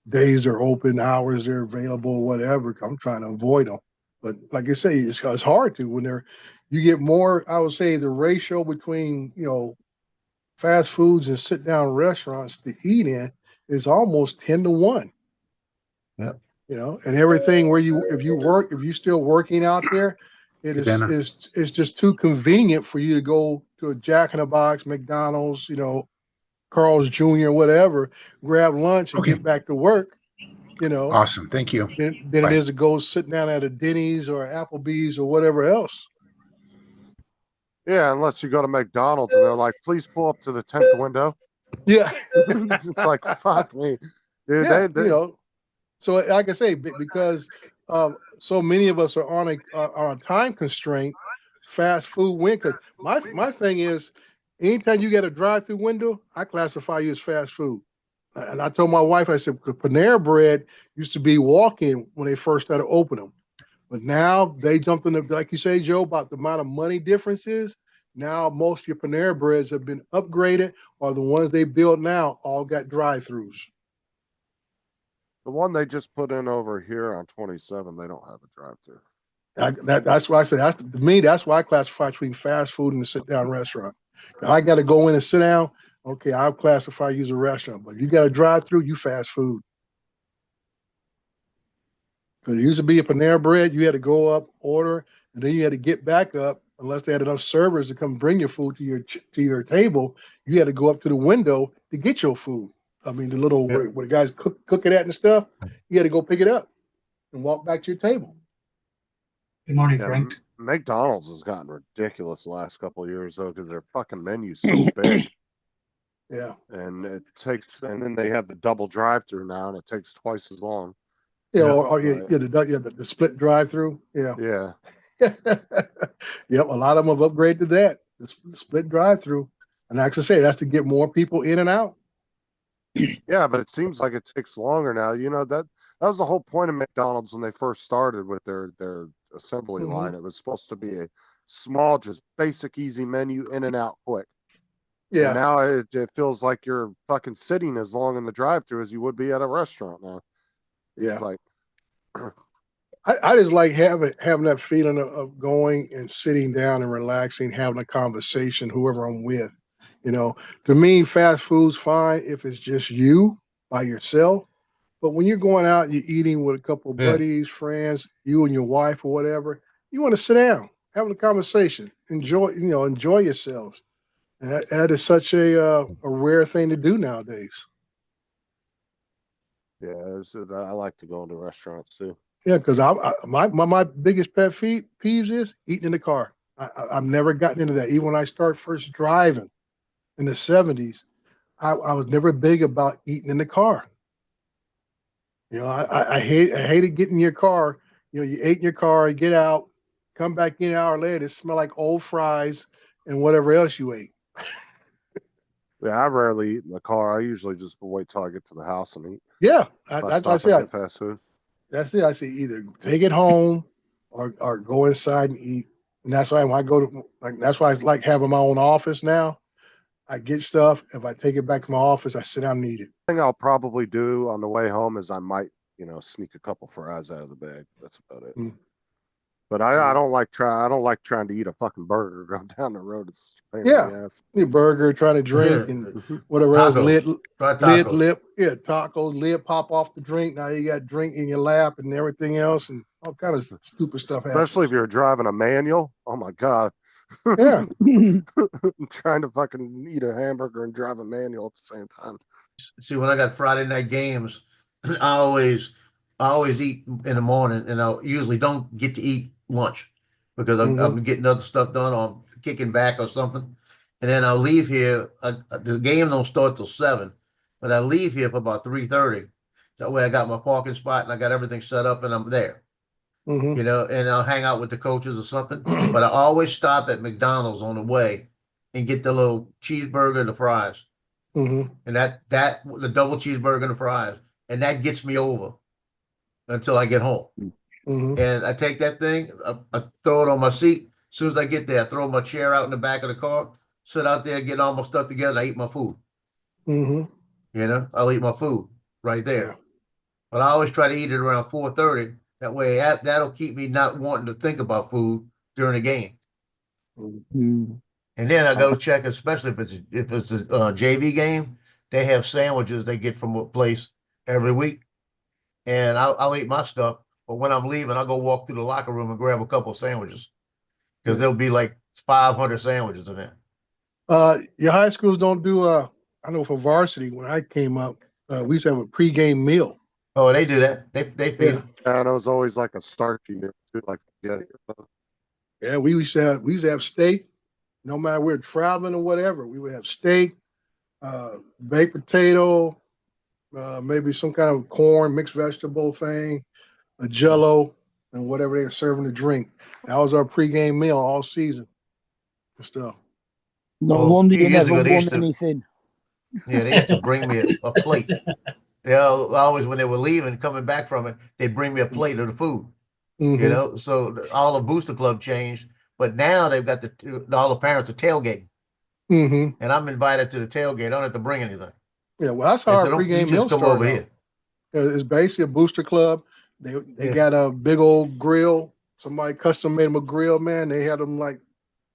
days they're open, hours they're available, whatever. I'm trying to avoid them. But like I say, it's hard to when you get more. I would say the ratio between fast foods and sit down restaurants to eat in is almost 10-1. Yep. And everything where if you're still working out there, it's just too convenient for you to go to a Jack in the Box, McDonald's, Carl's Jr., whatever, grab lunch and get back to work, Awesome. Thank you. Than Bye. it is to go sitting down at a Denny's or Applebee's or whatever else. Yeah, unless you go to McDonald's and they're like, please pull up to the 10th window. Yeah. It's like, fuck me. Dude, Yeah, they so like I say, because so many of us are on a time constraint, fast food win. Because my thing is, anytime you get a drive-through window, I classify you as fast food. And I told my wife, I said, Panera Bread used to be walk-in when they first started opening them. But now they jumped in the, like you say, Joe, about the amount of money differences. Now most of your Panera Breads have been upgraded, or the ones they build now all got drive-throughs. the one they just put in over here on 27, they don't have a drive-through. That's why I said to me, that's why I classify between fast food and a sit-down restaurant. I got to go in and sit down. Okay, I'll classify you as a restaurant, but you got to drive through, you fast food. Because it used to be a Panera Bread, you had to go up, order, and then you had to get back up. Unless they had enough servers to come bring your food to your table, you had to go up to the window to get your food. I mean, the little where the guys cook it at and stuff. You had to go pick it up and walk back to your table. Good morning, Yeah, Frank. McDonald's has gotten ridiculous the last couple of years though, because their fucking menu's so big. Yeah. And and then they have the double drive-through now, and it takes twice as long. Yeah, or the split drive-through. Yeah. Yeah. Yep, a lot of them have upgraded that. The split drive-through. And like I say, that's to get more people in and out. Yeah, but it seems like it takes longer now. That was the whole point of McDonald's when they first started with their assembly line. It was supposed to be a small, just basic, easy menu, in and out quick. Yeah. And now it feels like you're fucking sitting as long in the drive-through as you would be at a restaurant now. Yeah. It's like I just like having that feeling of going and sitting down and relaxing, having a conversation, whoever I'm with. To me, fast food's fine if it's just you by yourself. But when you're going out and you're eating with a couple of buddies, friends, you and your wife or whatever, you want to sit down, have a conversation, enjoy yourselves. And that is such a rare thing to do nowadays. yeah, I like to go into restaurants too. Yeah, because my biggest pet peeves is eating in the car. I've never gotten into that. Even when I started first driving in the 70s, I was never big about eating in the car. I hated getting in your car. You ate in your car, you get out, come back in an hour later, it smell like old fries and whatever else you ate. Yeah, I rarely eat in the car. I usually just wait till I get to the house and eat. Yeah, That's I say fast food. That's it. I say either take it home or go inside and eat. And that's why when I go to that's why I like having my own office now. I get stuff. If I take it back to my office, I sit down and eat it. Thing I'll probably do on the way home is I might, sneak a couple fries out of the bag. That's about it. But I don't like trying to eat a fucking burger going down the road. It's a pain in the ass. Eat a burger, trying to drink and whatever else. Lid, tacos, lid pop off the drink. Now you got drink in your lap and everything else and all kind of stupid stuff happens. Especially if you're driving a manual. Oh my God. Yeah. Trying to fucking eat a hamburger and drive a manual at the same time. See, when I got Friday night games, I always eat in the morning, and I usually don't get to eat lunch because I'm getting other stuff done or I'm kicking back or something. And then I'll leave here. The game don't start till 7, but I leave here for about 3:30. That way I got my parking spot and I got everything set up and I'm there. And I'll hang out with the coaches or something. But I always stop at McDonald's on the way and get the little cheeseburger and the fries. And that the double cheeseburger and the fries, and that gets me over until I get home. And I take that thing, I throw it on my seat. As soon as I get there, I throw my chair out in the back of the car, sit out there getting all my stuff together. I eat my food. Mm-hmm. You know, I'll eat my food right there. Yeah. But I always try to eat it around 4:30. That way, that'll keep me not wanting to think about food during the game. Mm. And then I go check, especially if it's a JV game, they have sandwiches they get from a place every week, and I'll eat my stuff. But when I'm leaving, I'll go walk through the locker room and grab a couple of sandwiches because there'll be like 500 sandwiches in there. Your high schools don't do I know for varsity when I came up, we used to have a pregame meal. Oh, they do that. They feed them. And it was always like a starchy meal too, like spaghetti. Yeah, we used to have steak. No matter we're traveling or whatever, we would have steak, baked potato, maybe some kind of corn, mixed vegetable thing, a Jello, and whatever they were serving to drink. That was our pregame meal all season and stuff. No Well, wonder a few you years never ago, they won used to- anything. Yeah, they used to bring me a plate. They always, when they were leaving, coming back from it, they'd bring me a plate of the food. Mhm. You know, so all the Booster Club changed, but now they've got all the parents are tailgating, Mm-hmm. and I'm invited to the tailgate. I don't have to bring anything. Yeah, well, that's They how said, our "Don't- you pregame meal just come started over out. here." It's basically a booster club. They Yeah. got a big old grill. Somebody custom made them a grill, man. They had them like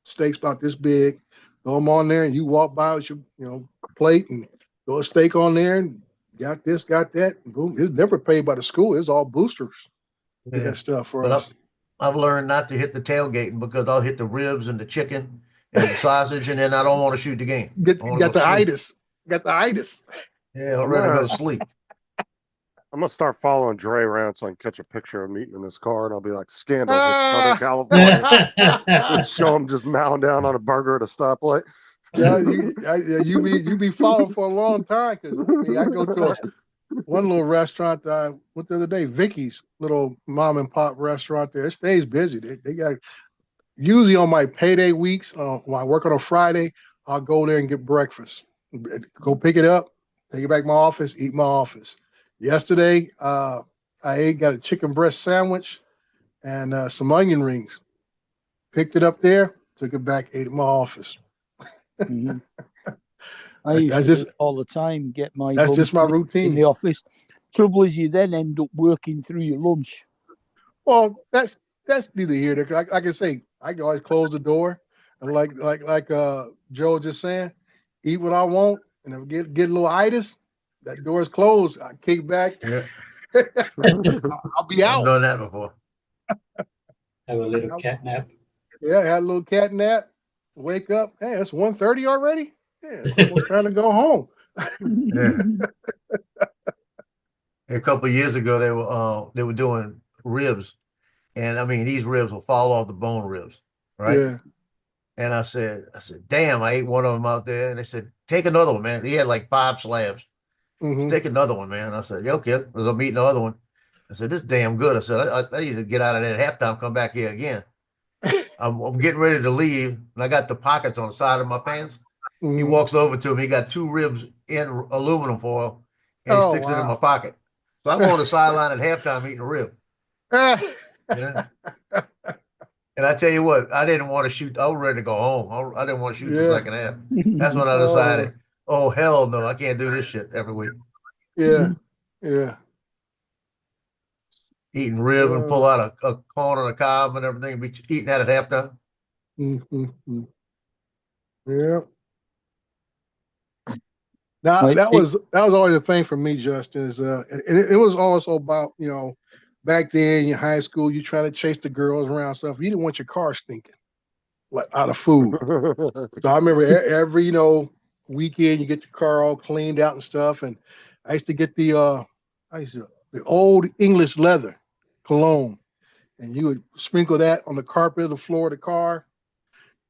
steaks about this big. Throw them on there, and you walk by with your plate and throw a steak on there, and got this, got that. And boom, it's never paid by the school. It's all boosters. Did Yeah. that stuff for But us. I've learned not to hit the tailgating because I'll hit the ribs and the chicken and the sausage, and then I don't want to shoot the game. Get I wanna got go the to sleep. itis. Got the itis. Yeah, I'm ready to go to sleep. I'm gonna start following Dre around so I can catch a picture of meeting in his car, and I'll be like, "Scandals in Southern California." Just show him just mowing down on a burger at a stoplight. Yeah, you be following for a long time because I go to one little restaurant I went the other day, Vicky's little mom and pop restaurant there. It stays busy. They got usually on my payday weeks, when I work on a Friday, I'll go there and get breakfast. Go pick it up, take it back to my office, eat my office. Yesterday, got a chicken breast sandwich and some onion rings. Picked it up there, took it back, ate at my office. Mhm. I That's used to just- do it all the time. Get my That's just my lunch routine. in the office. Trouble is, you then end up working through your lunch. Well, that's neither here nor there. Like I say, I can always close the door and like Joe was just saying, eat what I want, and if I get a little itis, that door is closed. I kick back. Yeah. I'll be I've out. done that before. Have a little cat nap. Yeah, I had a little cat nap. Wake up. Hey, it's 1:30 already. Yeah, it's almost time to go home. Yeah. A couple of years ago, they were doing ribs, and I mean these ribs will fall off the bone ribs, right? Yeah. And I said, damn, I ate one of them out there, and they said, take another one, man. He had like 5 slabs. Mhm. Take another one, man. I said, yeah, okay. As I'm eating the other one, I said, this is damn good. I said, I need to get out of that at halftime, come back here again. I'm getting ready to leave, and I got the pockets on the side of my pants. He Mhm. walks over to me. He got 2 ribs in aluminum foil, and he Oh, sticks it in wow. my pocket. So I'm on the sideline at halftime eating a rib. You know? And I tell you what, I didn't want to shoot. I was ready to go home. I didn't want to shoot the Yeah. second half. That's when I decided, oh, hell no, I can't do this shit every week. Yeah. Yeah. Eating rib and pull out a corn and a cob and everything, and be eating that at halftime. Mm-hmm. Yeah. Now Right. that was always a thing for me, Justin. Is and it was also about back then in high school, you try to chase the girls around stuff. You didn't want your car stinking like out of food. So I remember every weekend you get your car all cleaned out and stuff. And I used to get the old English leather cologne, and you would sprinkle that on the carpet, the floor of the car.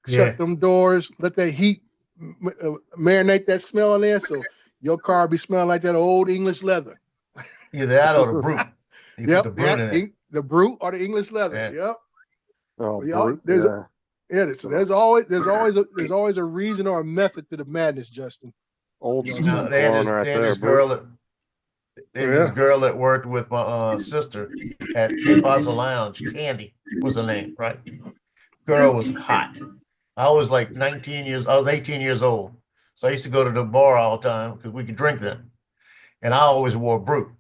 Yeah. Shut them doors, let that heat marinate that smell in there, so your car be smelling like that old English leather. Either that or the brute. You Yep, put the brute in it. the brute or the English leather. Yeah. Yep. Oh, Yeah, brute, there's yeah. there's always a reason or a method to the madness, Justin. Old You You know, school they had cologne this, right they had there, this brute. girl this girl that worked with my sister at Cape Plaza Lounge. Candy was her name, right? Girl was hot. I was like 19 years, I was 18 years old. So I used to go to the bar all the time because we could drink then. And I always wore Brute.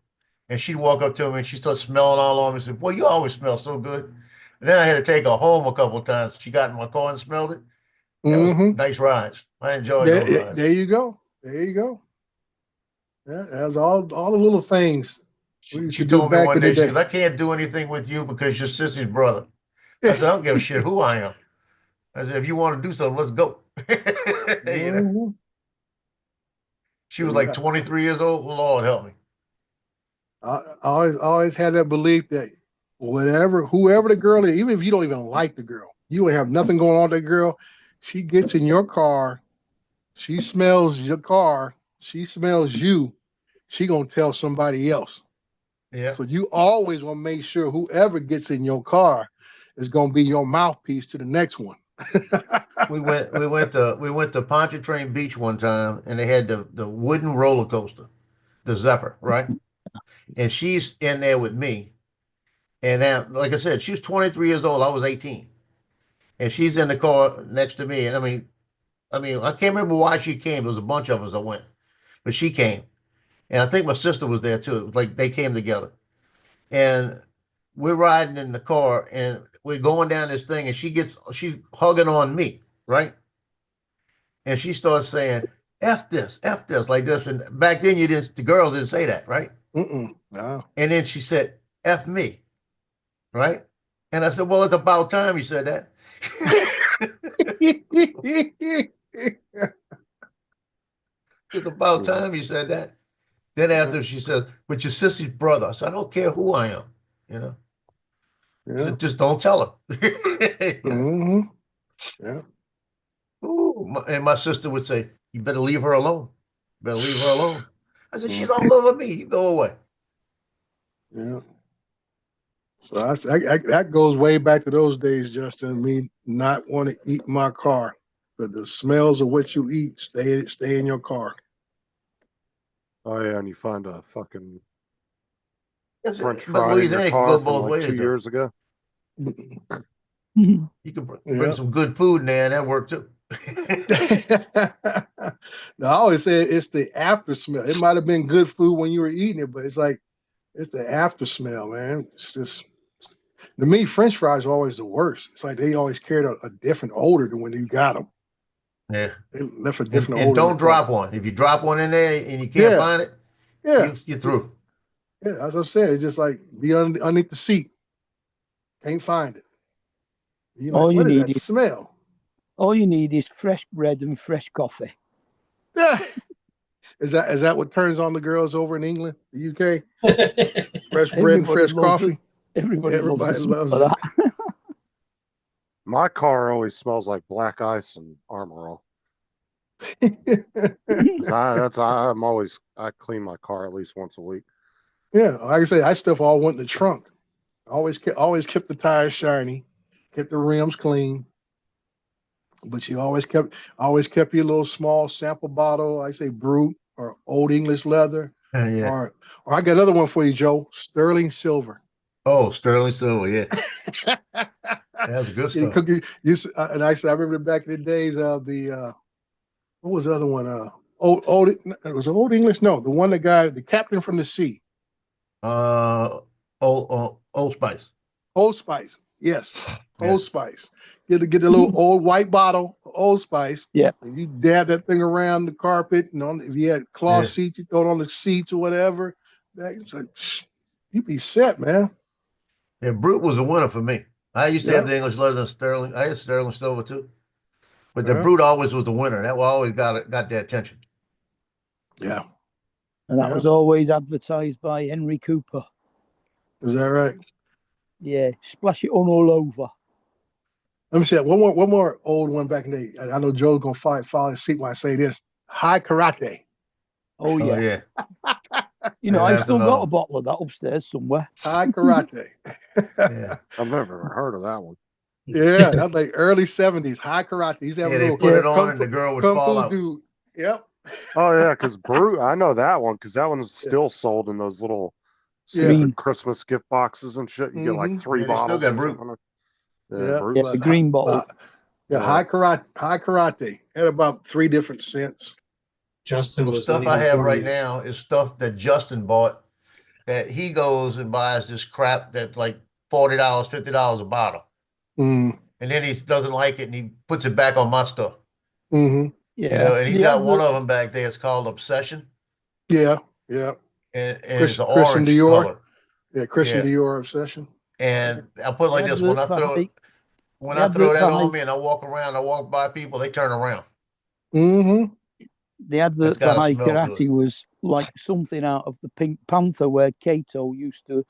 And she'd walk up to me and she'd start smelling all on me and said, boy, you always smell so good. And then I had to take her home a couple of times. She got in my car and smelled it. That was nice rides. I enjoyed those rides. There you go. There you go. Yeah, that's all the little things. She told me one day, she goes, I can't do anything with you because you're Sissy's brother. I said, I don't give a shit who I am. I said, if you want to do something, let's go. You know? She was like 23 years old. Lord help me. I always had that belief that whoever the girl is, even if you don't even like the girl, you would have nothing going on with that girl. She gets in your car, she smells your car, she smells you, she gonna tell somebody else. Yeah. So you always want to make sure whoever gets in your car is gonna be your mouthpiece to the next one. we went to Pontchartrain Beach one time, and they had the wooden roller coaster, the Zephyr, right? And she's in there with me. And now, like I said, she was 23 years old. I was 18. And she's in the car next to me. And I mean, I can't remember why she came. There was a bunch of us that went, but she came. And I think my sister was there too. It was like they came together. And we're riding in the car and we're going down this thing and she's hugging on me, right? And she starts saying, F this, like this. And back then the girls didn't say that, right? No. And then she said, F me, right? And I said, well, it's about time you said that. It's about time you said that. Then after she said, but your Sissy's brother. I said, I don't care who I am, you know. Yeah. So just don't tell her. Yeah. Ooh, and my sister would say, you better leave her alone. Better leave her alone. I said, she's all over me. You go away. Yeah. So that goes way back to those days, Justin. Me not want to eat in my car, but the smells of what you eat stay in your car. Oh yeah, and you find a fucking French But fry in Louisiana your can car go from both like ways, 2 though. years ago. You can bring some good food in there, and that worked too. No, I always say it's the after smell. It might have been good food when you were eating it, but it's the after smell, man. It's just, to me, French fries are always the worst. It's like they always carried a different odor than when you got them. Yeah. They left a different And odor. don't drop one. If you drop one in there and you can't find it, you're through. Yeah, as I said, it's just like be underneath the seat. Can't find it. You're like, what is that smell? All you need is fresh bread and fresh coffee. Yeah. Is that what turns on the girls over in England, the UK? Fresh bread and fresh coffee. Everybody loves that. My car always smells like black ice and Armor All. I clean my car at least once a week. Yeah, like I say, I stuff all went in the trunk. Always kept the tires shiny, kept the rims clean. But you always kept your little small sample bottle, like I say Brute or Old English Leather. Yeah. Or I got another one for you, Joe. Sterling Silver. Oh, Sterling Silver, yeah. That's good stuff. And I remember back in the days of the what was the other one? It was Old English. No, the captain from the sea. Old Spice. Old Spice, yes. Old Spice. Get the little old white bottle of Old Spice. Yeah. And you dab that thing around the carpet, and if you had cloth seats, you throw it on the seats or whatever. It's like, you be set, man. Yeah, Brute was a winner for me. I used to have the English Leather and Sterling. I had Sterling Silver too. But the Brute always was the winner. That always got their attention. Yeah. And that was always advertised by Henry Cooper. Is that right? Yeah, splash it on all over. Let me see one more old one back in the day. I know Joe's gonna follow his seat when I say this. High Karate. Oh yeah. You know, I've still got a bottle of that upstairs somewhere. High Karate. Yeah. I've never heard of that one. Yeah, that's like early 70s. High Karate. He's having they put it on and the girl would fall out. Dude. Yep. Oh yeah, because Brute, I know that one because that one's still sold in those little stupid Christmas gift boxes and shit. You get like 3 bottles. Still got Brute. Yeah, the green bottle. Yeah, high karate had about 3 different scents. Justin The was stuff waiting I have for right you. now is stuff that Justin bought, that he goes and buys this crap that's like $40, $50 a bottle. Mm, And then he doesn't like it and he puts it back on my stuff. hmm You know, and he's The got one advert, of them back there. It's called Obsession. Yeah, yeah. And it's an Christian orange Dior. color. Yeah, Christian Yeah. Dior obsession. And I put it the like this: when I advert for throw high, when the I throw advert that for on high, me and I walk around, I walk by people, they turn around. Mm-hmm. the It's advert for got a high smell to it. karate was like something out of the Pink Panther, where Kato used to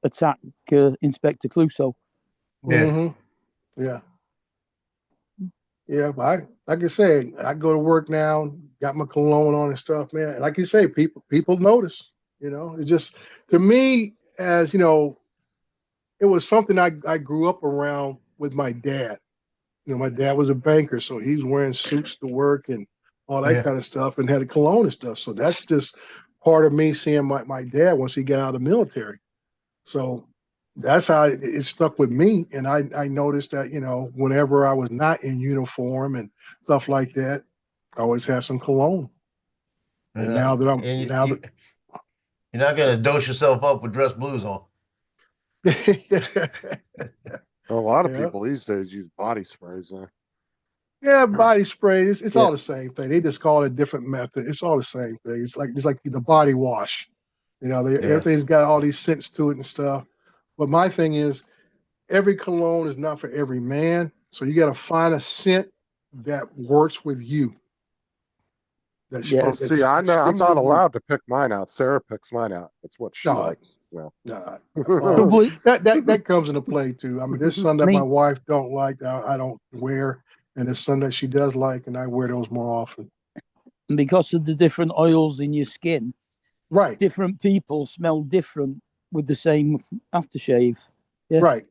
attack Inspector Clouseau. Yeah. Mm-hmm. Yeah. Yeah, but like I say, I go to work now, got my cologne on and stuff, man. Like you say, people notice. You know, it's just to me, as you know, it was something I grew up around with my dad. You know, my dad was a banker, so he's wearing suits to work and all that Yeah. kind of stuff, and had a cologne and stuff. So that's just part of me seeing my dad once he got out of the military. So that's how it stuck with me. And I noticed that, you know, whenever I was not in uniform and stuff like that, I always had some cologne. And now that I'm And now you're not gonna dose yourself up with dress blues on. that A lot of Yeah. people these days use body sprays. yeah, body spray, it's Yeah. all the same thing. They just call it a different method. It's all the same thing. It's like the body wash. You know, everything's got all these scents to it and stuff. But my thing is, every cologne is not for every man. So you got to find a scent that works with you. Yeah. Well, see, I know I'm sticks not with you. allowed to pick mine out. Sarah picks mine out. That's what she No, likes to smell. Nah, Trouble is- that comes into play too. I mean, there's some that Me- my wife don't like that I don't wear, and there's some that she does like, and I wear those more often. and because of the different oils in your skin, Right, different people smell different with the same aftershave. Yeah. right.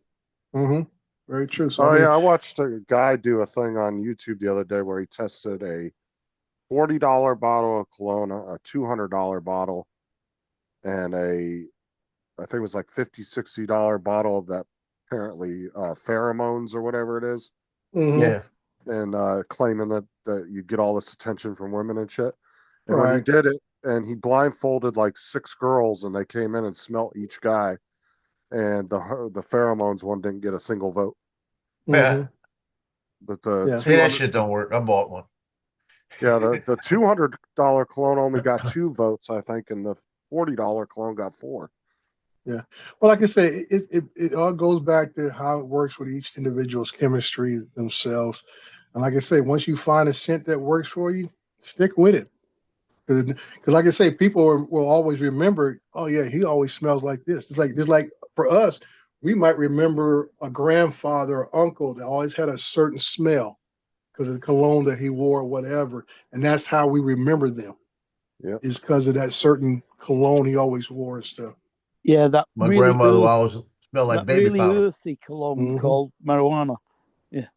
Mm-hmm. Very true. So Oh I mean, yeah, I watched a guy do a thing on YouTube the other day where he tested a $40 bottle of cologne, a $200 bottle, and I think it was like $50-$60 bottle of that apparently pheromones or whatever it is, mhm, Yeah. and claiming that you get all this attention from women and shit. And when he right. did it, and he blindfolded like 6 girls, and they came in and smelt each guy, and the pheromones one didn't get a single vote, Yeah. Mhm. but the Yeah. See, that 200 shit don't work. I bought one. yeah, the $200 cologne only got 2 votes, I think, and the $40 cologne got 4. Yeah. Well, like I say, it all goes back to how it works with each individual's chemistry themselves. And like I say, once you find a scent that works for you, stick with it. Because like I say, people will always remember, oh yeah, he always smells like this. It's like for us, we might remember a grandfather or uncle that always had a certain smell because of the cologne that he wore or whatever. And that's how we remember them. Yeah. Is because of that certain cologne he always wore and stuff. Yeah, that My really grandmother earth, always smelled like that baby really powder. earthy cologne Mhm. called marijuana. Yeah.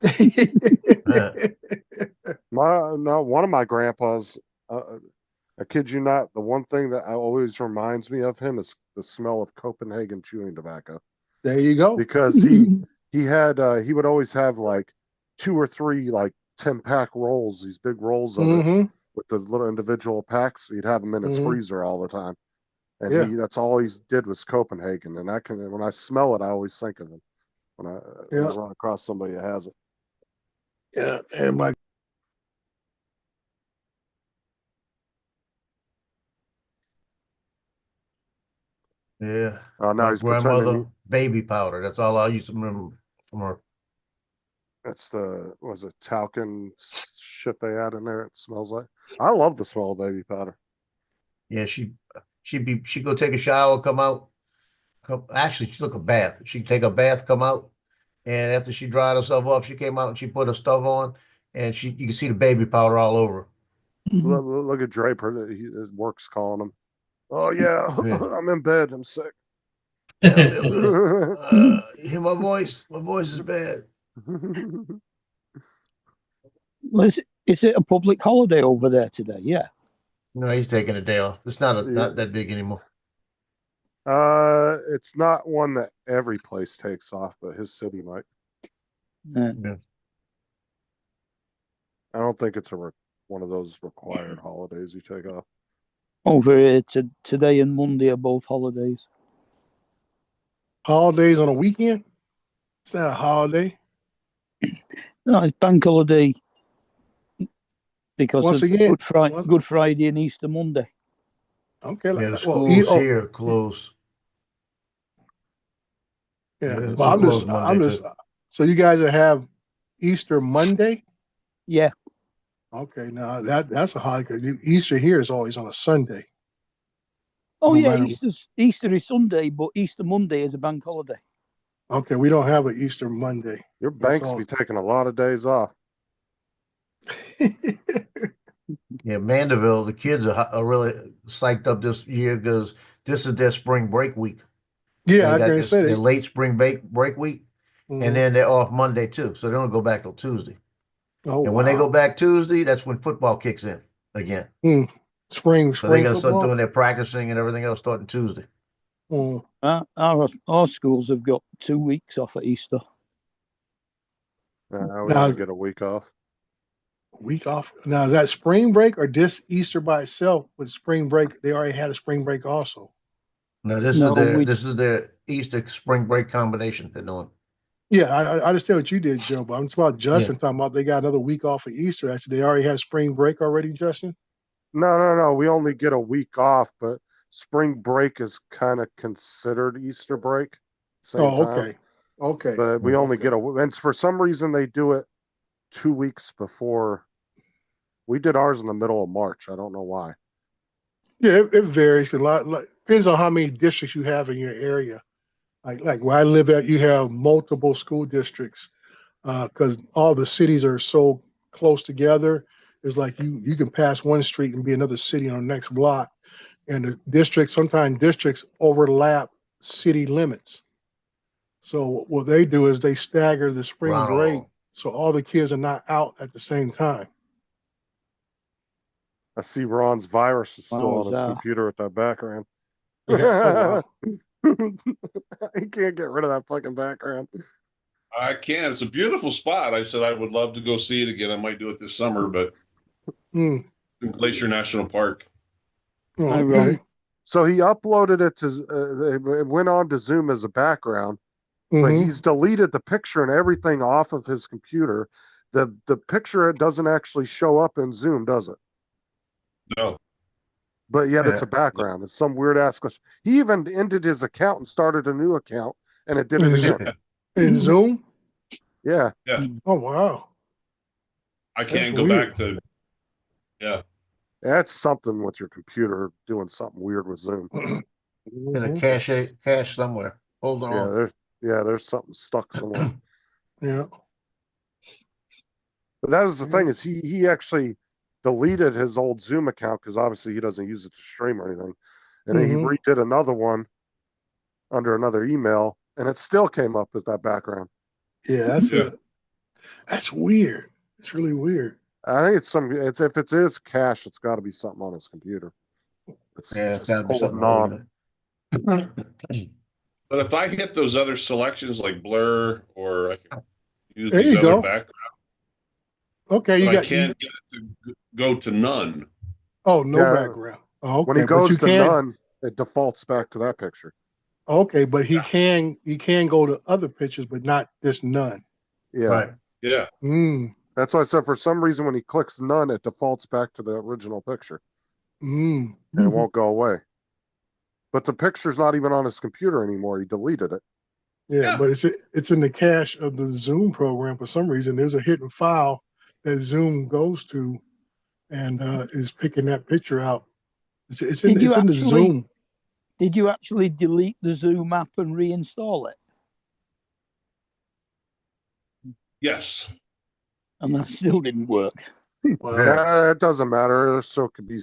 One of my grandpas, I kid you not, the one thing that always reminds me of him is the smell of Copenhagen chewing tobacco. There you go. Because he would always have like 2 or 3 like 10-pack rolls, these big rolls of it Mm-hmm. with the little individual packs. He'd have them in his Mhm. freezer all the time, and Yeah. that's all he did was Copenhagen. And when I smell it, I always think of him when I Yeah. run across somebody that has it. Yeah. And my Yeah. Now My he's pretending grandmother, baby powder. That's all I used to remember from her. that's was it talcum shit they had in there. It smells like. I love the smell of baby powder. Yeah, she'd go take a shower, come out. Actually, she took a bath. She'd take a bath, come out, and after she dried herself off, she came out and she put her stuff on, and you can see the baby powder all over. Look at Draper. His work's calling him. Oh yeah, Yeah. I'm in bed. I'm sick. You hear my voice? My voice is bad. Is it a public holiday over there today? Yeah. No, he's taking a day off. It's not that big anymore. It's not one that every place takes off, but his city might. Yeah. Yeah. I don't think it's one of those required holidays you take off. Over here, today and Monday are both holidays. Holidays on a weekend? It's not a holiday. No, it's bank holiday because Once of again, Good Friday and Easter Monday. Okay. Yeah, the well, schools here close. Yeah, Yeah, well, they're closed Monday, too. so you guys will have Easter Monday? Yeah. Okay, now that's a holiday. 'Cause Easter here is always on a Sunday. Oh No yeah, matter- Easter is Sunday, but Easter Monday is a bank holiday. Okay, we don't have an Easter Monday. Your That's banks all. be taking a lot of days off. Yeah, Mandeville, the kids are really psyched up this year because this is their spring break week. Yeah, I They got can say their that. late spring break week, Mhm. and then they're off Monday too. So they don't go back till Tuesday. Oh, And when they wow. go back Tuesday, that's when football kicks in again. Spring So they got to start football? doing their practicing and everything else starting Tuesday. Mm. Our schools have got 2 weeks off at Easter. We Now, only get a week off. week off. Now, is that spring break or this Easter by itself with spring break? They already had a spring break also. No, this is their Easter spring break combination they're doing. Yeah, I understand what you did, Joe, but I'm talking about Justin talking about they got another week off of Easter. I said they already had spring break already, Justin? No. We only get a week off, but spring break is kind of considered Easter break. Same Oh, time. okay. Okay. But we only get and for some reason they do it 2 weeks before. We did ours in the middle of March. I don't know why. Yeah, it varies a lot. Depends on how many districts you have in your area. Like where I live at, you have multiple school districts because all the cities are so close together. It's like you can pass one street and be another city on the next block, and the districts sometimes districts overlap city limits. So what they do is they stagger the spring break so all the kids are not out at the same time. I see Ron's virus is still on his Wowza. computer with that background. Oh, He can't get rid of that fucking background. I can. It's a beautiful spot. I said I would love to go see it again. I might do it this summer, but in Glacier National Park. So he uploaded it to, it went on to Zoom as a background, but he's deleted the picture and everything off of his computer. The picture, it doesn't actually show up in Zoom, does it? No. But yet it's a background. It's some weird ass question. He even ended his account and started a new account, and it did it again. In Zoom? Yeah. Yeah. Oh, wow. I can't That's go weird. back to. Yeah. That's something with your computer doing something weird with Zoom. In a cache somewhere. Hold on. There's something stuck somewhere. Yeah. But that is the thing, is he actually deleted his old Zoom account because obviously he doesn't use it to stream or anything. And then he redid another one under another email, and it still came up with that background. Yeah, that's weird. It's really weird. I think it's if it is cache, it's got to be something on his computer. It's got to be something on. But if I hit those other selections like blur or I can use There these you other go. backgrounds, Okay, but I can't get it to go to none. Oh, no Yeah. background. Oh, okay. When he but you goes to can, none, it defaults back to that picture. Okay, but he can go to other pictures, but not this none. Yeah. Right. Yeah. That's why I said for some reason when he clicks none, it defaults back to the original picture. And it won't go away. But the picture's not even on his computer anymore. He deleted it. Yeah, but it's in the cache of the Zoom program for some reason. There's a hidden file that Zoom goes to and is picking that picture out. It's in the Zoom. Did you actually delete the Zoom app and reinstall it? Yes. And that still didn't work. It doesn't matter. There still could be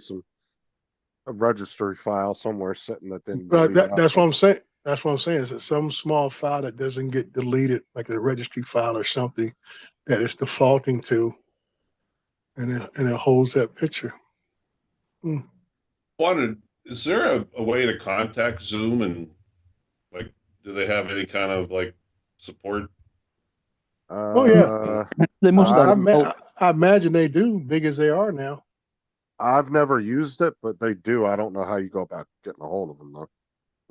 a registry file somewhere sitting that didn't. That's what I'm saying. That's what I'm saying. Is some small file that doesn't get deleted, like a registry file or something, that it's defaulting to, and it holds that picture. Is there a way to contact Zoom and like, do they have any kind of like support? yeah. They must I, have. I imagine they do, big as they are now. I've never used it, but they do. I don't know how you go about getting a hold of them though.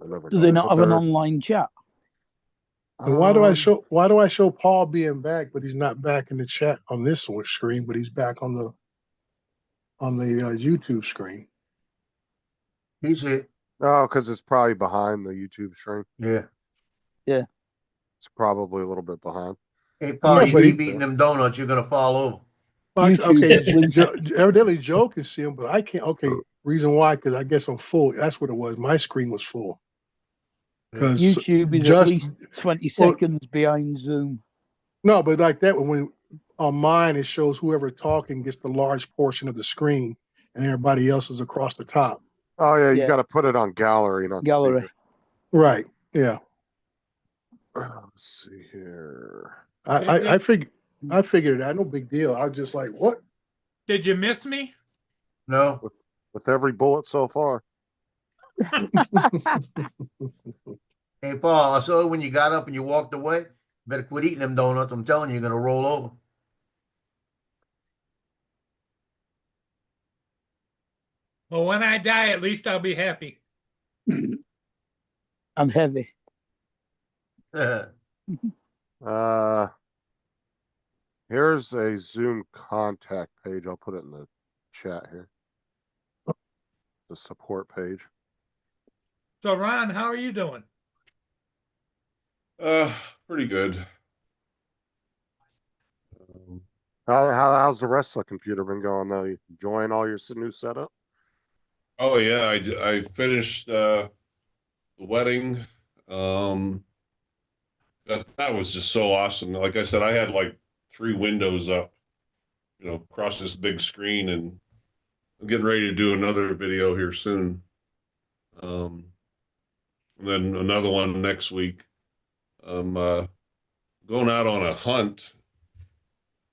I never Do they noticed not have if an they're- online chat? And why do I show Paul being back, but he's not back in the chat on this screen, but he's back on the YouTube screen. He's here. Oh, because it's probably behind the YouTube stream. Yeah. Yeah. It's probably a little bit behind. Hey, Paul, Yeah, you but keep eating them donuts, you're gonna fall over. Well, YouTube, okay, evidently Joe can see him, but I can't. Okay, reason why? Because I guess I'm full. That's what it was. My screen was full. Because YouTube is at least 20 seconds behind Zoom. No, but like that, when on mine it shows whoever talking gets the large portion of the screen, and everybody else is across the top. Oh yeah, you Yeah. got to put it on gallery, not Gallery. speaker. Right. Yeah. Let's see here. I figured it out. No big deal. I was just like, what? Did you miss me? No. With every bullet so far. Hey, Paul, I saw when you got up and you walked away. Better quit eating them donuts. I'm telling you, you're gonna roll over. Well, when I die, at least I'll be happy. I'm heavy. Here's a Zoom contact page. I'll put it in the chat here. The support page. So, Ron, how are you doing? Pretty good. How's the rest of the computer been going though? You enjoying all your new setup? Oh yeah, I finished the wedding. That was just so awesome. Like I said, I had like 3 windows up, across this big screen, and I'm getting ready to do another video here soon. And then another one next week. I'm going out on a hunt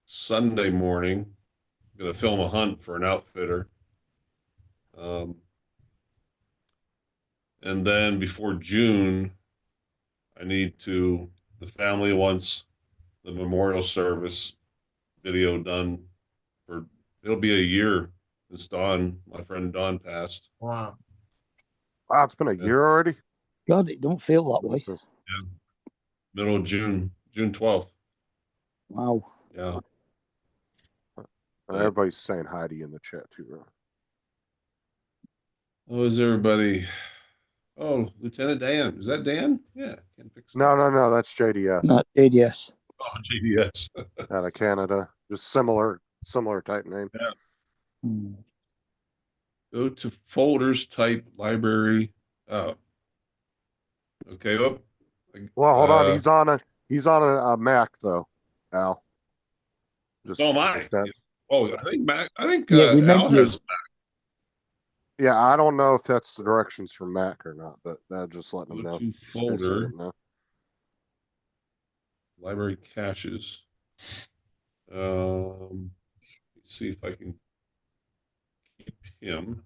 Sunday morning. I'm gonna film a hunt for an outfitter. And then before June, the family wants the memorial service video done it'll be a year since my friend Don passed. Wow. Wow, it's been a year already. God, it don't feel that way. Yeah. Middle of June 12th. Wow. Yeah. Everybody's saying hi to you in the chat too, Ron. Oh, is everybody? Oh, Lieutenant Dan. Is that Dan? Yeah. No, that's JDS. Not ADS. Oh, JDS. Out of Canada. Just similar type name. Yeah. Go to folders, type library. Oh. Okay. Oh. Well, hold on. He's on a Mac though, Al. So am I. Oh, I think Yeah, we Al meant has you. Mac. Yeah, I don't know if that's the directions for Mac or not, but just letting them Go know. to Just in case they folder. didn't know. Library caches. Let's see if I can keep him.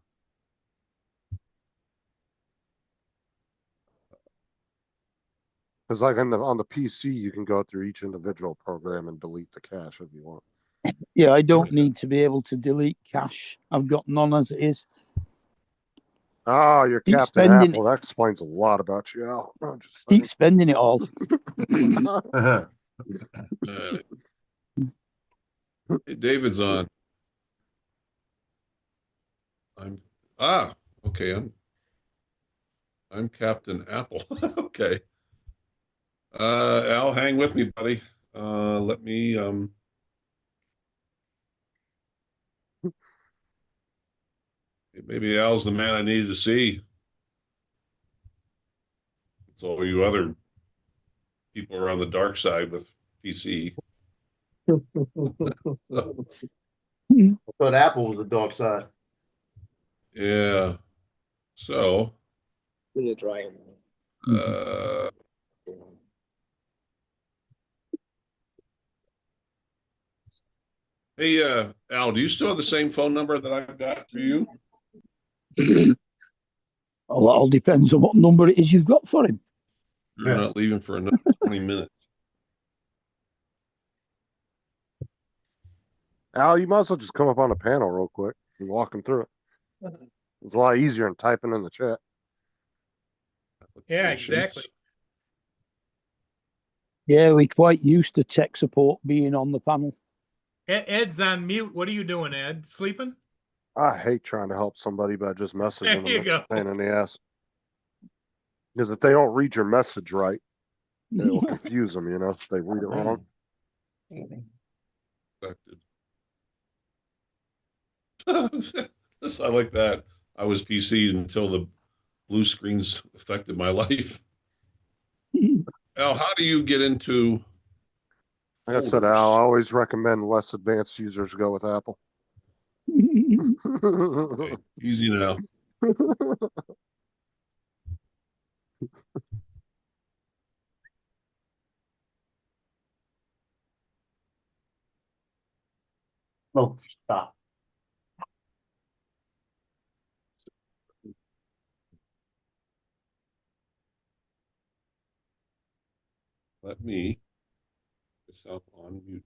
Because like on the PC, you can go through each individual program and delete the cache if you want. Yeah, I don't need to be able to delete cache. I've got none as it is. Oh, you're Keep Captain spending Apple. That explains a lot about you, Al. I'm just Keep spending it all. Hey, David's on. Okay. I'm Captain Apple. Okay. Al, hang with me, buddy. Let me maybe Al's the man I needed to see. It's all you other people are on the dark side with PC. I thought Apple was the dark side. Yeah. So hey, Al, do you still have the same phone number that I've got for you? Well, that all depends on what number it is you've got for him. You're not leaving for another 20 minutes. Al, you might as well just come up on the panel real quick and walk him through it. It's a lot easier than typing in the chat. Yeah, exactly. Yeah, we're quite used to tech support being on the panel. Ed's on mute. What are you doing, Ed? Sleeping? I hate trying to help somebody by just messaging them. There you That's a go. pain in the ass. Because if they don't read your message right, it will confuse them, you know, if they read it wrong. I like that. I was PC until the blue screens affected my life. Al, how do you get into Like I said, Al, I always recommend less advanced users go with Apple. Okay, easy now. Oh, stop. Let me put myself on mute.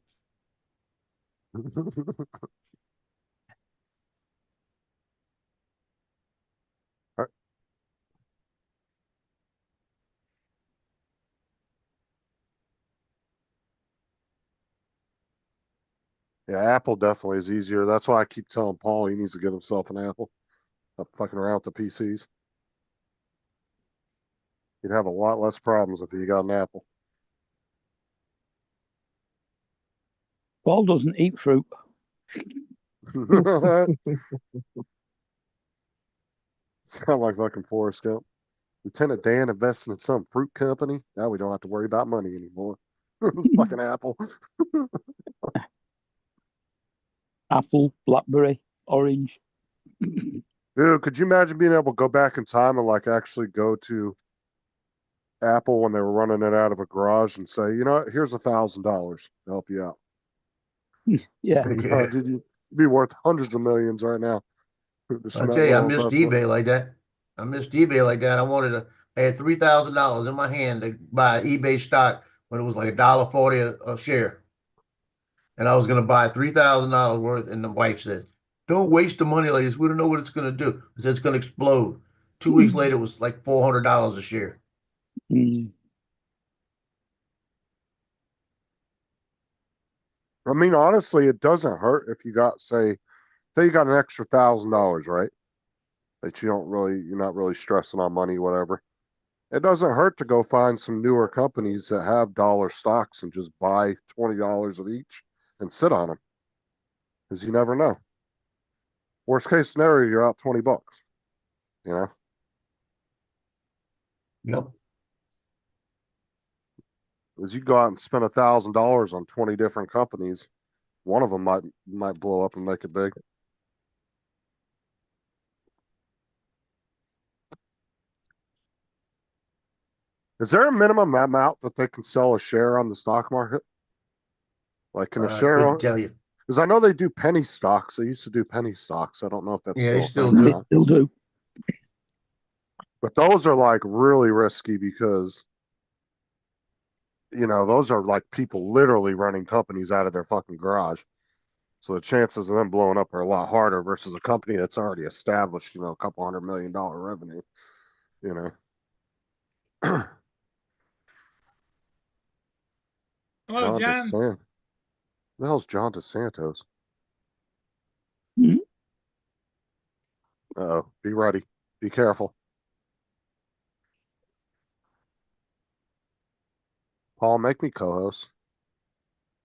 Yeah, Apple definitely is easier. That's why I keep telling Paul he needs to get himself an Apple. Stop fucking around with the PCs. You'd have a lot less problems if you got an Apple. Paul doesn't eat fruit. Sound like fucking Forrest Gump. Lieutenant Dan investing in some fruit company. Now we don't have to worry about money anymore. Fucking Apple. Apple, blackberry, orange. Dude, could you imagine being able to go back in time and like actually go to Apple when they were running it out of a garage and say, you know what, here's $1,000 to help you out. Yeah. You know, dude, you'd be worth hundreds of millions right now. I tell you, I missed eBay like that. I missed eBay like that. I had $3,000 in my hand to buy eBay stock when it was like $1.40 a share. And I was going to buy $3,000 worth. And the wife said, don't waste the money like this. We don't know what it's going to do. I said, it's going to explode. 2 weeks later, it was like $400 a share. I mean, honestly, it doesn't hurt if you got, say you got an extra $1,000, right? That you're not really stressing on money, whatever. It doesn't hurt to go find some newer companies that have dollar stocks and just buy $20 of each and sit on them. Because you never know. Worst case scenario, you're out $20. You know? Yep. Because you go out and spend $1,000 on 20 different companies. One of them might blow up and make it big. Is there a minimum amount that they can sell a share on the stock market? Like, can a share? I couldn't tell you. Because I know they do penny stocks. They used to do penny stocks. I don't know if that's Yeah, they still still a thing or do. not. Still do. But those are like really risky because, you know, those are like people literally running companies out of their fucking garage. So the chances of them blowing up are a lot harder versus a company that's already established, you know, a couple $100 million revenue, you know. Hello, John. Who the hell's John DeSantos? Uh-oh, be ready. Be careful. Paul, make me co-host.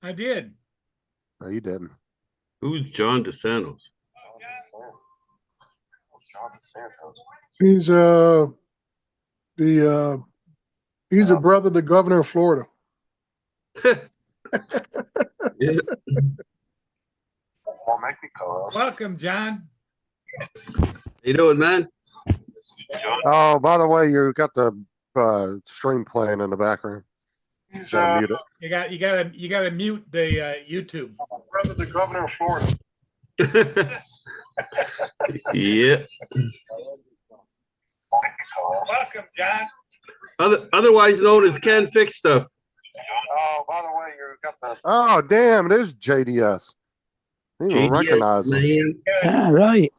I did. No, you didn't. Who's John DeSantos? He's he's a brother to governor of Florida. Yeah. Paul, make me co-host. Welcome, John. How you doing, man? Oh, by the way, you got the stream playing in the background. You gotta mute it. You gotta mute the YouTube. Brother, the governor of Florida. Yeah. Welcome, John. Otherwise known as Ken Fix Stuff. Oh, by the way, you got the. Oh, damn! It is JDS. didn't even recognize him. Ah, right.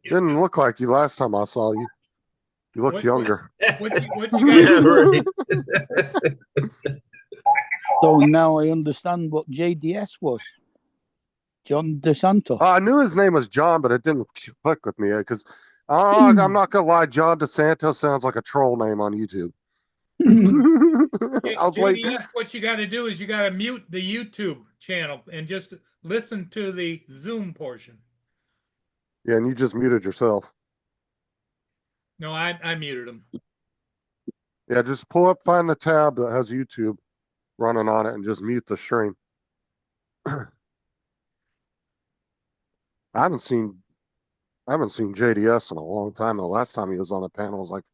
Didn't look like you last time I saw you. You looked What- younger. What you guys? So now I understand what JDS was. John DeSantos. I knew his name was John, but it didn't click with me because I'm not gonna lie, John DeSantos sounds like a troll name on YouTube. I was waiting. JDS, what you got to do is you got to mute the YouTube channel and just listen to the Zoom portion. Yeah, and you just muted yourself. No, I muted him. Yeah, just pull up, find the tab that has YouTube running on it, and just mute the stream. I haven't seen JDS in a long time. The last time he was on the panel was like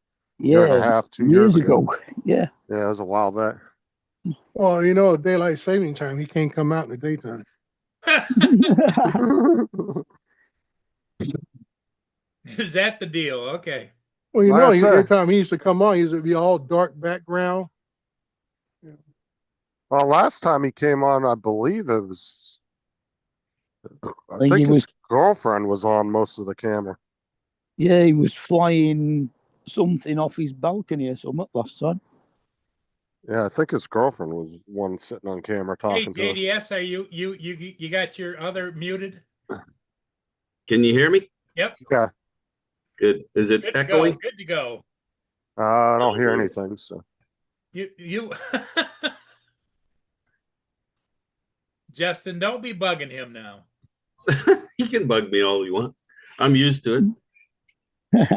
a year and a half, 2 years ago. Yeah. Yeah, it was a while back. Well, you know, daylight saving time, he can't come out in the daytime. Is that the deal? Okay. Well, you Like know, I said- every time he used to come on, he used to be all dark background. Well, last time he came on, I believe it was. I think think he his was- girlfriend was on most of the camera. Yeah, he was flying something off his balcony or something last time. Yeah, I think his girlfriend was one sitting on camera Hey, talking to us. JDS, are you got your other muted? Can you hear me? Yep. Yeah, Good. Is it Good to go. echoing? Good to go. I don't hear anything. So You Justin, don't be bugging him now. He can bug me all he wants. I'm used to it.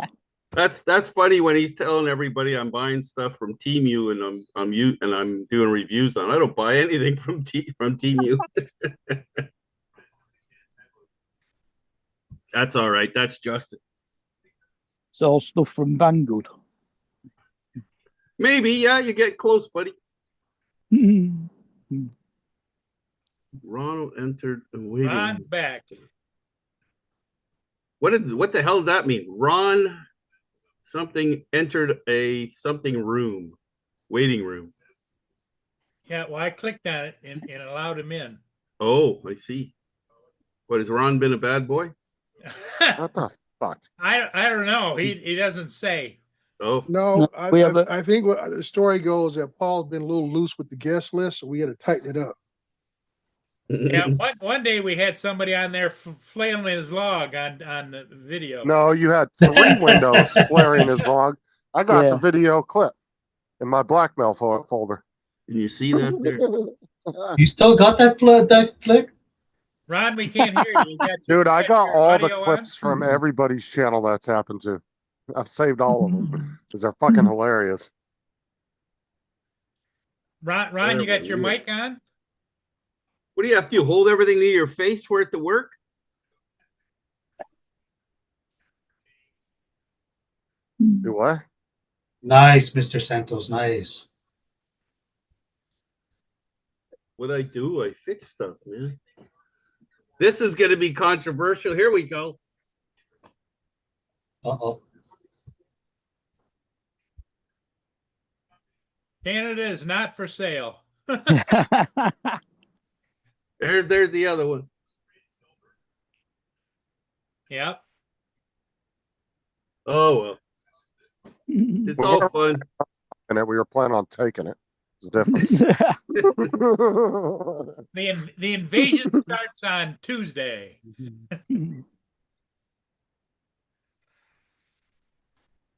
That's funny when he's telling everybody I'm buying stuff from Temu and I'm doing reviews on. I don't buy anything from Temu. That's all right. That's Justin. It's all stuff from Banggood. Maybe, yeah, you get close, buddy. Ronald entered a waiting. Ron's back. What the hell did that mean? Ron something entered a something room, waiting room. Yeah, well, I clicked on it and allowed him in. Oh, I see. What, has Ron been a bad boy? what the fuck? I don't know. He doesn't say. Oh No, we have I think what the story goes that Paul's been a little loose with the guest list, so we had to tighten it up. Yeah, one day we had somebody on there flailing his log on the video. No, you had 3 windows flaring his log. I got Yeah. the video clip in my blackmail folder. Can you see that there? You still got that flick? Ron, we can't hear you. Dude, I got your all the audio clips from everybody's channel that's happened to. I've saved all of them because they're fucking hilarious. Ron, you got your mic on? What do you have to do? Hold everything near your face for it to work? Do what? Nice, Mr. Santos. Nice. What I do? I fix stuff, man. This is going to be controversial. Here we go. Uh-oh. Canada is not for sale. There's the other one. Yep. Oh well, it's all fun. And we were planning on taking it. It's a difference. The invasion starts on Tuesday.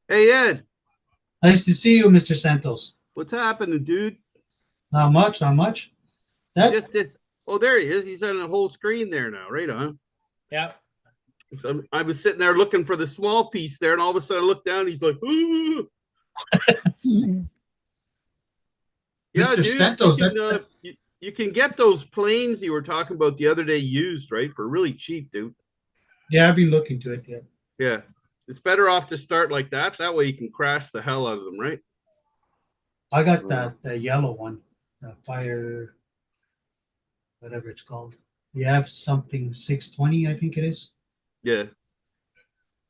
Hey Ed, Nice to see you, Mr. Santos. what's happening, dude? Not much, not much. That Just this. Oh, there he is. He's on the whole screen there now. Right on. Yep. So I was sitting there looking for the small piece there, and all of a sudden I look down. He's like, "Ooh." Yeah, Mr. dude, Santos, you can get those planes you were talking about the other day used, right, for really cheap, dude. yeah, I've been looking to it. Yeah. Yeah, it's better off to start like that. That way you can crash the hell out of them, right? I got the yellow one, the fire, whatever it's called. You have something 620, I think it is. Yeah.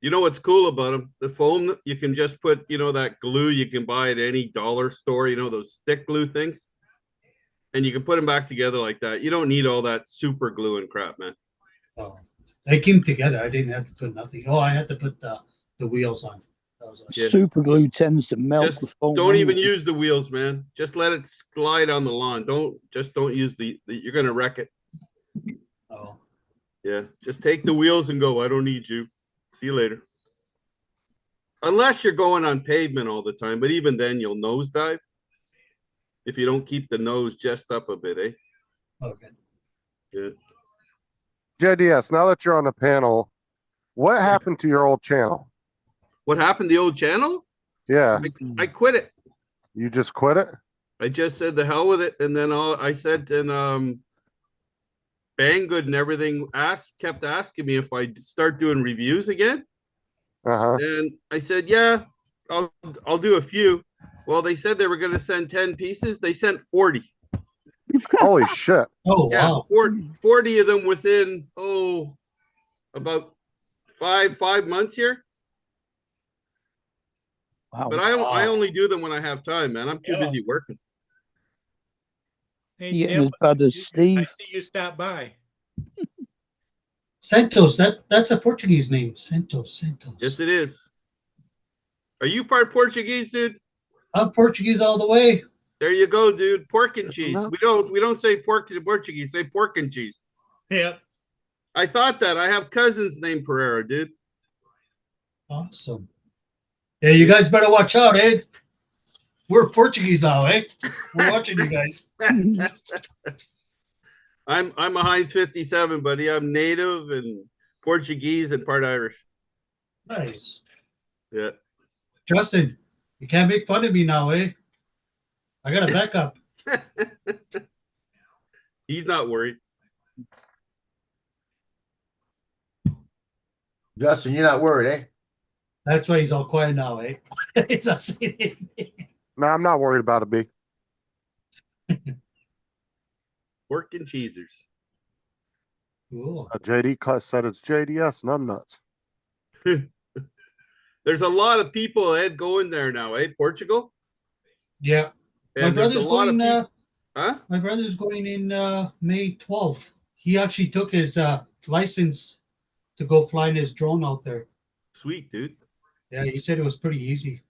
You know what's cool about them? The foam, you can just put, that glue you can buy at any dollar store, those stick glue things. And you can put them back together like that. You don't need all that super glue and crap, man. Oh, they came together. I didn't have to put nothing. Oh, I had to put the wheels on. That was Yeah. Super glue tends to melt Just the foam. don't even anyway. use the wheels, man. Just let it slide on the lawn. Don't use the you're gonna wreck it. Oh, Yeah, just take the wheels and go. I don't need you. See you later. Unless you're going on pavement all the time, but even then you'll nosedive if you don't keep the nose just up a bit, eh? okay. Yeah. JDS, now that you're on the panel, what happened to your old channel? What happened to the old channel? Yeah, I quit it. you just quit it? I just said the hell with it, and then I said, and Banggood and everything kept asking me if I'd start doing reviews again. Uh-huh. And I said, yeah, I'll do a few. Well, they said they were going to send 10 pieces. They sent 40. Holy shit. Oh, Yeah, wow. 40 of them within, about five months here. Wow. But I only do them when I have time, man. I'm too busy working. Hey, He ain't Tim, as bad as I Steve. see you stop by. Santos, that's a Portuguese name. Santos. Yes, it is. Are you part Portuguese, dude? I'm Portuguese all the way. There you go, dude. Pork and cheese. No. We don't say pork in Portuguese. Say pork and cheese. Yeah. I thought that. I have cousins named Pereira, dude. Awesome. Yeah, you guys better watch out, eh? We're Portuguese now, eh? We're watching you guys. I'm a Heinz 57, buddy. I'm native and Portuguese and part Irish. Nice. Yeah. Justin, you can't make fun of me now, eh? I got a backup. He's not worried. Justin, you're not worried, eh? That's why he's all quiet now, eh? He's not saying anything. No, I'm not worried about it, B. Pork and cheesers. Cool. JD said it's JDS and I'm nuts. There's a lot of people, Ed, going there now, eh? Portugal? Yeah. My And there's brother's a lot of going. people. Huh? My brother's going in May 12th. He actually took his license to go flying his drone out there. Sweet, dude. Yeah, he said it was pretty easy.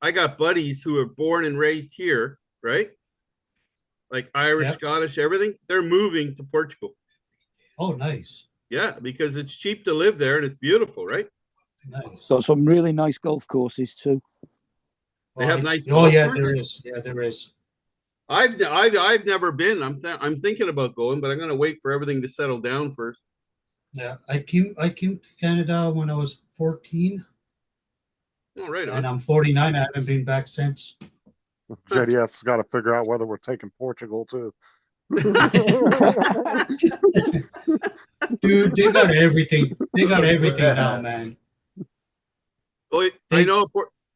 I got buddies who are born and raised here, right? Like Irish, Yep. Scottish, everything. They're moving to Portugal. Oh, nice. Yeah, because it's cheap to live there and it's beautiful, right? Nice. Got some really nice golf courses too. They have nice Oh, golf yeah, courses. there is. Yeah, there is. I've never been. I'm thinking about going, but I'm gonna wait for everything to settle down first. Yeah, I came to Canada when I was 14, Oh, right and on. I'm 49. I haven't been back since. JDS has got to figure out whether we're taking Portugal too. Dude, they got everything. They got everything now, man. Oh, I know.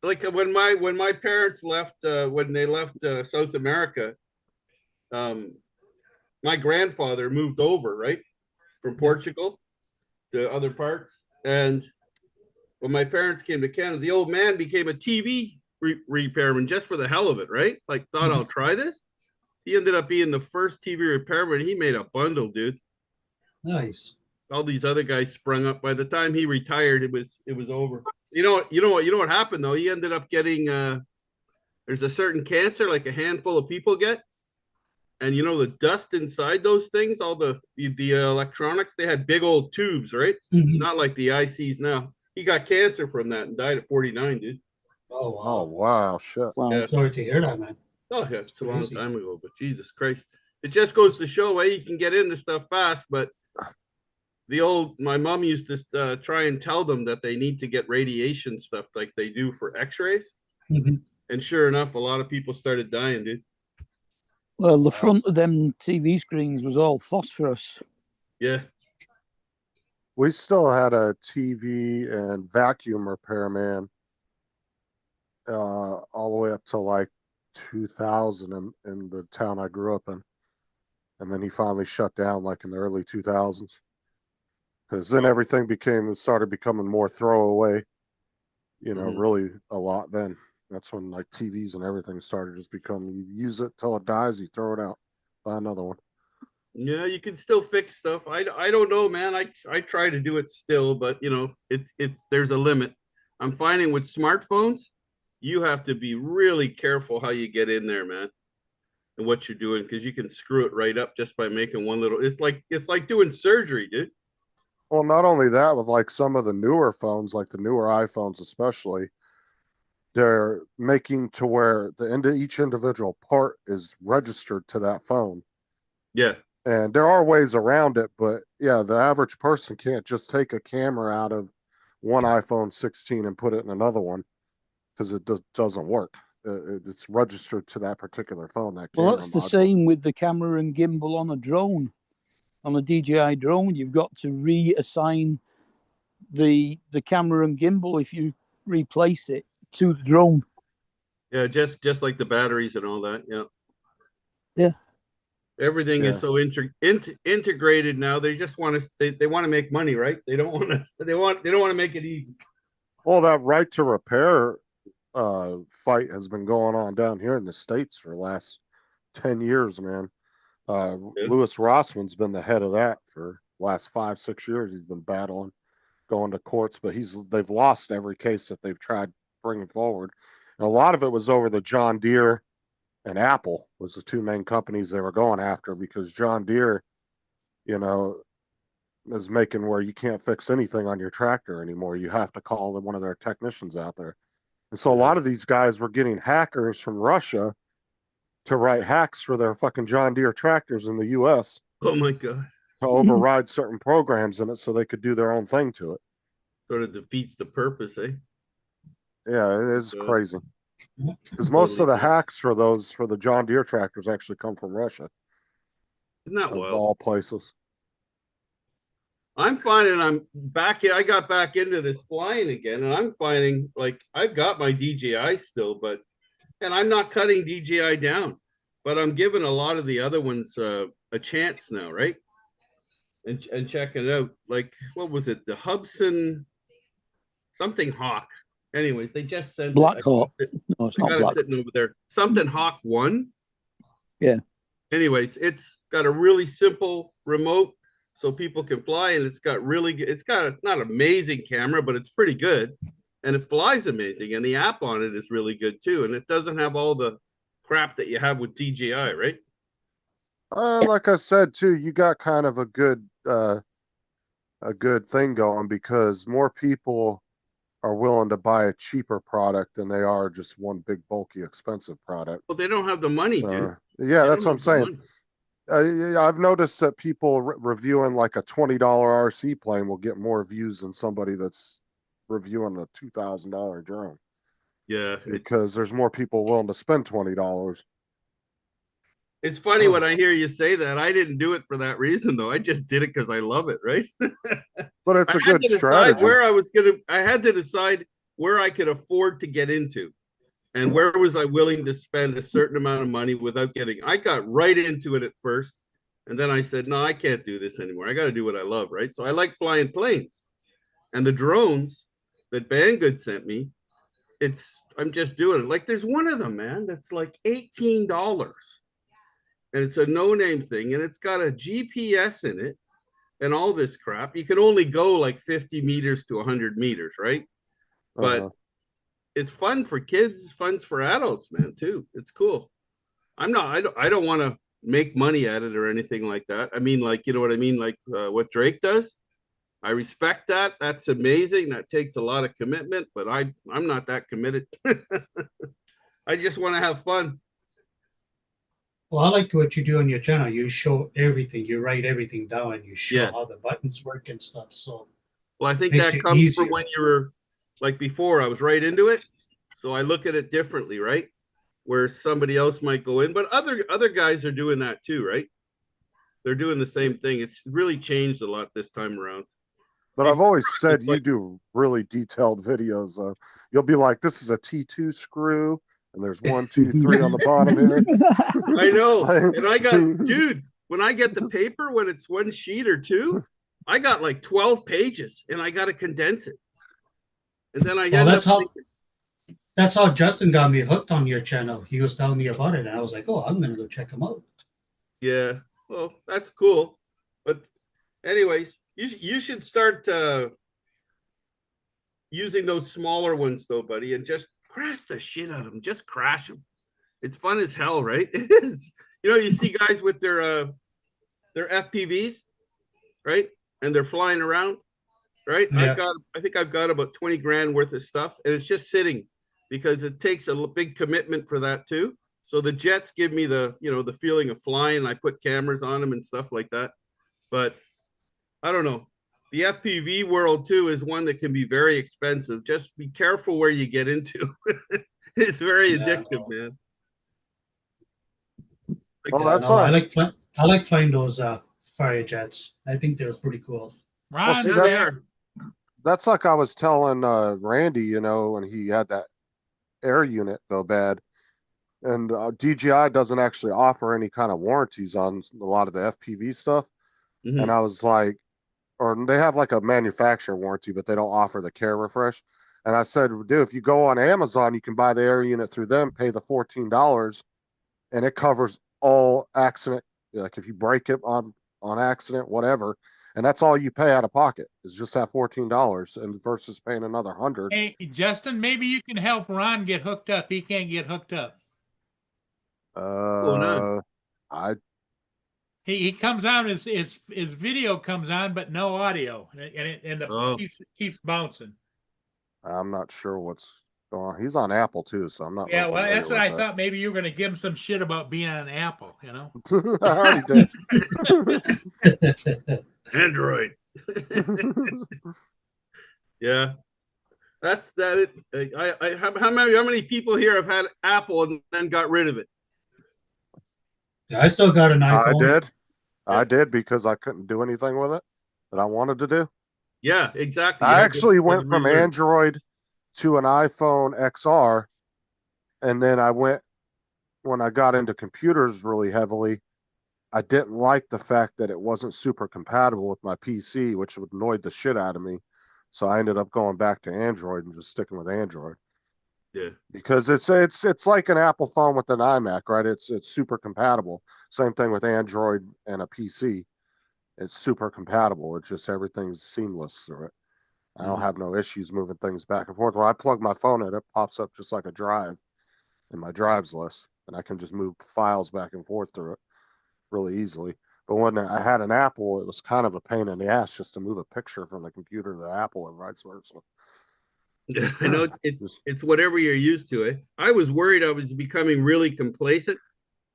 Like when my parents left, when they left South America, my grandfather moved over, right, from Portugal to other parts, and when my parents came to Canada, the old man became a TV repairman just for the hell of it, right? Like, thought I'll try this. He ended up being the first TV repairman. He made a bundle, dude. Nice. All these other guys sprung up. By the time he retired, it was over. You know what happened though? He ended up getting there's a certain cancer like a handful of people get, and you know the dust inside those things, all the electronics, they had big old tubes, right? Mhm. Not like the ICs now. He got cancer from that and died at 49, dude. Oh, wow. Oh, wow. Shit. Wow. Yeah. Sorry to hear that, man. Oh yeah, it's a long Crazy. time ago, but Jesus Christ. It just goes to show you can get into stuff fast, but my mom used to try and tell them that they need to get radiation stuff like they do for x-rays. Mhm. And sure enough, a lot of people started dying, dude. Well, the front of them TV screens was all phosphorus. Yeah. We still had a TV and vacuum repairman all the way up to like 2000 in the town I grew up in. And then he finally shut down like in the early 2000s. Because then everything started becoming more throwaway, really a lot then. That's when like TVs and everything started just becoming, you use it till it dies, you throw it out, buy another one. Yeah, you can still fix stuff. I don't know, man. I try to do it still, but you know, it's there's a limit. I'm finding with smartphones, you have to be really careful how you get in there, man, and what you're doing, because you can screw it right up just by making one little. It's like doing surgery, dude. Well, not only that, with like some of the newer phones, like the newer iPhones especially, they're making to where each individual part is registered to that phone. Yeah. And there are ways around it, but yeah, the average person can't just take a camera out of one iPhone 16 and put it in another one because it doesn't work. It's registered to that particular phone. That Well, camera that's the module. same with the camera and gimbal on a drone. On a DJI drone, you've got to reassign the camera and gimbal if you replace it to the drone. Yeah, just like the batteries and all that. Yeah. Yeah. Everything is so integrated now. They just want to they want to make money, right? They don't want to they don't want to make it easy. Well, that right to repair fight has been going on down here in the States for the last 10 years, man. Louis Rossman's been the head of that for the last 5-6 years. He's been battling, going to courts, but they've lost every case that they've tried bringing forward. And a lot of it was over the John Deere and Apple was the two main companies they were going after, because John Deere, you know, is making where you can't fix anything on your tractor anymore. You have to call one of their technicians out there. And so a lot of these guys were getting hackers from Russia to write hacks for their fucking John Deere tractors in the US. Oh my God. To override certain programs in it so they could do their own thing to it. Sort of defeats the purpose, eh? Yeah, it is crazy. Because most of the hacks for the John Deere tractors actually come from Russia. Isn't that Of wild? all places. I'm finding I'm back. I got back into this flying again, and I'm finding like I've got my DJI still, and I'm not cutting DJI down, but I'm giving a lot of the other ones a chance now, right? And checking it out. Like, what was it? The Hubsan something Hawk. Anyways, they just sent Black it. Hawk. No, it's I not got Black. it sitting over there. Something Hawk 1. Yeah. Anyways, it's got a really simple remote so people can fly, and it's got not amazing camera, but it's pretty good, and it flies amazing, and the app on it is really good too, and it doesn't have all the crap that you have with DJI, right? Like I said too, you got kind of a good thing going, because more people are willing to buy a cheaper product than they are just one big bulky expensive product. Well, they don't have the money, dude. Yeah, that's what I'm saying. Yeah, I've noticed that people reviewing like a $20 RC plane will get more views than somebody that's reviewing a $2,000 drone. Yeah, because there's more people willing to spend $20. It's funny when I hear you say that. I didn't do it for that reason, though. I just did it because I love it, right? But it's a good strategy. I had to decide where I could afford to get into, and where was I willing to spend a certain amount of money without getting. I got right into it at first, and then I said, no, I can't do this anymore. I got to do what I love, right? So I like flying planes, and the drones that Banggood sent me. I'm just doing it. Like, there's one of them, man, that's like $18. And it's a no-name thing, and it's got a GPS in it and all this crap. You can only go like 50 meters to 100 meters, right? But it's fun for kids, fun for adults, man, too. It's cool. I don't want to make money at it or anything like that. I mean, like, you know what I mean? Like what Drake does. I respect that. That's amazing. That takes a lot of commitment, but I'm not that committed. I just want to have fun. Well, I like what you do on your channel. You show everything. You write everything down, and you show how the buttons work and stuff. So, well, I think that comes from when you were like before. I was right into it, so I look at it differently, right? Where somebody else might go in, but other guys are doing that too, right? They're doing the same thing. It's really changed a lot this time around. But I've always said you do really detailed videos. You'll be like, this is a T2 screw, and there's 1, 2, 3 on the bottom here. I know. And I got, dude, when I get the paper, when it's one sheet or two, I got like 12 pages, and I got to condense it. And then I that's how Justin got me hooked on your channel. He was telling me about it, and I was like, oh, I'm going to go check him out. Yeah. well, that's cool. But anyways, you should start using those smaller ones though, buddy, and just crash the shit out of them. Just crash them. It's fun as hell, right? It is. You know, you see guys with their FPVs, right? And they're flying around, right? Yeah. I think I've got about 20 grand worth of stuff, and it's just sitting because it takes a big commitment for that too. So the jets give me the, you know, the feeling of flying. I put cameras on them and stuff like that. But I don't know. The FPV world too is one that can be very expensive. Just be careful where you get into. It's very addictive, man. Well, that's No, all. I like flying those fire jets. I think they're pretty cool. Ron, see, that's like I was telling Randy, you know, when he had that air unit go bad. And DJI doesn't actually offer any kind of warranties on a lot of the FPV stuff. And I was like, or they have like a manufacturer warranty, but they don't offer the care refresh. And I said, dude, if you go on Amazon, you can buy the air unit through them, pay the $14, and it covers all accident. Like if you break it on accident, whatever, and that's all you pay out of pocket is just that $14, and versus paying another $100. Hey, Justin, maybe you can help Ron get hooked up. He can't get hooked up. He comes on, his video comes on, but no audio, and the keeps bouncing. I'm not sure what's going on. He's on Apple too, so I'm not. Yeah, real well, familiar that's what with I that. thought. Maybe you were going to give him some shit about being on Apple, you know? I already did. Android. Yeah, that's that. How many people here have had Apple and then got rid of it? Yeah, I still got an iPhone. I did because I couldn't do anything with it that I wanted to do. Yeah, exactly. I actually went from Android to an iPhone XR, and then when I got into computers really heavily, I didn't like the fact that it wasn't super compatible with my PC, which annoyed the shit out of me. So I ended up going back to Android and just sticking with Android. Yeah. Because it's like an Apple phone with an iMac, right? It's super compatible. Same thing with Android and a PC. It's super compatible. It's just everything's seamless through it. I don't have no issues moving things back and forth. When I plug my phone in, it pops up just like a drive in my drives list, and I can just move files back and forth through it really easily. But when I had an Apple, it was kind of a pain in the ass just to move a picture from the computer to the Apple and vice versa. I know it's whatever you're used to. Eh? I was worried I was becoming really complacent,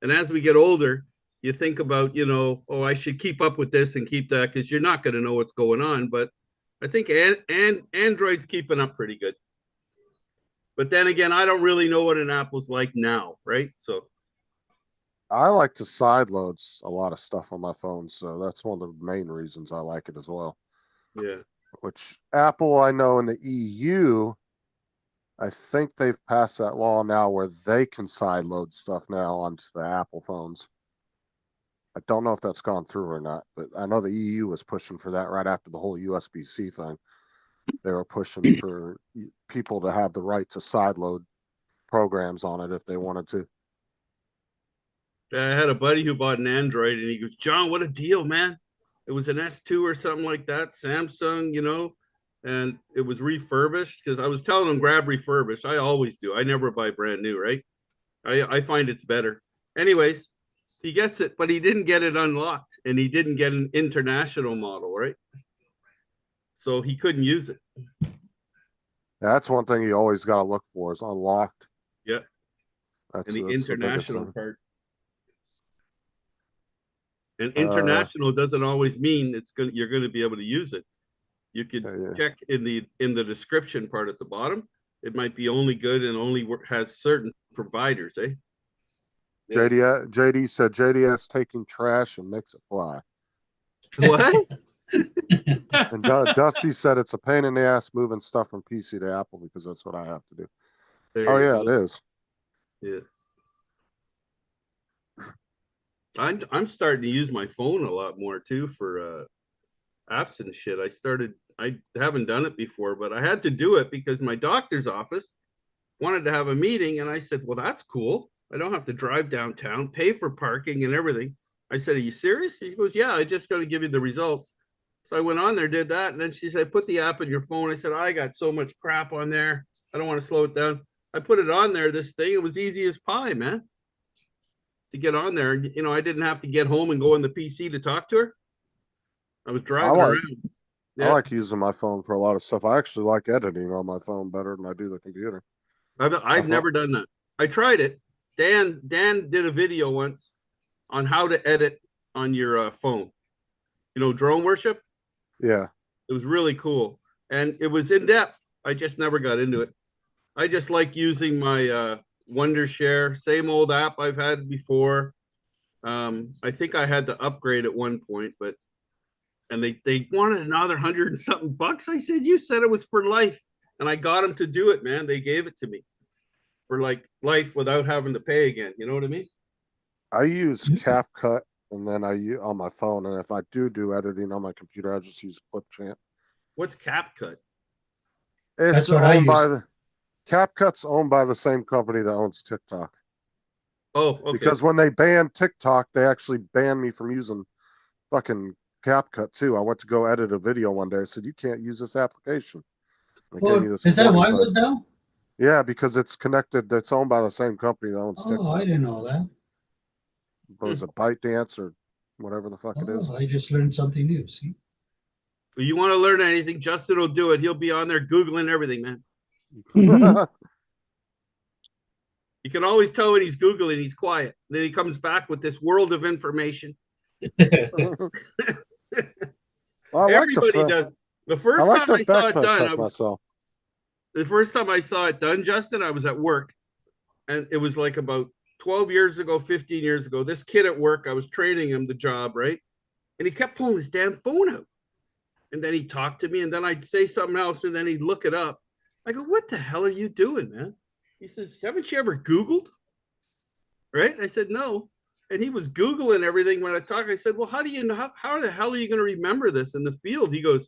and as we get older, you think about, you know, oh, I should keep up with this and keep that, because you're not going to know what's going on. But I think Android's keeping up pretty good. But then again, I don't really know what an Apple's like now, right? So I like to sideload a lot of stuff on my phone, so that's one of the main reasons I like it as well. Yeah. Which Apple, I know in the EU, I think they've passed that law now where they can sideload stuff now onto the Apple phones. I don't know if that's gone through or not, but I know the EU was pushing for that right after the whole USB-C thing. They were pushing for people to have the right to sideload programs on it if they wanted to. I had a buddy who bought an Android, and he goes, "John, what a deal, man. It was an S2 or something like that, Samsung, you know, and it was refurbished," because I was telling him grab refurbished. I always do. I never buy brand new, right? I find it's better. Anyways, he gets it, but he didn't get it unlocked, and he didn't get an international model, right? So he couldn't use it. Yeah, that's one thing you always got to look for is unlocked. Yeah. That's and the biggest international thing. part. And international doesn't always mean you're going to be able to use it. You could check in the description part at the bottom. It might be only good and only has certain providers, eh? JD said JDS taking trash and makes it fly. What? And Dusty said it's a pain in the ass moving stuff from PC to Apple because that's what I have to do. There Oh you yeah, go. it is. Yeah. I'm starting to use my phone a lot more too for apps and shit. I haven't done it before, but I had to do it because my doctor's office wanted to have a meeting, and I said, well, that's cool. I don't have to drive downtown, pay for parking and everything. I said, are you serious? He goes, yeah, I just got to give you the results. So I went on there, did that. And then she said, put the app in your phone. I said, I got so much crap on there. I don't want to slow it down. I put it on there, this thing. It was easy as pie, man, to get on there. You know, I didn't have to get home and go on the PC to talk to her. I was driving around. I like using my phone for a lot of stuff. I actually like editing on my phone better than I do the computer. I've never done that. I tried it. Dan did a video once on how to edit on your phone. You know, drone worship. Yeah. It was really cool. And it was in depth. I just never got into it. I just like using my Wondershare, same old app I've had before. I think I had to upgrade at one point, but and they wanted another $100 and something bucks. I said, you said it was for life. And I got them to do it, man. They gave it to me for like life without having to pay again. You know what I mean? I use CapCut and then I use on my phone. And if I do editing on my computer, I just use Clipchamp. What's CapCut? It's owned by the CapCut's owned by the same company that owns TikTok. Oh, okay. Because when they banned TikTok, they actually banned me from using fucking CapCut too. I went to go edit a video one day. I said, you can't use this application. Is that why it was down? Yeah, because it's connected. It's owned by the same company that owns TikTok. Oh, I didn't know that. It was a ByteDance or whatever the fuck it is. I just learned something new. See? If you want to learn anything, Justin will do it. He'll be on there Googling everything, man. You can always tell when he's Googling, he's quiet. Then he comes back with this world of information. Everybody does. The first time I saw it done, the first time I saw it done, Justin, I was at work. And it was like about 12 years ago, 15 years ago. This kid at work, I was training him the job, right? And he kept pulling his damn phone out. And then he'd talk to me, and then I'd say something else, and then he'd look it up. I go, what the hell are you doing, man? He says, haven't you ever Googled? Right? I said, no. And he was Googling everything when I talk. I said, well, how do you know? How the hell are you going to remember this in the field? He goes,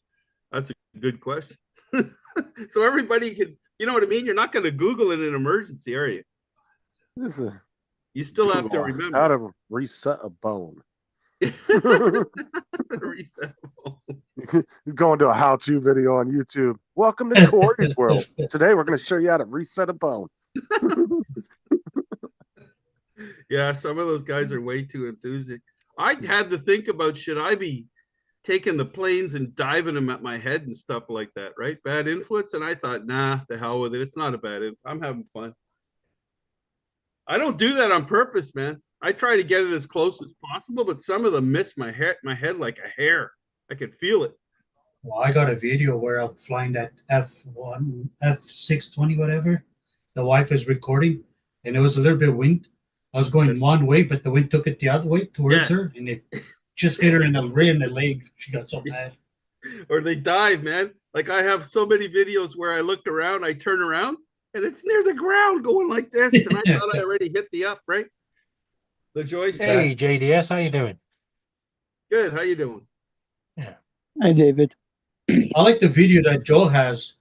that's a good question. So everybody can, you know what I mean? You're not going to Google in an emergency, are you? You still have to remember. How to reset a bone. Reset a bone. He's going to a how-to video on YouTube. Welcome to Corey's World. Today we're going to show you how to reset a bone. Yeah, some of those guys are way too enthusiastic. I had to think about, should I be taking the planes and diving them at my head and stuff like that, right? Bad influence. And I thought, nah, the hell with it. It's not a bad influence. I'm having fun. I don't do that on purpose, man. I try to get it as close as possible, but some of them miss my head like a hair. I could feel it. Well, I got a video where I'm flying that F1, F620, whatever. The wife is recording, and it was a little bit wind. I was going one way, but the wind took it the other way towards her, and it just hit her in the leg. She got so mad. Or they dive, man. Like I have so many videos where I looked around, I turn around, and it's near the ground going like this, and I thought I already hit the up, right? The joystick. Hey, JDS, how you doing? Good. How you doing? Yeah. Hi, David. I like the video that Joel has,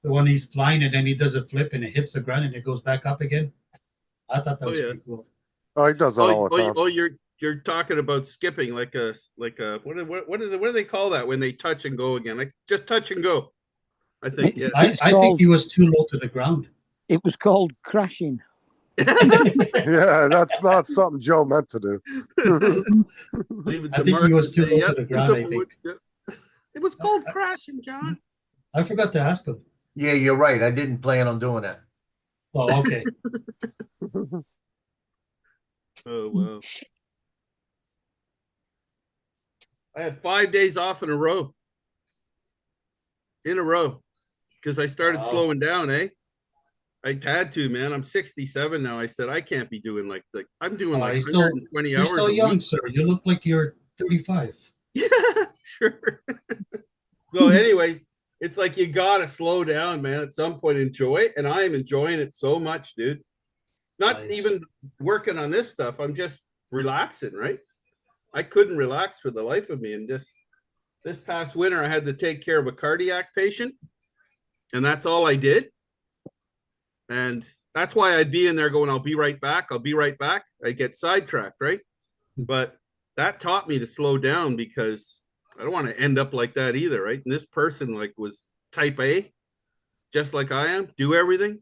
the one he's flying and then he does a flip and it hits the ground and it goes back up again. I thought that was pretty cool. Oh, he does that all the time. Oh, you're talking about skipping like a what do they call that when they touch and go again? Like just touch and go. I think. Yeah. I think he was too low to the ground. It was called crashing. Yeah, that's not something Joe meant to do. I think he was too low to the ground. I think it was called crashing, John. I forgot to ask him. Yeah, you're right. I didn't plan on doing that. Oh, okay. Oh wow! I had 5 days off in a row. Because I started slowing down, eh? I had to, man. I'm 67 now. I said I can't be doing like I'm doing like 120 hours. You're still young, sir. You look like you're 35. Yeah, sure. So, anyways, it's like you gotta slow down, man. At some point, enjoy it, and I am enjoying it so much, dude. Not even working on this stuff. I'm just relaxing, right? I couldn't relax for the life of me, and just this past winter, I had to take care of a cardiac patient, and that's all I did. And that's why I'd be in there going, I'll be right back. I'll be right back. I get sidetracked, right? But that taught me to slow down because I don't want to end up like that either, right? And this person like was type A, just like I am, do everything,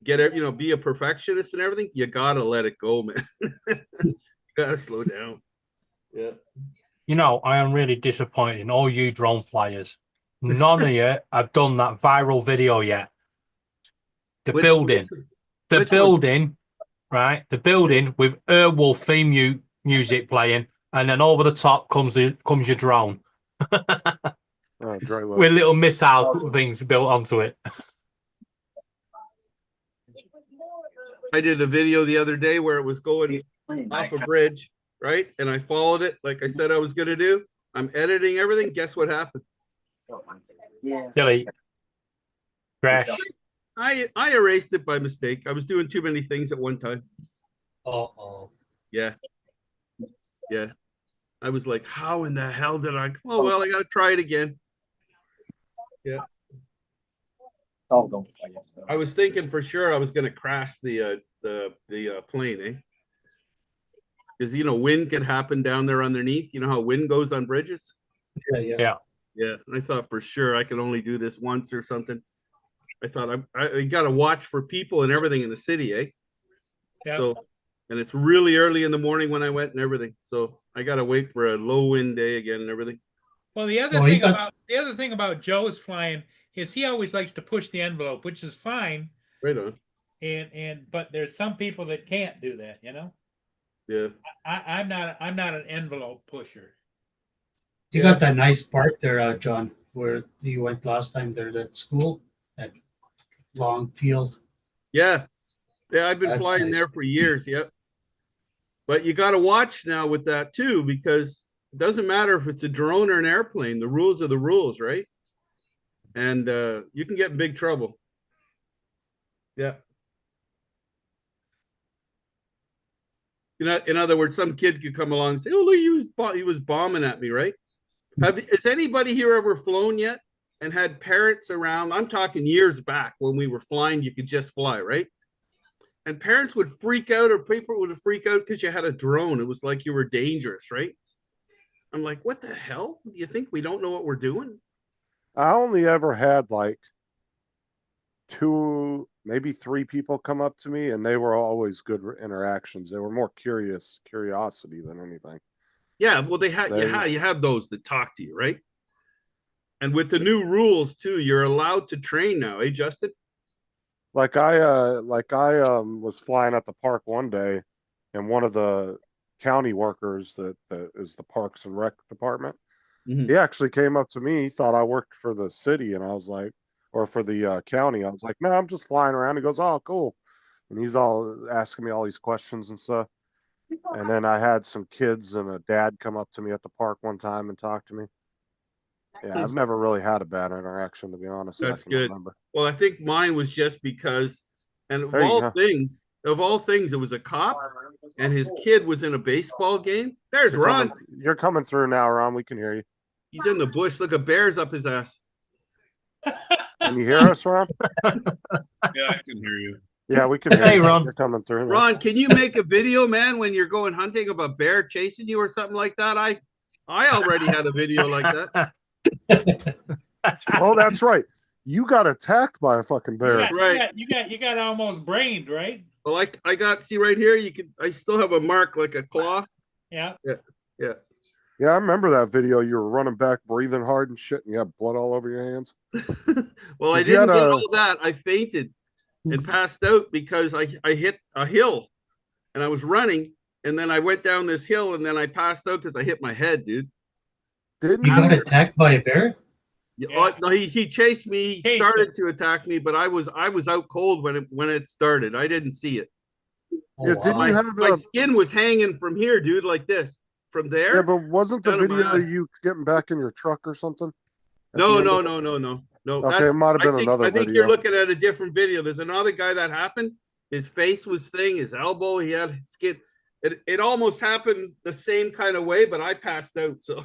get it, be a perfectionist and everything. You gotta let it go, man. You gotta slow down. Yeah. I am really disappointed in all you drone flyers. None of you have done that viral video yet. The building, right? The building with Airwolf theme music playing, and then over the top comes your drone with little missile things built onto it. I did a video the other day where it was going off a bridge, right? And I followed it like I said I was going to do. I'm editing everything. Guess what happened? Delete. Crash. I erased it by mistake. I was doing too many things at one time. Uh-oh. Yeah. Yeah. I was like, how in the hell did I? Oh, well, I got to try it again. Yeah. I was thinking for sure I was going to crash the plane, eh? Because wind can happen down there underneath. You know how wind goes on bridges? Yeah. And I thought for sure I could only do this once or something. I thought I got to watch for people and everything in the city, eh? Yeah. So, and it's really early in the morning when I went and everything. So I got to wait for a low wind day again and everything. Well, the other thing about Joe's flying is he always likes to push the envelope, which is fine. Right on. But there's some people that can't do that, Yeah. I'm not an envelope pusher. You got that nice park there, John, where you went last time there, that school, that long field. Yeah. Yeah, I've been That's flying nice. there for years. Yep. But you got to watch now with that too, because it doesn't matter if it's a drone or an airplane. The rules are the rules, right? And you can get in big trouble. Yeah. In other words, some kid could come along and say, "Oh, look, he was bombing at me," right? Has anybody here ever flown yet and had parents around? I'm talking years back when we were flying, you could just fly, right? And parents would freak out, or people would freak out because you had a drone. It was like you were dangerous, right? I'm like, what the hell? Do you think we don't know what we're doing? I only ever had like 2, maybe 3 people come up to me, and they were always good interactions. They were more curiosity than anything. Yeah, well, you have those that talk to you, right? And with the new rules too, you're allowed to train now, eh, Justin? Like I was flying at the park one day, and one of the county workers that is the Parks and Rec department, he actually came up to me. He thought I worked for the city, and I was like, or for the county. I was like, no, I'm just flying around. He goes, oh, cool. And he's all asking me all these questions and stuff. And then I had some kids and a dad come up to me at the park one time and talk to me. Yeah, I've never really had a bad interaction, to be honest. That's I can good. remember. Well, I think mine was just because, and There you go. of all things, it was a cop, and his kid was in a baseball game. There's Ron. You're coming through now, Ron. We can hear you. He's in the bush. Look, a bear's up his ass. Can you hear us, Ron? Yeah, I can hear you. Yeah, we can hear Hey, you. Ron. You're coming through. Ron, can you make a video, man, when you're going hunting of a bear chasing you or something like that? I already had a video like that. Oh, that's right. You got attacked by a fucking bear. Right. You got almost brained, right? Well, I got, see right here, I still have a mark like a claw. Yeah. Yeah. Yeah, I remember that video. You were running back, breathing hard and shit, and you had blood all over your hands. Well, I didn't get all that. I fainted and passed out because I hit a hill and I was running, and then I went down this hill and then I passed out because I hit my head, dude. You got attacked by a bear? Yeah. No, he chased me. He started to attack me, but I was out cold when it started. I didn't see it. Yeah, didn't you have my skin was hanging from here, dude, like this. From there. Yeah, but wasn't the down to my video eye. of you getting back in your truck or something? No. Okay, That's- it might have been I think, another I think video. you're looking at a different video. There's another guy that happened. His face was thing, his elbow, he had skin. It almost happened the same kind of way, but I passed out. So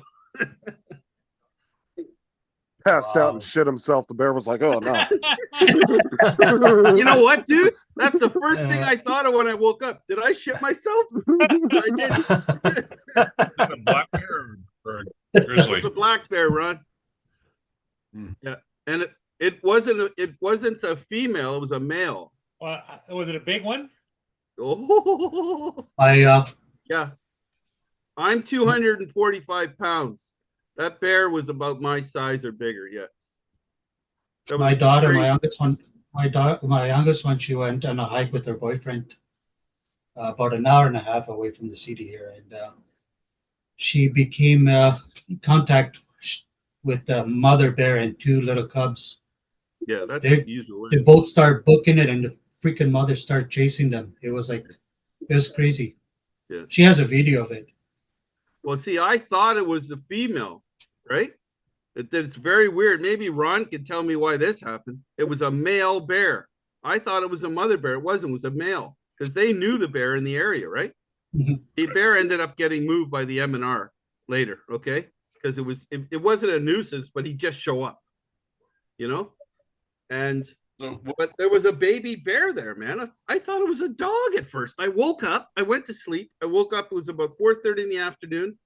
passed out and shit himself. The bear was like, "Oh no." You know what, dude? That's the first thing I thought of when I woke up. Did I shit myself? I did. A black bear or a grizzly? It was a black bear, Ron. Yeah, and it wasn't a female. It was a male. Was it a big one? Oh, yeah. I'm 245 pounds. That bear was about my size or bigger. Yeah. My daughter, my youngest one, she went on a hike with her boyfriend about an hour and a half away from the city here, and she became in contact with the mother bear and two little cubs. Yeah, that's usual. They both start booking it, and the freaking mother start chasing them. It was crazy. Yeah. She has a video of it. Well, see, I thought it was the female, right? It's very weird. Maybe Ron can tell me why this happened. It was a male bear. I thought it was a mother bear. It wasn't. It was a male because they knew the bear in the area, right? Mm-hmm. The bear ended up getting moved by the MNR later, okay? Because it wasn't a nuisance, but he'd just show up, you know? And but there was a baby bear there, man. I thought it was a dog at first. I woke up. I went to sleep. I woke up. It was about 4:30 in the afternoon.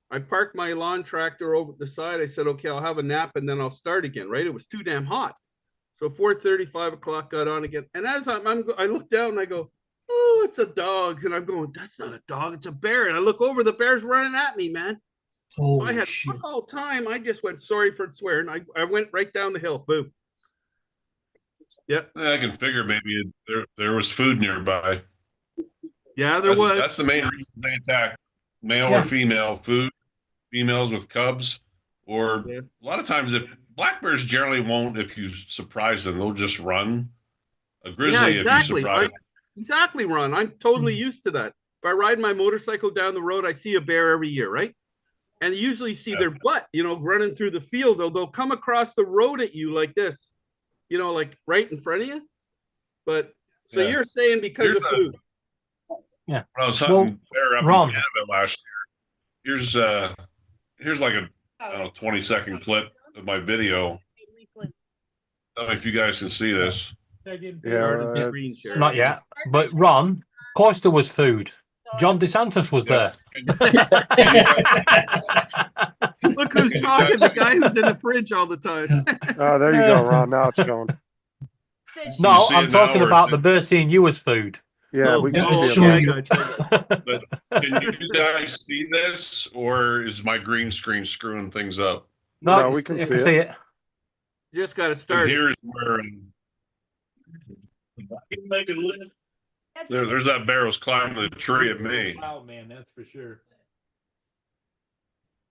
I parked my lawn tractor over the side. I said, okay, I'll have a nap and then I'll start again, right? It was too damn hot. So 4:30, 5 o'clock got on again. And as I look down and I go, oh, it's a dog. And I'm going, that's not a dog. It's a bear. And I look over, the bear's running at me, man. So I had all time. I just went, sorry for swearing. I went right down the hill. Boom. Yeah. I can figure maybe there was food nearby. Yeah, there was. That's the main reason they attack. Male or female, food, females with cubs, or a lot of times if black bears generally won't, if you surprise them, they'll just run. A grizzly, if you surprise them. Exactly, Ron. I'm totally used to that. If I ride my motorcycle down the road, I see a bear every year, right? And you usually see their butt, running through the field. They'll come across the road at you like this, like right in front of you. But so you're saying because of food. Yeah. When I was hunting bear up in Canada last year, here's like a 20-second clip of my video. I don't know if you guys can see this. Not yet. But Ron, of course there was food. John DeSantis was there. Look who's talking, the guy who's in the fridge all the time. Oh, there you go, Ron. Now it's showing. No, I'm talking about the bear seeing you as food. Yeah, we can see it. But can you guys see this, or is my green screen screwing things up? No, we can see it. You just got to start. And here's where there's that bear was climbing the tree at me. Wow, man, that's for sure.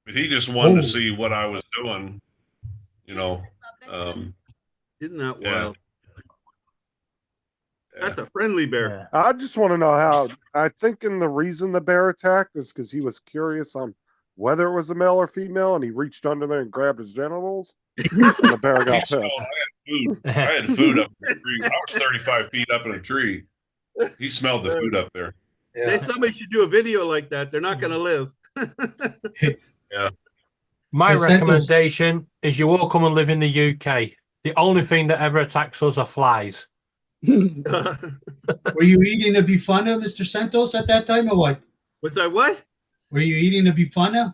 But he just wanted to see what I was doing. Isn't that wild? That's a friendly bear. I just want to know how. I think the reason the bear attacked is because he was curious on whether it was a male or female, and he reached under there and grabbed his genitals. And the bear got pissed. I had food up in the tree. I was 35 feet up in a tree. He smelled the food up there. Somebody should do a video like that. They're not going to live. Yeah. My recommendation is you all come and live in the UK. The only thing that ever attacks us are flies. Were you eating a bifana, Mr. Santos, at that time, or what? Was I what? Were you eating a bifana?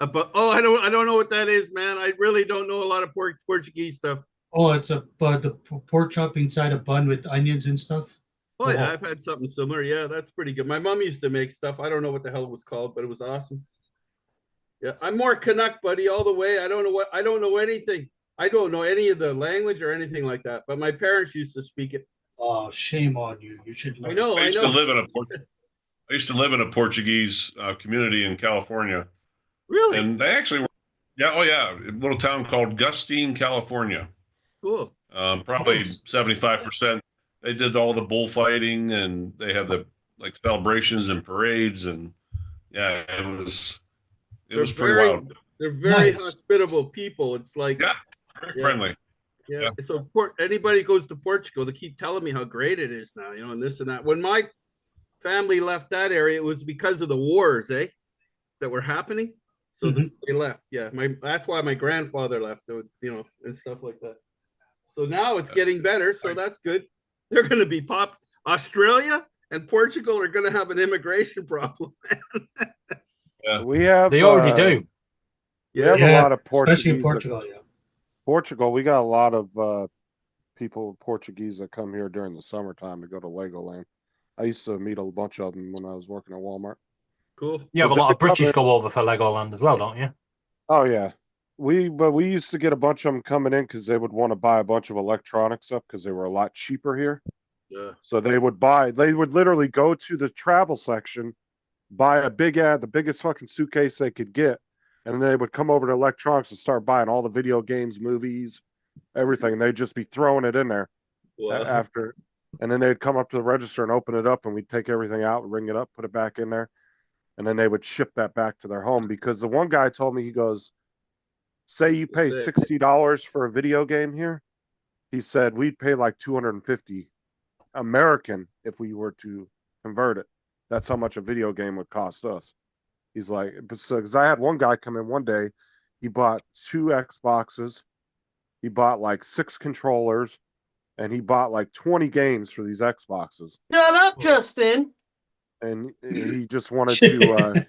I don't know what that is, man. I really don't know a lot of Portuguese stuff. Oh, it's the pork chop inside a bun with onions and stuff. Oh yeah, I've had something similar. Yeah, that's pretty good. My mom used to make stuff. I don't know what the hell it was called, but it was awesome. Yeah, I'm more Canuck, buddy, all the way. I don't know anything. I don't know any of the language or anything like that. But my parents used to speak it. Oh, shame on you! You should. I know. I used to live in a Portuguese community in California. Really? And they actually were. Yeah. Oh yeah. A little town called Gustine, California. Cool. Probably 75%. They did all the bullfighting, and they had the celebrations and parades, and yeah, it was pretty wild. They're very hospitable people. It's like very friendly. Yeah. So anybody goes to Portugal, they keep telling me how great it is now, and this and that. When my family left that area, it was because of the wars, that were happening. So they left. Yeah, that's why my grandfather left. You know, and stuff like that. So now it's getting better. So that's good. They're going to be Australia and Portugal are going to have an immigration problem. Yeah. We have. They already do. We have a lot of Portuguese. Especially in Portugal, yeah. Portugal, we got a lot of people, Portuguese, that come here during the summertime to go to Legoland. I used to meet a bunch of them when I was working at Walmart. Cool. You have a lot of British go over for Legoland as well, don't you? Oh yeah, we used to get a bunch of them coming in because they would want to buy a bunch of electronics up because they were a lot cheaper here. Yeah. So they would literally go to the travel section, buy the biggest fucking suitcase they could get, and then they would come over to electronics and start buying all the video games, movies, everything. They'd just be throwing it in there after, and then they'd come up to the register and open it up, and we'd take everything out, ring it up, put it back in there, and then they would ship that back to their home. Because the one guy told me, he goes, say you pay $60 for a video game here, he said we'd pay like $250 American if we were to convert it. That's how much a video game would cost us. He's like, because I had one guy come in one day, he bought 2 Xboxes, he bought like 6 controllers, and he bought like 20 games for these Xboxes. Shut up, Justin. And he just wanted to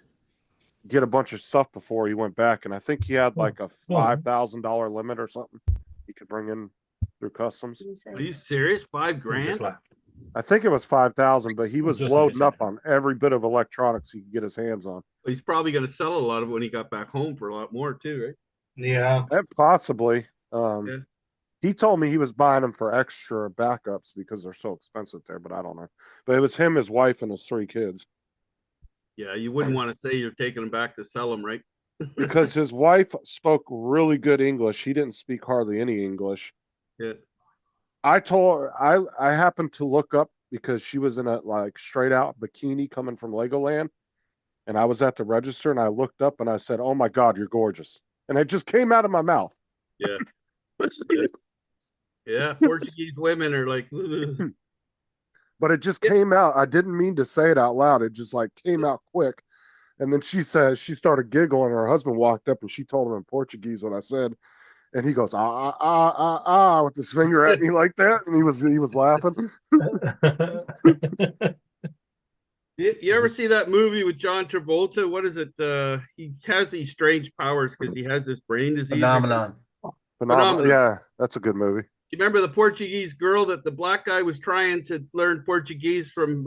get a bunch of stuff before he went back. And I think he had like a $5,000 limit or something he could bring in through customs. Are you serious? $5,000? I think it was 5,000, but he was loading up on every bit of electronics he could get his hands on. He's probably going to sell a lot of it when he got back home for a lot more too, right? Yeah. Possibly. He told me he was buying them for extra backups because they're so expensive there, but I don't know. But it was him, his wife, and his 3 kids. Yeah, you wouldn't want to say you're taking them back to sell them, right? Because his wife spoke really good English. He didn't speak hardly any English. Yeah. I told her, I happened to look up because she was in a like straight out bikini coming from Legoland. And I was at the register and I looked up and I said, "Oh my God, you're gorgeous." And it just came out of my mouth. Yeah. Yeah, Portuguese women are like, but it just came out. I didn't mean to say it out loud. It just like came out quick. And then she said, she started giggling. Her husband walked up and she told him in Portuguese what I said. And he goes, with his finger at me like that. And he was laughing. You ever see that movie with John Travolta? What is it? He has these strange powers because he has this brain disease. Phenomenon. Yeah, that's a good movie. You remember the Portuguese girl that the black guy was trying to learn Portuguese from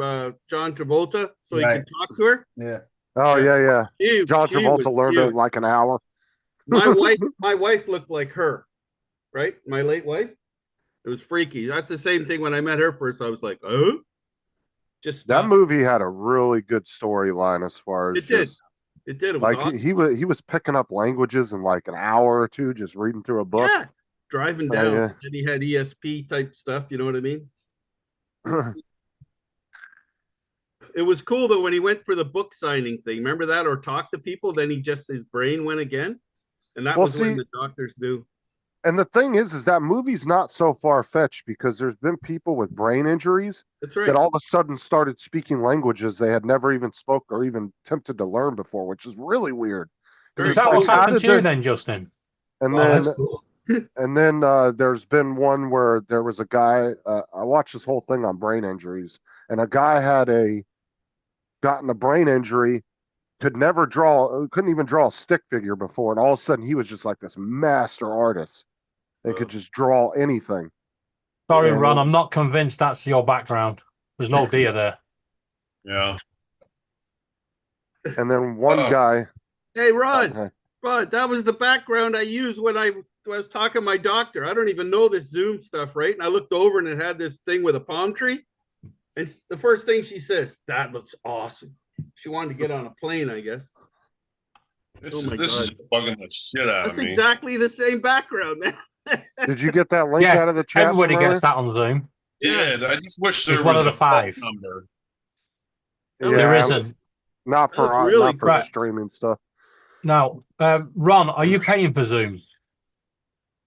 John Travolta so he could talk to her? Yeah. Oh yeah. John she Travolta was learned it cute. in like an hour. My wife looked like her, right? My late wife. It was freaky. That's the same thing when I met her first. I was like, oh, just that movie had a really good storyline as far as it did. just, It did. It was like awesome. he was picking up languages in like an hour or two, just reading through a book. Yeah, driving down. Yeah. And he had ESP type stuff. You know what I mean? It was cool though when he went for the book signing thing. Remember that, or talk to people? Then his brain went again, and that was when the doctors do. And the thing is that movie's not so far fetched because there's been people with brain injuries That's right. that all of a sudden started speaking languages they had never even spoke or even attempted to learn before, which is really weird. Is that what's happened to you then, Justin? And Wow, then, that's cool. and then there's been one where there was a guy. I watched this whole thing on brain injuries, and a guy had gotten a brain injury, couldn't even draw a stick figure before, and all of a sudden he was just like this master artist. They could just draw anything. Sorry, And Ron, it I'm was- not convinced that's your background. There's no deer there. Yeah. And then one guy. Hey, Rod. Okay. Rod, that was the background I used when I was talking to my doctor. I don't even know this Zoom stuff, right? And I looked over and it had this thing with a palm tree. And the first thing she says, "That looks awesome." She wanted to get on a plane, I guess. This, Oh my this is God. bugging the shit out That's of me. exactly the same background, man. Did you get that link Yeah, out of the chat? everybody from gets earlier? that on Zoom. Did I just wish there It's was one of a the 5. phone number. There isn't. Not for That's really not for right. streaming stuff. Now, Ron, are you paying for Zoom?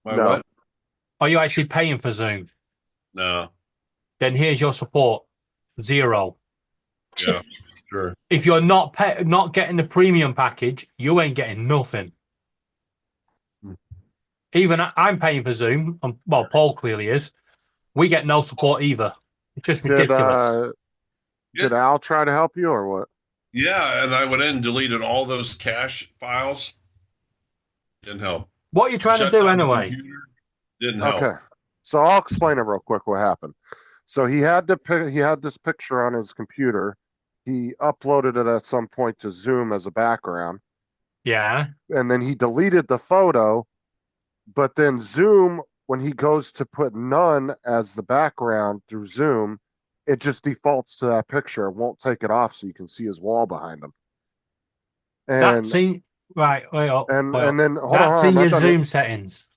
My No. what? Are you actually paying for Zoom? No. Then here's your support. 0. Yeah. Sure. If you're not getting the premium package, you ain't getting nothing. Even I'm paying for Zoom. Well, Paul clearly is. We get no support either. It's just ridiculous. Did Al try to help you or what? Yeah, and I went in and deleted all those cache files. Didn't help. What are you trying Shut to do down the anyway? computer. Didn't help. Okay, so I'll explain it real quick what happened. So he had this picture on his computer. He uploaded it at some point to Zoom as a background. Yeah. And then he deleted the photo, but then Zoom, when he goes to put none as the background through Zoom, it just defaults to that picture. It won't take it off so you can see his wall behind him. And That's in right. Wait up. and wait up. then hold That's on, in I'm your not done. Zoom settings.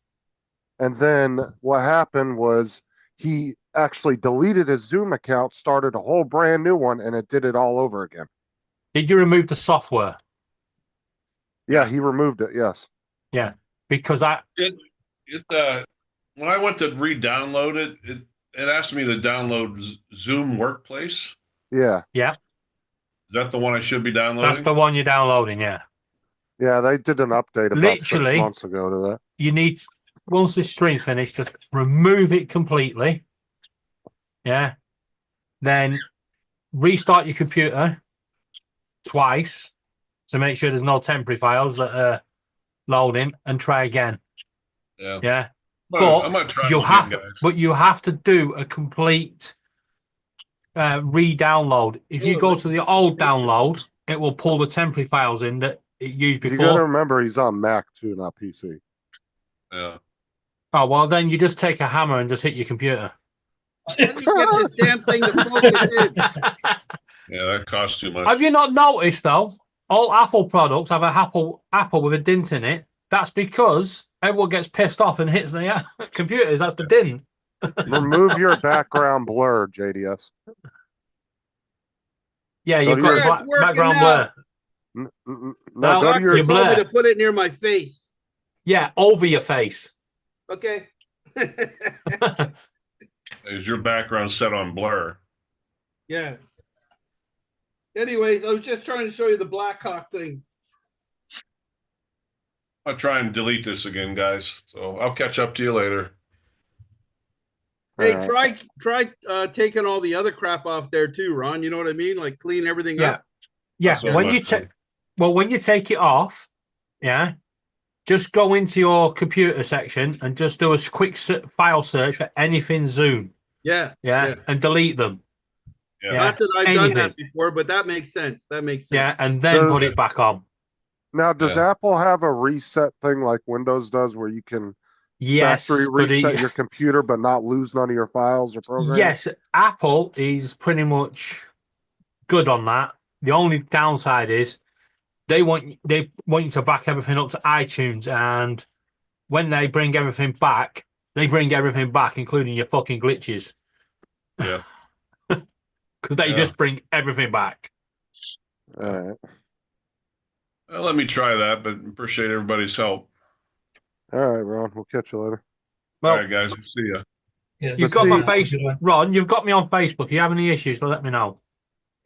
And then what happened was he actually deleted his Zoom account, started a whole brand new one, and it did it all over again. Did you remove the software? Yeah, he removed it. Yes. Yeah, because when I went to re-download it asked me to download Zoom Workplace. Yeah. Yeah. Is that the one I should be downloading? That's the one you're downloading. Yeah. Yeah, they did an update about Literally, 6 months ago to that. You need, once this stream's finished, just remove it completely. Yeah. Then restart your computer twice to make sure there's no temporary files that are loading, and try again. Yeah. Yeah. I'm gonna try you it have, again, guys. but you have to do a complete re-download. If you go to the old download, it will pull the temporary files in that it used You before. gotta remember he's on Mac too, not PC. Yeah. Oh, well, then you just take a hammer and just hit your computer. How do you get this damn thing to focus in? Yeah, that costs too much. Have you not noticed, though, all Apple products have a apple with a dint in it? That's because everyone gets pissed off and hits the computers. That's the dint. Remove your background blur, JDS. Yeah, Go you've to got your- a It's working background now. blur. No, go to your your Told me blur. to put it near my face. Yeah, over your face. Okay. Is your background set on blur? Yeah. Anyways, I was just trying to show you the Blackhawk thing. I'll try and delete this again, guys. So I'll catch up to you later. Hey, Alright. try taking all the other crap off there too, Ron. You know what I mean? Like clean everything Yeah. up. Yeah, That's what when I'm you gonna take, well, when you take it off, yeah, just go into your computer section and just do a quick file search for anything Zoom. Yeah. Yeah, and delete them. Yeah. Not that I've done anything. that before, but that makes sense. That makes sense. Yeah, and then put it back on. Now, does Apple have a reset thing like Windows does where you can Yes, factory but reset your computer but not lose none of your files or programs? yes, Apple is pretty much good on that. The only downside is they want you to back everything up to iTunes, and when they bring everything back, including your fucking glitches. Yeah. Because they just bring everything back. All right. Well, let me try that, but appreciate everybody's help. All right, Ron. We'll catch you later. Well, All right, guys. We'll see you. You've got my face, Ron. You've got me on Facebook. If you have any issues, let me know.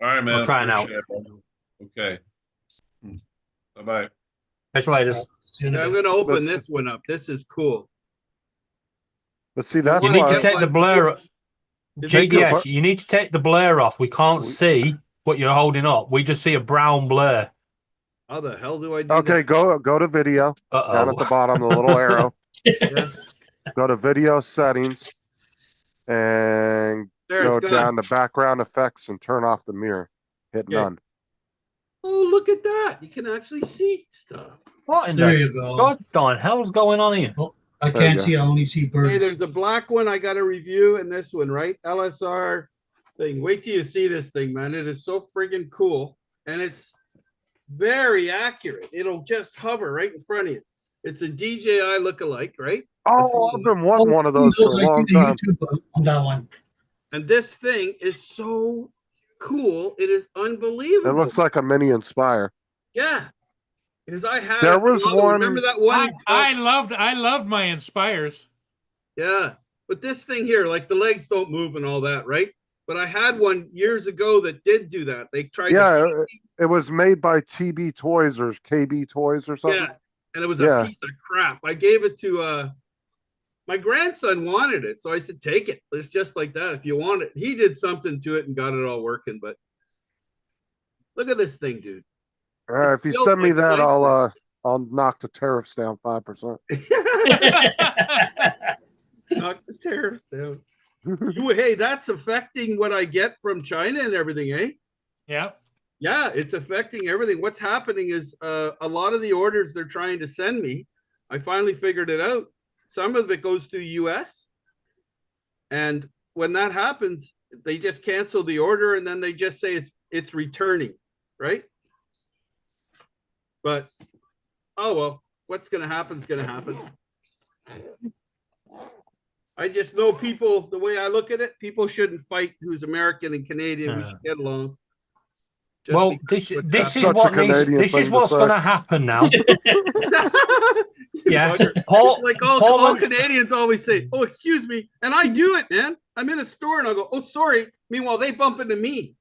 All right, man. I'll try and help. Appreciate it. Okay. Bye-bye. Catch you later. Yeah, I'm going to open this one up. This is cool. But see, that's You need why to take the blur. GDS, you need to take the blur off. We can't see what you're holding up. We just see a brown blur. How the hell do I do Okay, that? go to video. Down at the bottom, the little arrow. Go to video settings and There, go it's down gone. to background effects and turn off the mirror. Hit Okay. none. Oh, look at that. You can actually see stuff. What in There the you go. God darn hell's going on here? I There you can't go. see. I only see birds. Hey, there's a black one I got to review and this one, right? LSR thing. Wait till you see this thing, man. It is so friggin' cool. And it's very accurate. It'll just hover right in front of you. It's a DJI lookalike, right? Oh, I've been wanting one of those for a I long see the time. YouTube on that one. And this thing is so cool. It is It unbelievable. looks like a mini Inspire. Yeah. Because I had There it, was although one- Remember that one? I loved my Inspires. Yeah. But this thing here, like the legs don't move and all that, right? but I had one years ago that did do that. They tried to Yeah, it was made by TB Toys or KB Toys or something. yeah, and it was Yeah. a piece of crap. I gave it to my grandson wanted it, so I said, take it. It's just like that. If you want it, he did something to it and got it all working. But look at this thing, dude. If you built send me like that, nicely. I'll knock the tariffs down 5%. Knock the tariff down. Hey, that's affecting what I get from China and everything, eh? Yeah. Yeah, it's affecting everything. What's happening is a lot of the orders they're trying to send me, I finally figured it out. Some of it goes to US. And when that happens, they just cancel the order and then they just say it's returning, right? But oh well, what's gonna happen is gonna happen. I just know people, the way I look at it, people shouldn't fight who's American and Canadian. We should get along. Just Well, because this what's is happening. what needs, this is what's going to happen now. Yeah, It's like all Paul, Canadians always say, "Oh, excuse me," and I do it, man. I'm in a store and I'll go, "Oh, sorry." Meanwhile, they bump into me.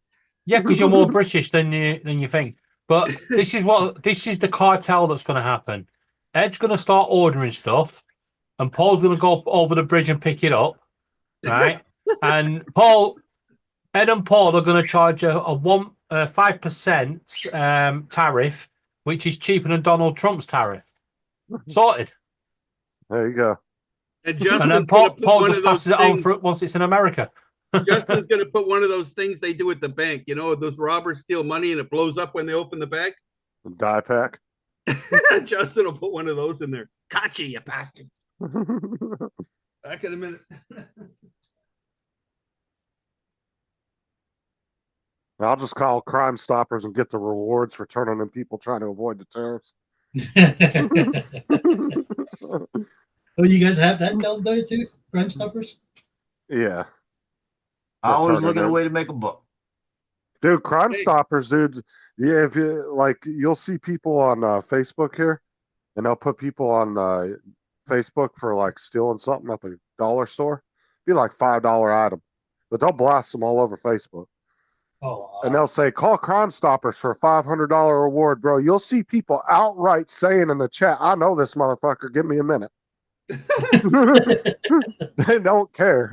yeah, because you're more British than you think. But this is the cartel that's going to happen. Ed's going to start ordering stuff, and Paul's going to go over the bridge and pick it up, right? And Ed and Paul are going to charge a 5% tariff, which is cheaper than Donald Trump's tariff. Sorted. There you go. And And Justin's then gonna put Paul one just of those passes it on things. for once it's in America. Justin's going to put one of those things they do at the bank. You know, those robbers steal money and it blows up when they open the bank. Die pack. Justin will put one of those in there. Gotcha, you bastards. Back in a minute. I'll just call Crime Stoppers and get the rewards for turning in people trying to avoid the tariffs. Oh, you guys have that down there too? Crime Stoppers? Yeah. I always turning look at a in. way to make a buck. Dude, Crime Stoppers, dude. Yeah, if you like, you'll see people on Facebook here, and they'll put people on Facebook for like stealing something at the dollar store. Be like $5 item, but they'll blast them all over Facebook. Oh, And they'll say, call Crime Stoppers for a $500 reward, bro. You'll see people outright saying in the chat, I know this motherfucker. Give me a minute. They don't care.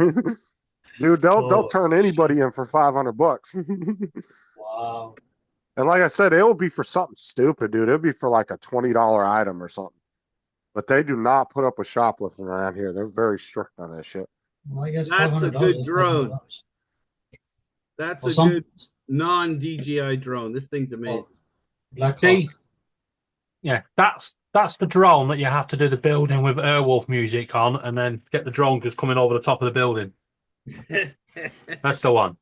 Dude, they'll turn anybody in for $500. wow. And like I said, it will be for something stupid, dude. It'll be for like a $20 item or something. But they do not put up with shoplifting around here. They're very strict on that shit. Well, I guess That's a $500 good is drone. $500. That's Well, a some- good non-DJI drone. This thing's amazing. Black See, Hawk. yeah, that's the drone that you have to do the building with Airwolf music on, and then get the drone just coming over the top of the building. That's the one.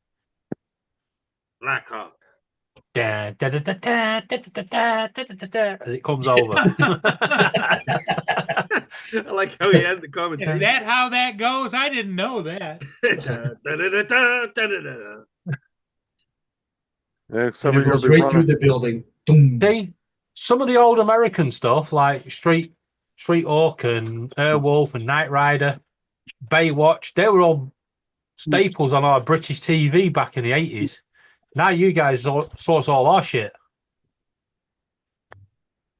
Black Hawk. Da, da, da, da, da, da, da, da, da, da, da, as it comes over. I like how he had the comment. Is that how that goes? I didn't know that. Yeah, And it goes right through the building. Boom. See, some of the old American stuff like Street Hawk and Airwolf and Knight Rider, Baywatch, they were all staples on our British TV back in the 80s. Now you guys source all our shit.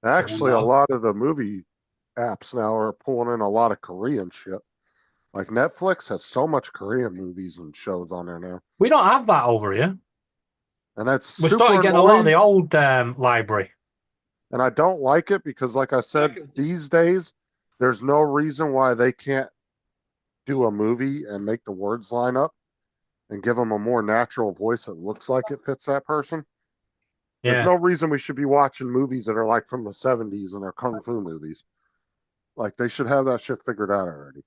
Actually, a lot of the movie apps now are pulling in a lot of Korean shit. Like Netflix has so much Korean movies and shows on there now. We don't have that over here. And that's We're super starting getting a lot of annoying. the old library. And I don't like it because, like I said, these days, there's no reason why they can't do a movie and make the words line up and give them a more natural voice that looks like it fits that person. Yeah. There's no reason we should be watching movies that are like from the 70s and they're kung fu movies. Like they should have that shit figured out already.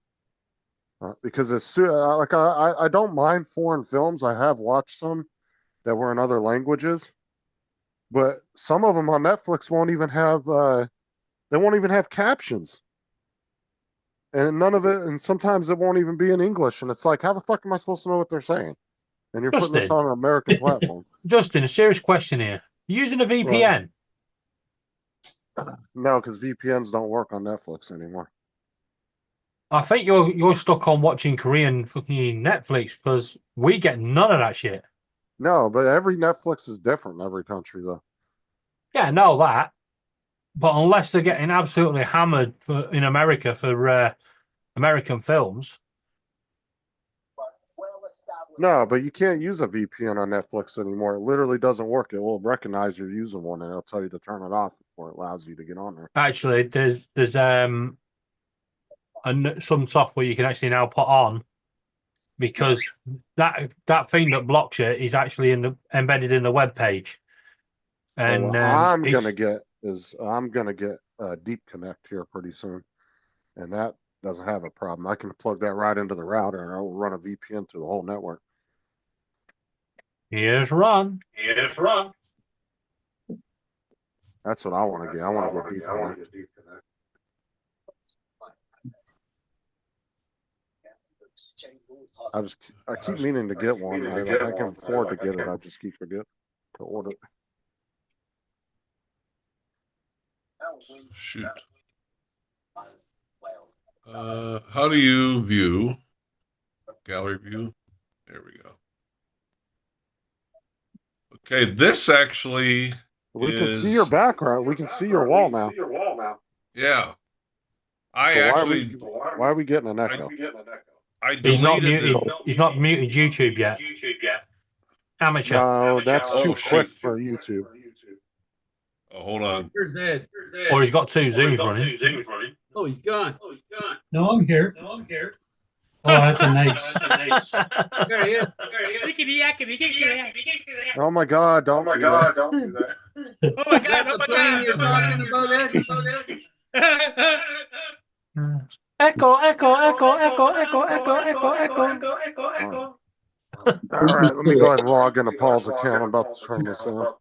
Because it's like I don't mind foreign films. I have watched some that were in other languages, but some of them on Netflix won't even have they won't even have captions, and none of it. And sometimes it won't even be in English. And it's like, how the fuck am I supposed to know what they're saying? And you're putting this Justin. on an American platform. Justin, a serious question here. You using a VPN? No, because VPNs don't work on Netflix anymore. I think you're stuck on watching Korean fucking Netflix because we get none of that shit. No, but every Netflix is different in every country, though. Yeah, I know that. But unless they're getting absolutely hammered in America for American films. No, but you can't use a VPN on Netflix anymore. It literally doesn't work. It will recognize you're using one, and it'll tell you to turn it off before it allows you to get on there. Actually, there's some software you can actually now put on because that thing that blocks it is actually embedded in the web page. And what I'm gonna get Deep Connect here pretty soon, and that doesn't have a problem. I can plug that right into the router, and I will run a VPN through the whole network. Here's Ron. That's what I want to get. I want to get Deep Connect. I keep meaning to get one. I can afford to get it. I just keep forgetting to order it. Shoot. How do you view gallery view? There we go. Okay, this actually we can see your background. We can see your wall now. Yeah. Why are we getting an echo? I He's not deleted muted. He's not muted YouTube yet. Amateur. No, that's too quick for YouTube. Oh, hold on. Here's Ed. Or he's got two Zooms running. Oh, he's gone. No, I'm here. Oh, that's a nice. There he is. Oh my God! Don't do that. Oh my God! Oh my God! You're talking about Ed. Echo. All right, let me go ahead and log into Paul's account. I'm about to turn this on.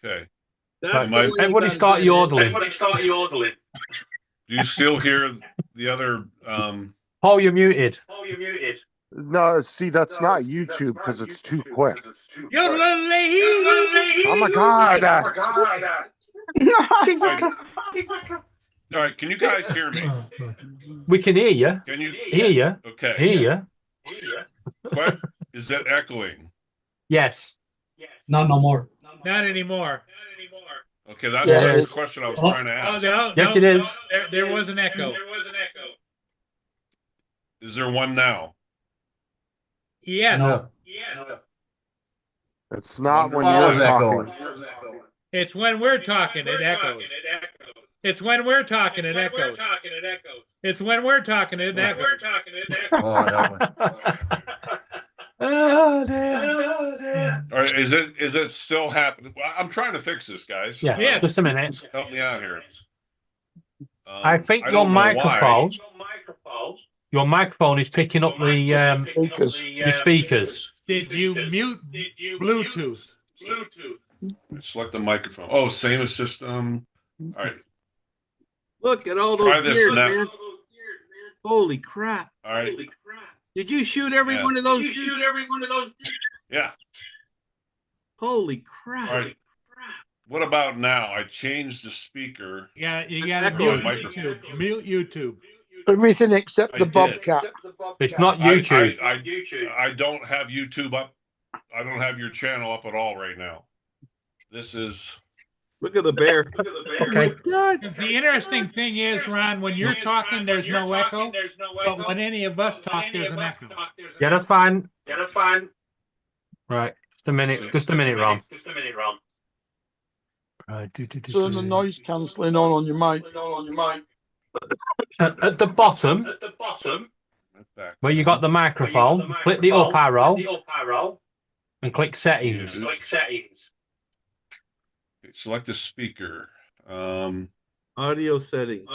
Okay. Everybody start yodeling. Do you still hear the other? Paul, you're muted. No, see, that's not YouTube because it's too quick. Oh my God! All right, can you guys hear me? We can hear you. Can you hear you? Okay. Hear you. What is that echoing? Yes. No more. Not anymore. Okay, that's Yes. the question I was trying to ask. Yes, it is. There was an echo. Is there one now? Yes. No. It's not when Paul's you're echoing. talking. It's when we're talking, it echoes. It's when we're talking, it echoes. It's when we're talking, it echoes. Oh, that one. Oh, dear. All right, is it still happening? Well, I'm trying to fix this, guys. Yeah, Yes. just a minute. Help me out here. I think I your don't know why. microphone is picking up the speakers. Did you mute Bluetooth? Select the microphone. Oh, same as system. All right. Look at all Try those this gears, now. man. Holy crap. All right. Did you shoot every Yeah. one of those? Yeah. Holy crap. All right. What about now? I changed the speaker. Yeah, you gotta Echo mute microphone. YouTube. Mute YouTube. Everything except I the did. Bobcat. It's not YouTube. I don't have YouTube up. I don't have your channel up at all right now. This is Look at the bear. Okay. The interesting thing is, Ron, when you're talking, there's no echo. But when any of us talk, there's an echo. Yeah, that's fine. Right. Just a minute, Ron. Right. Turn the noise cancelling on your mic. At the bottom, back. where you got the microphone, click the up arrow and click settings. Select the speaker. Audio setting.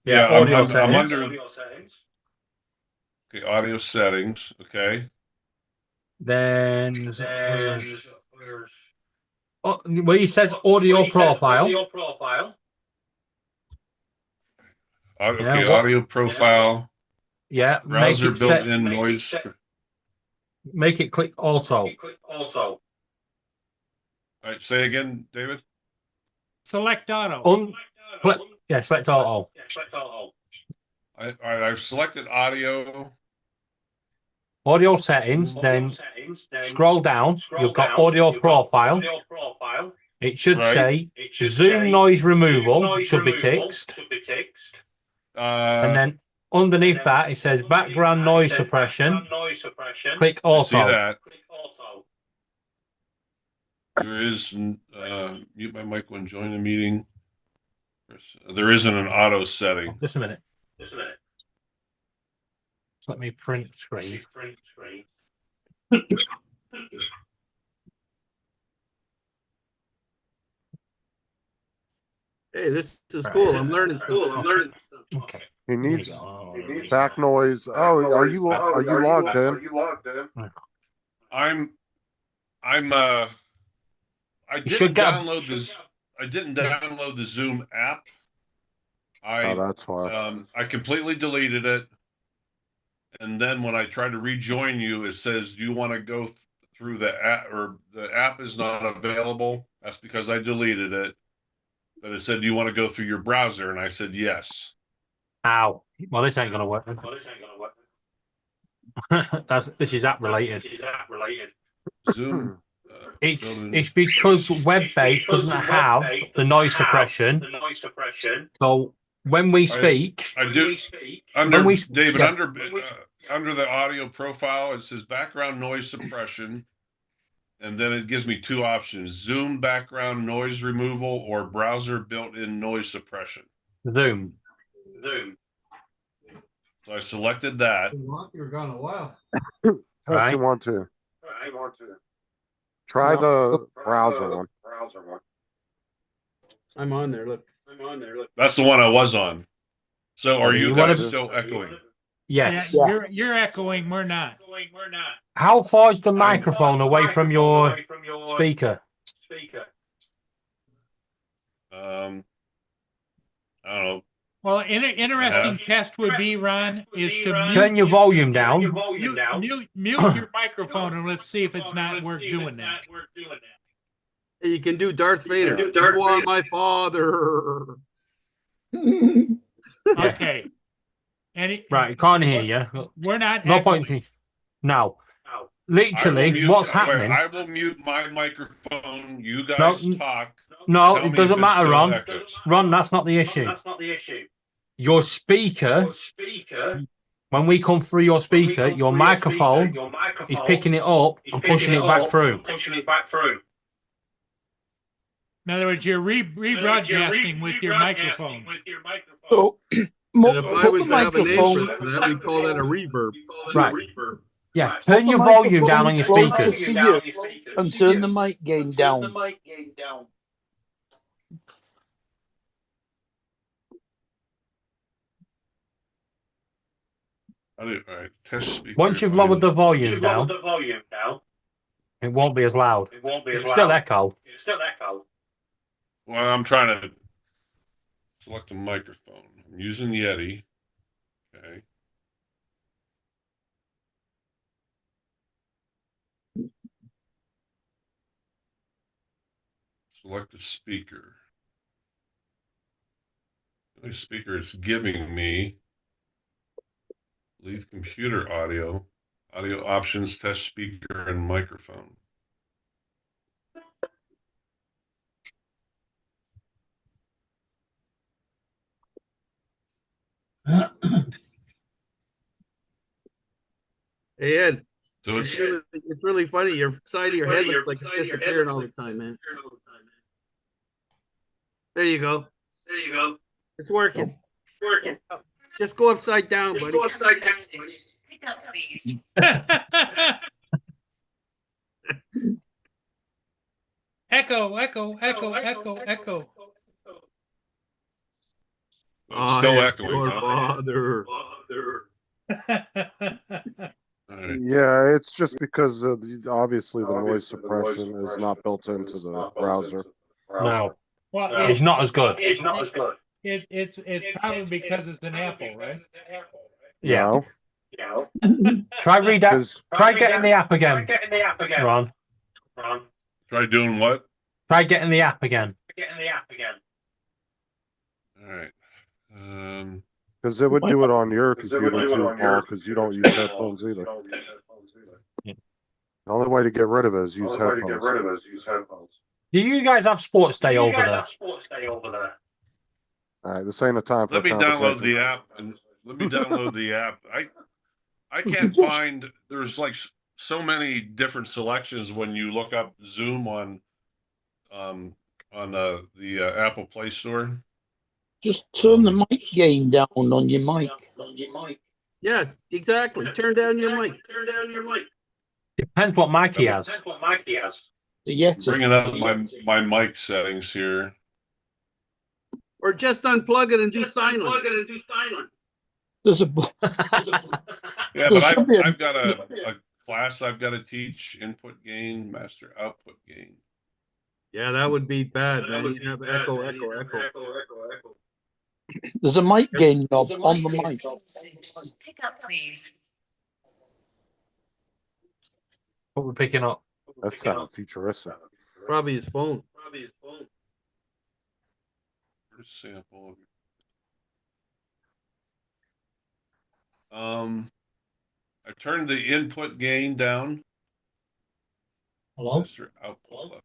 Yeah, audio I'm settings. under. Okay, audio settings. Okay. Then where he says audio profile. Okay, Yeah, what- audio profile. Yeah, Browser built-in noise. Make it click auto. All right, say again, David. Select auto. Yeah, select auto. I've selected audio. Audio settings, then scroll down. You've got audio profile. It should say zoom noise removal should be ticked. And then underneath that, it says background noise suppression. Click I see auto. that. There is mute my mic when joining the meeting. There isn't an auto setting. Just a minute. Let me print screen. Hey, this is cool. I'm learning stuff. Okay. He needs back noise. Oh, are you logged in? I should didn't get download this. I didn't download the Zoom app. That's why. I completely deleted it. And then when I try to rejoin you, it says, do you want to go through the app, or the app is not available? That's because I deleted it. But it said, do you want to go through your browser? And I said, yes. Ow. Well, this ain't going to work. This is app related. Zoom. It's because web-based doesn't have the noise suppression. So when we speak, I do. David, under the audio profile, it says background noise suppression, and then it gives me two options: Zoom background noise removal or browser built-in noise suppression. Zoom. So I selected that. You're gone a while. Testing 1, 2. Try the browser one. I'm on there. Look. That's the one I was on. So are you guys to- still echoing? Yes. Yeah, you're echoing. We're not. How far is the microphone away from your speaker? I don't know. Well, an interesting test would be, Ron, is to Turn your volume down. mute your microphone, and let's see if it's not worth doing that. Hey, you can do Darth Vader. You are my father. Okay. Right, can't hear you. We're not. No echoing. point. No. Literally, what's happening? I will mute my microphone. You guys talk. No, Tell it me doesn't if matter, still Ron. echoes. Ron, that's not the issue. Your speaker, when we come through your speaker, your microphone is picking it up and pushing it back through. In other words, you're rebroadcasting with your microphone. So, And if I was to have a name for that, we call that a reverb. Right. Yeah, turn your volume down on your closer speakers. to you and turn the mic gain down. All right, test speaker. Once you've lowered the volume down, it won't be as loud. It's still echo. Well, I'm trying to select a microphone. I'm using Yeti. Okay. Select the speaker. The speaker it's giving me. Leave computer audio. Audio options, test speaker, and microphone. Hey, Ed. So It's really funny. Your side of your head looks like it's disappearing all the time, man. There you go. It's working. Just go upside down, buddy. Pick up, please. Echo. It's still I am echoing. your huh? father. All right. Yeah, it's just because obviously the noise suppression is not built into the browser. No, Well, it's not as good. It's probably because it's an Apple, right? Yeah. No? Try Because- Try getting the app again, Ron. Try doing what? Try getting the app again. getting the app again. All right. Because it would do it on your computer too, Paul, because you don't use headphones either. The only way to get rid of it is use headphones. Do you guys have sports day over there? All right, this ain't a time for Let me a download conversation. the app and let me download the app. I can't find. There's like so many different selections when you look up Zoom on the Apple Play Store. Just turn the mic gain down on your mic. Yeah, exactly. Turn down your mic. Depends what mic he has. The Yeti. Bringing up my mic settings here. Or just unplug it and do silent. There's a Yeah, but I've got a class I've got to teach, input gain, master output gain. Yeah, that would be bad, man. You have echo. There's a mic gain knob on the mic. Pick up, please. What we're picking up. That sounded futuristic. Probably his phone. Sample. I turned the input gain down. Hello? Master output left.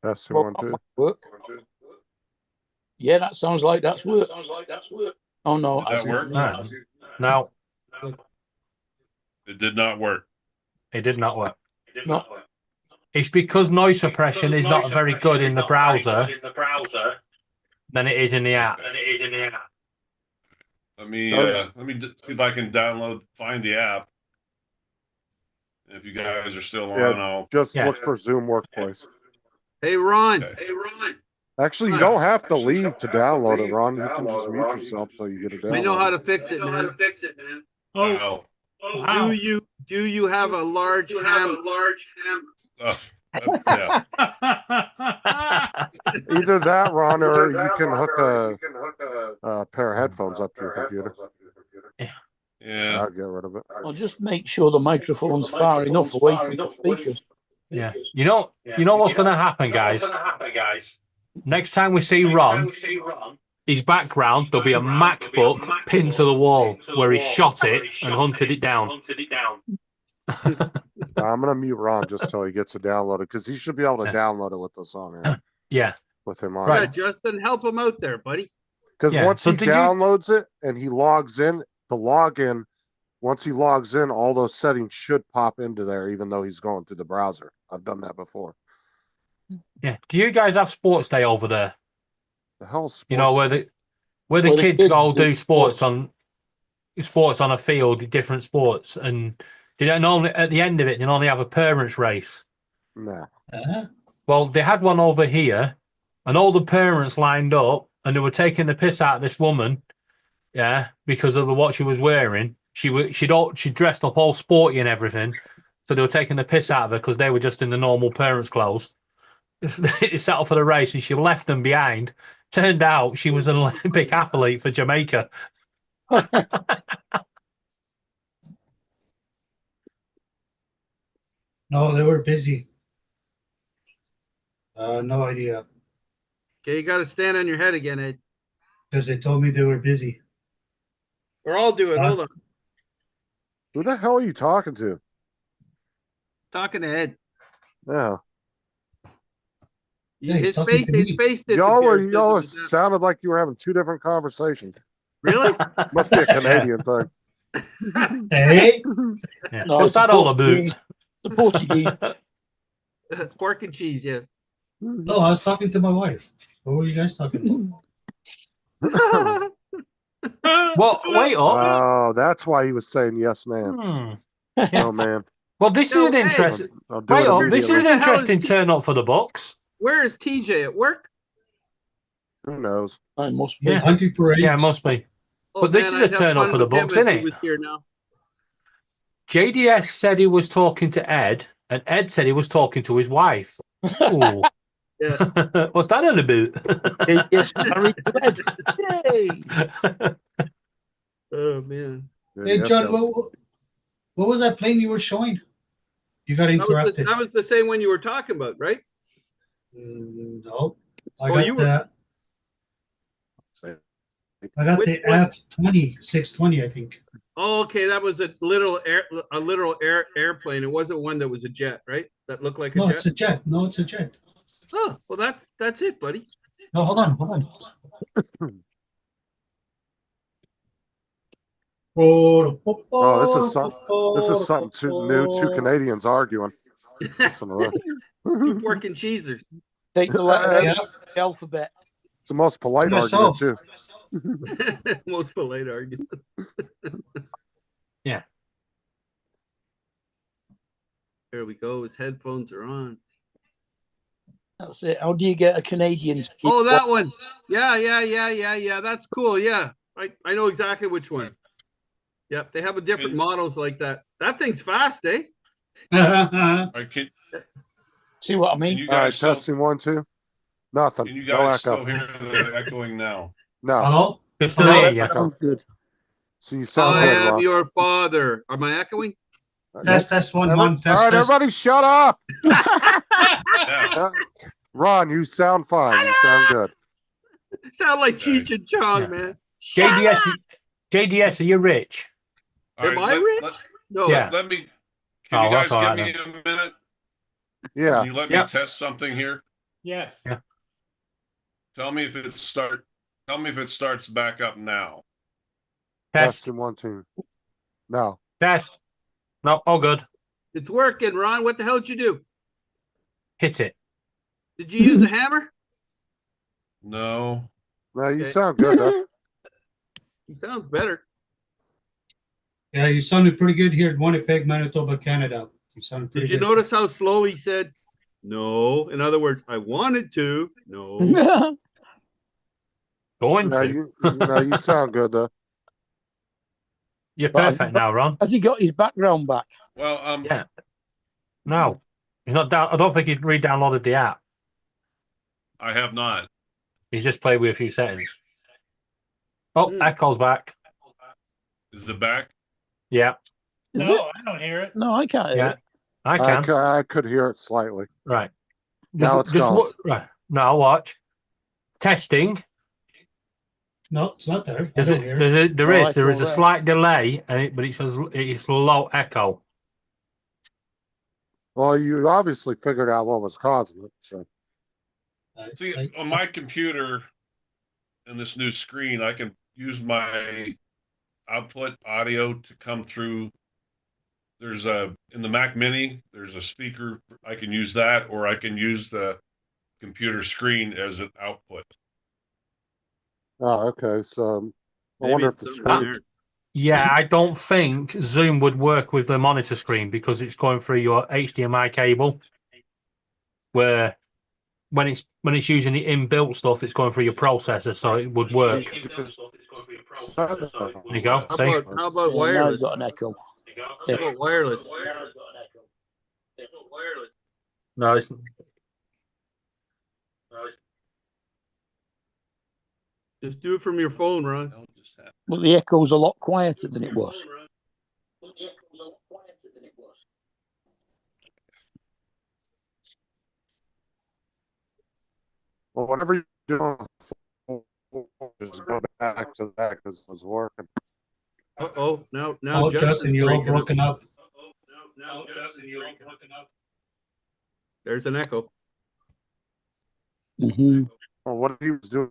That's the one too. Work. Yeah, that sounds like that's work. Oh no, Did that work? No, It did not work. it did not work. No. It's because noise suppression is not very good in the browser than it is in the app. Let me see if I can find the app. If you guys are still on, I'll just look for Zoom Workplace. Hey, Ron. Okay. Actually, you don't have to leave to download it, Ron. You can just mute yourself till you get it down. I know how to fix it, man. Oh, Do you have a large ham? Yeah. Either that, Ron, or you can hook a pair of headphones up to your computer. Yeah. I'll get rid of it. I'll just make sure the microphone's far enough away from the speakers. Yeah. You know what's going to happen, guys? Next time we see Ron, his background, there'll be a MacBook pinned to the wall where he shot it and hunted it down. I'm going to mute Ron just till he gets it downloaded because he should be able to download it with us on here. Yeah. With him on. Yeah, Justin, help him out there, buddy. Because once he downloads it and he logs in, once he logs in, all those settings should pop into there, even though he's going through the browser. I've done that before. Yeah. Do you guys have sports day over there? The hell sports? You know, where the kids go do sports on a field, different sports, and they don't normally at the end of it they only have a parents race. No. Well, they had one over here, and all the parents lined up, and they were taking the piss out of this woman, yeah, because of what she was wearing. She dressed up all sporty and everything, so they were taking the piss out of her because they were just in the normal parents' clothes. They set up for the race, and she left them behind. Turned out she was an Olympic athlete for Jamaica. No, they were busy. No idea. Okay, you got to stand on your head again, Ed. Because they told me they were busy. Or I'll do it. Hold on. Who the hell are you talking to? Talking to Ed. Yeah. His face disappeared. Y'all sounded like you were having two different conversations. Really? Must be a Canadian thing. Hey. Yeah. No, what's that all about? The Portuguese. Pork and cheese, yes. No, I was talking to my wife. What were you guys talking about? Well, wait up. Oh, that's why he was saying yes, man. Oh, man. Well, this is an interesting. Wait up. This is an interesting turn up for the Bucks. Where is TJ at work? Who knows? I must be. He's hunting for eggs. Yeah, it must be. But this is a turn up for the Bucks, isn't it? JDS said he was talking to Ed, and Ed said he was talking to his wife. Ooh. Yeah. What's that all about? Yes, married to Ed. Yay. Oh man. Hey, John, what was that plane you were showing? You got interrupted. That was the same one you were talking about, right? No. I Oh, got you were- the Which one? F-20, 620, I think. Oh, okay, that was a literal airplane. It wasn't one that was a jet, right? That looked like a No, jet. it's a jet. No, it's a jet. Oh, well, that's it, buddy. No, hold on. Oh, this is something too new. Two Canadians arguing. Listen to that. Two pork and cheesers. Take the letter A Yeah. of the alphabet. It's the most polite argument myself. too. Most polite argument. Yeah. There we go. His headphones are on. That's it. How do you get a Canadian? To keep Oh, that one. Yeah. That's cool. Yeah. I know exactly which one. Yep. They have a different models like that. That thing's fast, eh? I can. See what I Can mean? you All right, guys still, testing 1, 2. Nothing. can you No guys echo. still hear the echoing now? No. Hello? It's still No here, echo. yeah. Sounds good. So you sound I good, am Ron. your father. Am I echoing? Test 1 1. All Test right, test. everybody, shut up. Yeah. Ron, you sound fine. You sound good. Sound like Cheech and Chong, Yeah. man. JDS, are you rich? All Am right, I rich? No. Yeah. Let me. Can Oh, you guys that's all give right me a minute? Yeah. Can you let me Yep. test something here? Yes. Yeah. Tell me if it starts back up now. Test. Testing 1, 2. No. Test. No, all good. It's working, Ron. What the hell did you do? Hit it. Did you use a hammer? No. No, you Okay. sound good though. He sounds better. Yeah, you sounded pretty good here at Winnipeg, Manitoba, Canada. You sounded pretty Did you good. notice how slow he said no? In other words, I wanted to. No. Going No, to. you sound good though. You're perfect now, Ron. Has he got his background back? Well, Yeah. No. He's not down. I don't think he's re-downloaded the app. I have not. He's just played with a few settings. Oh, Hmm. echo's back. Is it back? Yeah. Is No, it? I don't hear it. No, I can't hear Yeah. it. I can. I could hear it slightly. Right. Now it's gone. Right. Now watch. Testing. No, it's not there. I There don't hear it. is I there is call a that. slight delay, but it says it's low echo. Well, you obviously figured out what was causing it. So See, on my computer and this new screen, I can use my output audio to come through. There's in the Mac Mini, there's a speaker. I can use that, or I can use the computer screen as an output. oh, okay. So I Maybe wonder if it's the something screen. there. Yeah, I don't think Zoom would work with the monitor screen because it's going through your HDMI cable. Where when it's using the inbuilt stuff, it's going through your processor, so it would work. There you go. How See? about Yeah, now wireless? he's got an echo. How about wireless? No, it's Just do it from your phone, Ron. But the echo's a lot quieter than it was. Well, whatever you're doing, just go back to that because it was working. Uh-oh. Now Oh, Justin, you're all broken up. There's an echo. Mm-hmm. Well, what he was doing,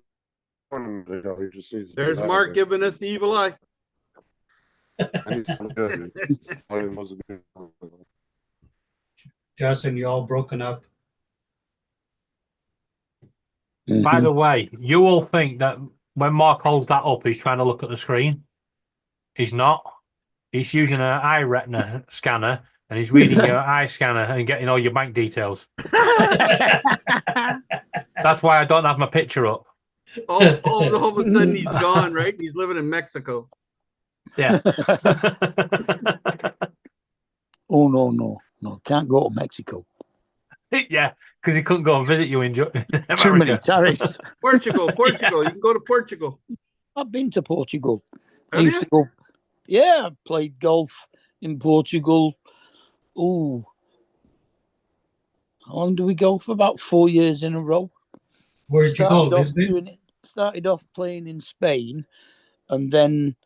you know, he just needs to do There's that Mark again. giving us the evil eye. And he's good. He wasn't good. Justin, you're all broken up. By the way, you all think that when Mark holds that up, he's trying to look at the screen. He's not. He's using an eye retina scanner and he's reading your eye scanner and getting all your bank details. That's why I don't have my picture up. All of a sudden he's gone, right? He's living in Mexico. Yeah. Oh, no. Can't go to Mexico. Yeah, because he couldn't go and visit you in Too many America. tariffs. Portugal. You can go to Portugal. I've been to Portugal. I Have used you? to go. Yeah, I played golf in Portugal. Oh, how long do we go for? About 4 years in a row. Where did you go, Started off Lisbon? doing it. Started off playing in Spain, and then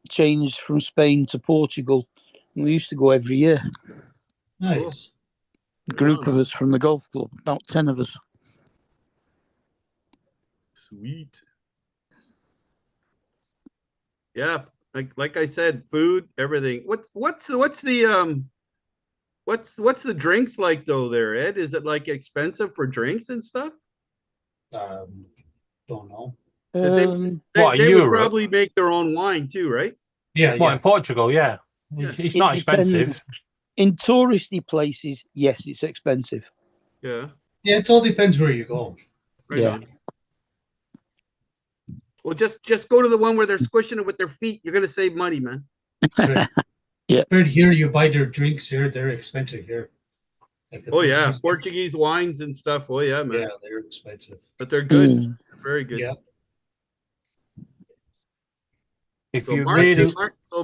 changed from Spain to Portugal. We used to go every year. Nice. A group of us from the golf club, about 10 of us. Sweet. Yeah, like I said, food, everything. What's the drinks like though there, Ed? Is it like expensive for drinks and stuff? Don't know. 'Cause they What, would Europe? probably make their own wine too, right? Yeah, Well, in Portugal, yeah. It's not expensive. In touristy places, yes, it's expensive. Yeah. Yeah, it all depends where you go. Right on. Well, just go to the one where they're squishing it with their feet. You're gonna save money, man. Yeah. Right here, you buy their drinks here. They're expensive here. Like the Oh yeah, Portuguese- Portuguese wines and stuff. Oh yeah, man. Yeah, they're expensive. But they're good. Mm. They're very good. Yeah. If So, you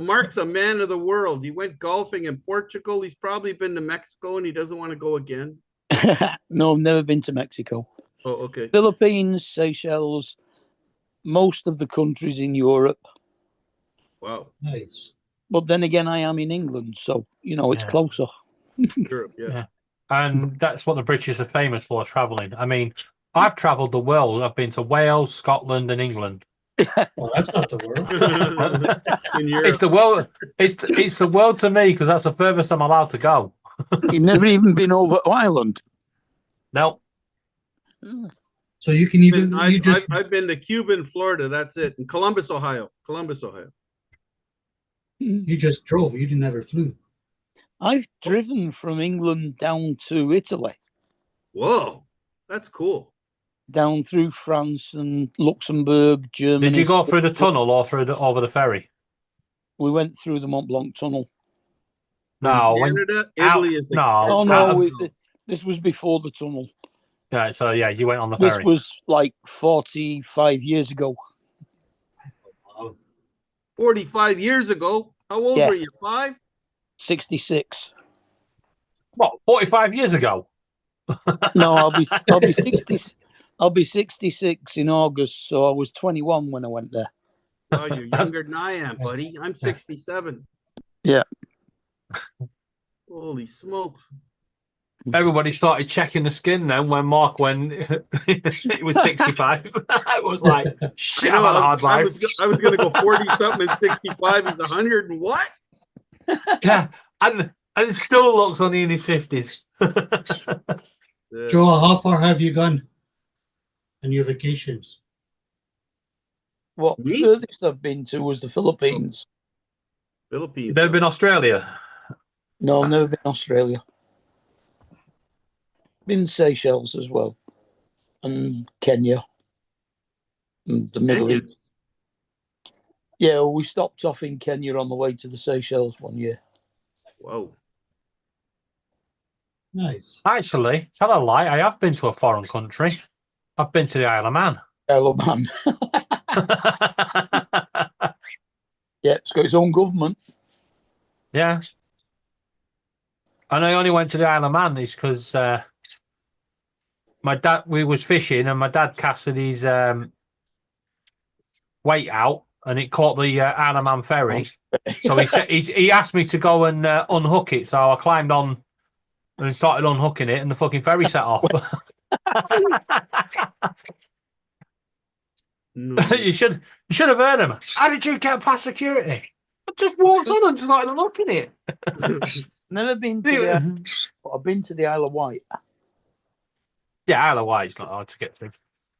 Mark's a man of the world. He went golfing in Portugal. He's probably been to Mexico and he doesn't want to go again. No, I've never been to Mexico. Oh, okay. Philippines, Seychelles, most of the countries in Europe. Wow. Nice. But then again, I am in England, so it's Yeah. closer. Europe, yeah. And that's what the British are famous for, traveling. I mean, I've traveled the world. I've been to Wales, Scotland, and England. Well, that's not the world. It's the world. It's the world to me because that's the furthest I'm allowed to go. You've never even been over to Ireland. No. So you can even I've been to Cuba and Florida. That's it. And Columbus, Ohio. You just drove. You didn't ever flew. I've driven from England down to Italy, Whoa, that's cool. down through France and Luxembourg, Germany. Did you go through the tunnel or over the ferry? We went through the Mont Blanc tunnel. No, Canada, Italy is expensive. Oh no, this was before the tunnel. Yeah, so yeah, you went on the This ferry. was like 45 years ago. 45 years ago. How old Yeah. were you? 5? 66. What? 45 years ago? No, I'll be 60. I'll be 66 in August, so I was 21 when I went there. Oh, you're younger than I am, buddy. I'm 67. Yeah. Holy smokes. Everybody started checking the skin then when Mark went. It was 65. It was like, shit, I know, I've had a hard I life. was going to go 40 something and 65. He's 100 and what? Yeah, and still looks only in his 50s. Joe, how far have you gone on your vacations? What the furthest I've been to was the Philippines. Philippines. They've been Australia. No, I've never been to Australia. Been Seychelles as well, and Kenya, and the Middle Kenya? East. Yeah, well, we stopped off in Kenya on the way to the Seychelles one year. Whoa. Nice. Actually, tell a lie, I have been to a foreign country. I've been to the Isle of Man. Isle of Man. Yeah, it's got its own government. Yeah. And I only went to the Isle of Man is because we was fishing and my dad casted his weight out and it caught the Isle of Man ferry. So he said he asked me to go and unhook it. So I climbed on and started unhooking it and the fucking ferry set off. You should have heard him. How did you get past security? I just walked on and started unhooking it. Never been to the. I've been to the Isle of Wight. Yeah, Isle of Wight's not hard to get through.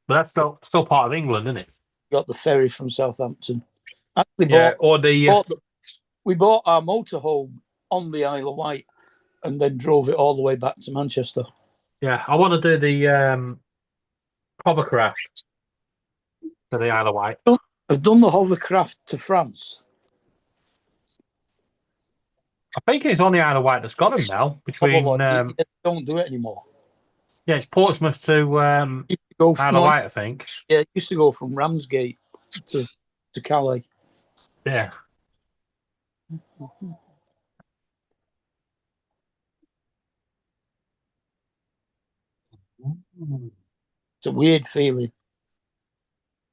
But that's still part of England, isn't it? Got the ferry from Southampton. Actually Yeah, or the we bought our motorhome on the Isle of Wight and then drove it all the way back to Manchester. yeah. I want to do the hovercraft to the Isle of Wight. I've done the hovercraft to France. I think it's on the Isle of Wight that's got him now. Between Don't do it anymore. yeah, it's Portsmouth to Isle of Wight, I think. Yeah, it used to go from Ramsgate to Calais. Yeah. It's a weird feeling.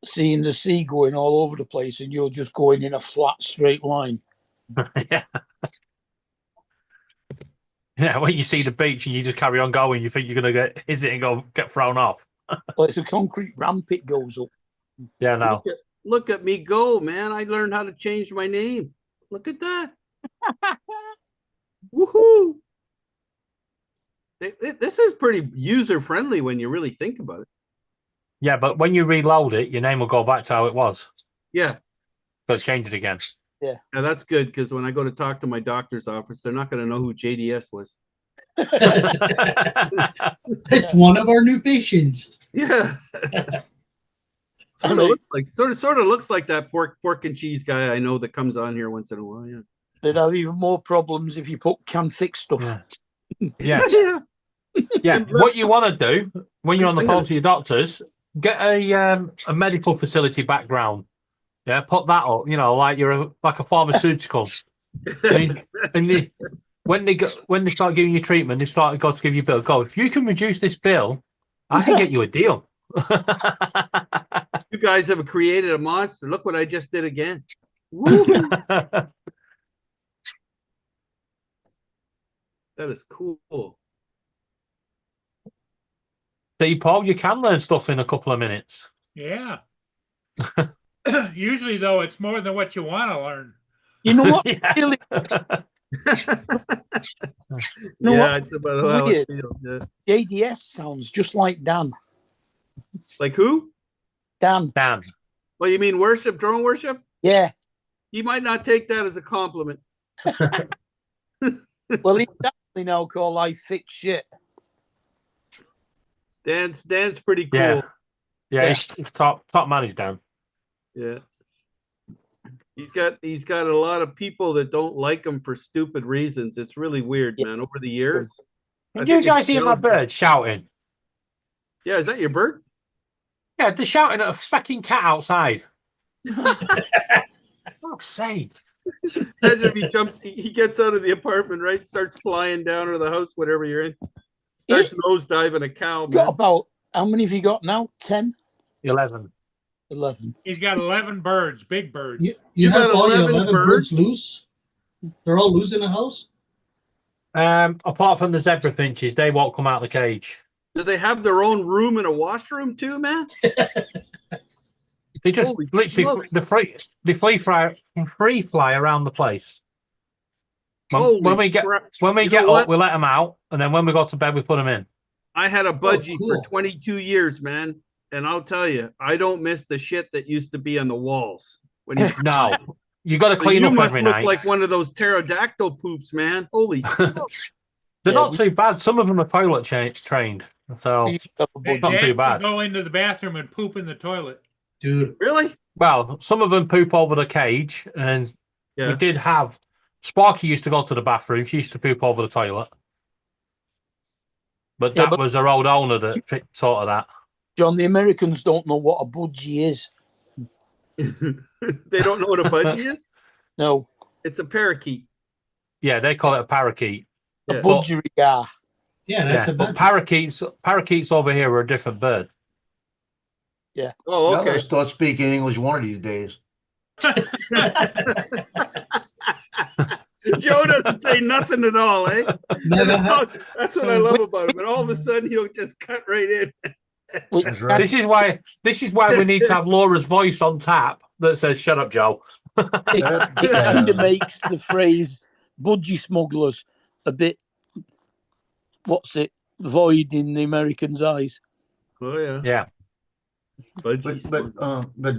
Seeing the sea going all over the place and you're just going in a flat, straight line. Yeah. Yeah, when you see the beach and you just carry on going, you think you're gonna hit it and get thrown off. Well, it's a concrete ramp it goes up. Yeah, no. Look at me go, man. I learned how to change my name. Look at that. Woohoo. This is pretty user friendly when you really think about it. Yeah, but when you reload it, your name will go back to how it was. Yeah. But change it again. Yeah. Yeah, that's good because when I go to talk to my doctor's office, they're not going to know who JDS was. It's one of our new patients. Yeah. Sort of looks like that pork and cheese guy I know that comes on here once in a while. Yeah. They'd have even more problems if you put can fix stuff. Yeah. Yeah. Yeah. What you want to do when you're on the phone to your doctors, get a medical facility background. Yeah, put that up. You know, like you're like a pharmaceutical. and when they start giving you treatment, they start got to give you a bill. Go, if you can reduce this bill, I can get you a deal. You guys have created a monster. Look what I just did again. That is cool. See, Paul, you can learn stuff in a couple of minutes. Yeah. Usually, though, it's more than what you want to learn. You know what? Yeah. Really, Yeah, it's about how weird. it feels. Yeah. JDS sounds just like Dan. Like who? Dan. Well, you mean worship, drone worship? Yeah. He might not take that as a compliment. Well, he's definitely now called I Fix Shit. Dan's pretty cool. Yeah. Yeah, he's top man is Dan. Yeah. He's got a lot of people that don't like him for stupid reasons. It's really weird, man. Over the years. Did you guys hear my bird shouting? Yeah, is that your bird? Yeah, they're shouting at a fucking cat outside. Fuck's sake. Imagine if he jumps, he gets out of the apartment, right? Starts flying down or the house, whatever you're in. Starts nosediving a cow, Got man. about, how many have you got now? 10? 11. 11. He's got 11 birds, big birds. You have got all your 11 11 birds loose? They're all loose in the house? Apart from the zebra finches, they won't come out of the cage. Do they have their own room and a washroom too, man? They just Holy literally smokes. they free fly around the place. When we get up, we let them out, and then when we go to bed, we put them in. I had a budgie cool. for 22 years, man. And I'll tell you, I don't miss the shit that used to be on the walls. When you No, you got to So clean you up must every look night. like one of those pterodactyl poops, man. Holy smokes. They're not too bad. Some of them are toilet trained, so Hey, not Jack too will bad. go into the bathroom and poop in the toilet. Dude. Really? Well, some of them poop over the cage, and Yeah. we did have Sparky used to go to the bathroom. She used to poop over the toilet, but that was her old owner that sort of that. John, the Americans don't know what a budgie is. They don't know what a budgie is? No. It's a parakeet. Yeah, they call it a parakeet. A budgerigar. Yeah, that's a but parakeets over here are a different bird. Yeah. Oh, Y'all okay. gotta start speaking English one of these days. Joe doesn't say nothing at all, eh? That's what I love about him. And all of a sudden, he'll just cut right in. That's right. This is why we need to have Laura's voice on tap that says "Shut up, Joe." It kind of makes the phrase budgie smugglers a bit, void in the Americans' eyes. Oh, yeah. Yeah. But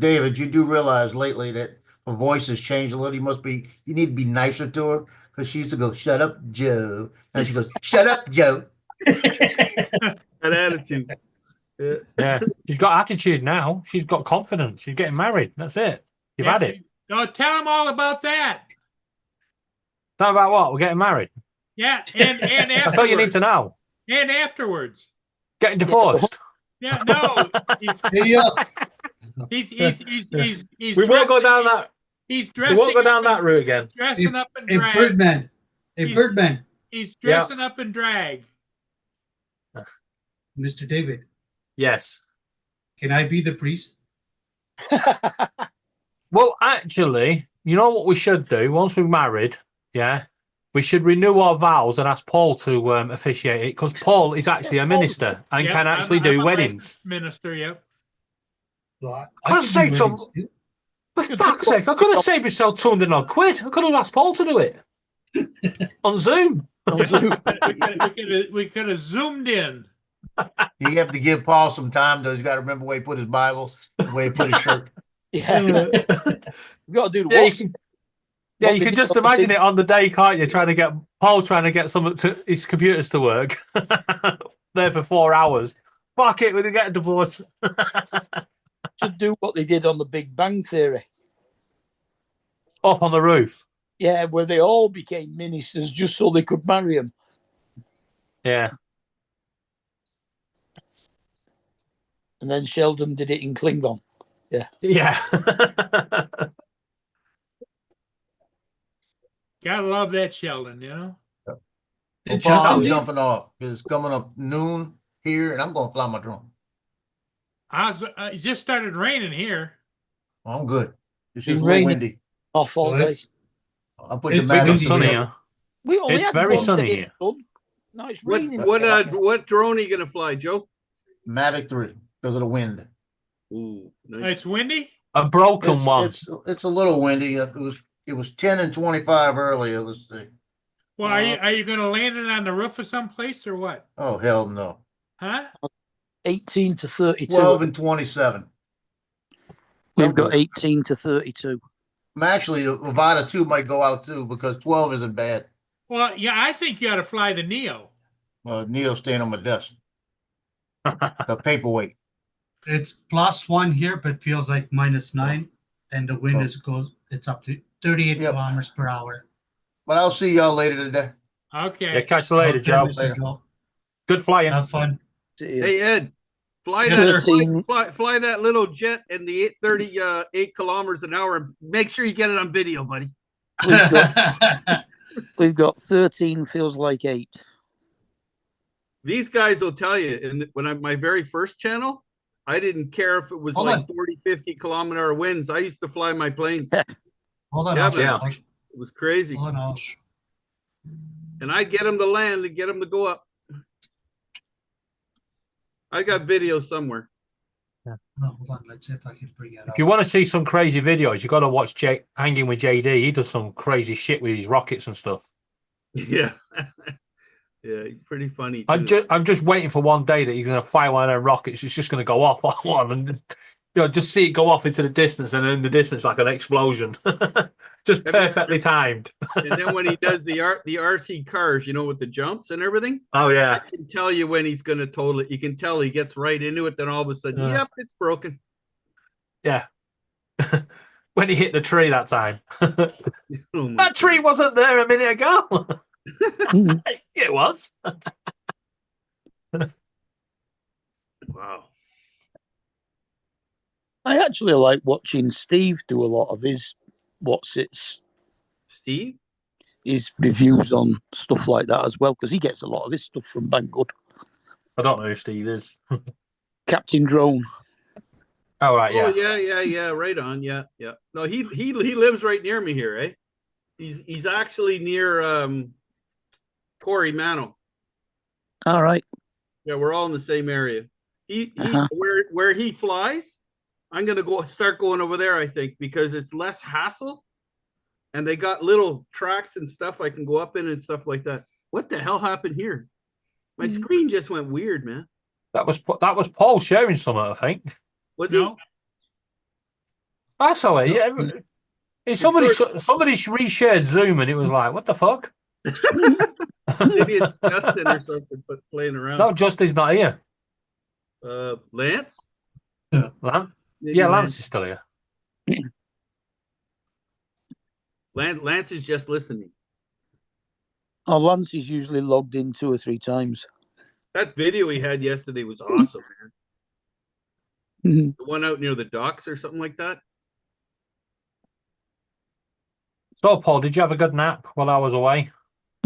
David, you do realize lately that her voice has changed a little. You need to be nicer to her because she used to go, "Shut up, Joe." Now she goes, "Shut up, Joe." That attitude. Yeah, she's got attitude now. She's got confidence. She's getting married. That's it. You've had it. Oh, tell them all about that. Talk about what? We're getting married. Yeah, and afterwards. That's all you need to know. And afterwards. Getting divorced. Yeah, no. He's We won't go down that. He's We dressing. won't go down that route again. Dressing up in Hey, drag. Birdman. Hey, Birdman. He's dressing up in drag. Mr. David. Yes. Can I be the priest? Well, actually, you know what we should do once we're married? Yeah, we should renew our vows and ask Paul to officiate it because Paul is actually a minister and Yep, can actually I'm do a weddings. licensed minister. Yep. Well, I could have saved some. weddings too. For fuck's sake, I could have saved myself 200 odd quid. I could have asked Paul to do it on Zoom. We could have zoomed in. You have to give Paul some time, though. He's got to remember where he put his Bible, where he put his shirt. Yeah. You've got to do the Yeah, watch. you can just imagine it on the day, can't you? Trying to get Paul trying to get some to his computers to work there for 4 hours. Fuck it, we're gonna get a divorce. To do what they did on the Big Bang Theory. Up on the roof. Yeah, where they all became ministers just so they could marry him. Yeah. And then Sheldon did it in Klingon. Yeah. Yeah. Gotta love that Sheldon, you know? Well, Did Paul, Justin I'm leave? jumping off. It's coming up noon here, and I'm going to fly my drone. It just started raining here. Well, I'm good. It's Been just a little raining windy. off all day. I'll put the It's Mavic windy sunny here. up. We only It's had very one sunny day here. of sun. No, it's What raining. what drone are you gonna fly, Joe? Mavic 3 because of the wind. Ooh, nice. It's windy? A broken one. It's a little windy. It was 10 and 25 earlier. Let's see. Well, are you going to land it on the roof of some place or what? Oh hell no. Huh? 18 to 32. 12 and 27. We've got 18 to 32. I'm actually Avada 2 might go out too because 12 isn't bad. Well, yeah, I think you ought to fly the Neo. Neil's staying on my desk. The paperweight. It's +1 here, but feels like -9. And the wind it's up to 38 kilometers per hour. But I'll see y'all later today. Okay. Yeah, catch you later, Okay, Joe. Mr. Joe. Good flying. Have fun. Hey Ed, fly Yes, that sir. fly that little jet in the 38 kilometers an hour and make sure you get it on video, buddy. We've got 13 feels like 8. These guys will tell you. And when my very first channel, I didn't care if it was Hold like on. 40, 50 kilometer winds. I used to fly my planes. Hold on. Yeah, I'll- man. It was crazy. Hold on. And I'd get them to land and get them to go up. I got video somewhere. Oh, hold on. Let's see if I can bring it If up. you want to see some crazy videos, you got to watch Hanging with JD. He does some crazy shit with his rockets and stuff. Yeah. Yeah, he's pretty funny. I'm just waiting for one day that he's going to fire one of them rockets. It's just going to go off on one, and just see it go off into the distance, and in the distance like an explosion, just perfectly timed. And then when he does the RC cars, with the jumps and everything. Oh yeah, I can tell you when he's going to totally. You can tell he gets right into it. Then all of a sudden, Yeah. yep, it's broken. yeah. When he hit the tree that time, Oh my that tree wasn't there a minute ago. It was. Wow. I actually like watching Steve do a lot of his Steve? his reviews on stuff like that as well, because he gets a lot of his stuff from Banggood. I don't know who Steve is. Captain Drone. Oh right, yeah. Oh yeah. Right on. Yeah. No, he lives right near me here, eh? He's actually near Corey Mano. All right. Yeah, we're all in the same area. He Uh-huh. where he flies, I'm gonna start going over there, I think, because it's less hassle, and they got little tracks and stuff I can go up in and stuff like that. What the hell happened here? My screen just went weird, man. That was Paul sharing something, I think. Was No. That's all right. Yeah. Somebody reshared Zoom, and it was like, what the fuck? Maybe it's Justin or something, but playing around. No, Justin's not here. Lance? Lance? Maybe Yeah, Lance is still here. Lance is just listening. Oh, Lance is usually logged in 2 or 3 times. That video he had yesterday was awesome, man. Mhm. The one out near the docks or something like that. So, Paul, did you have a good nap while I was away?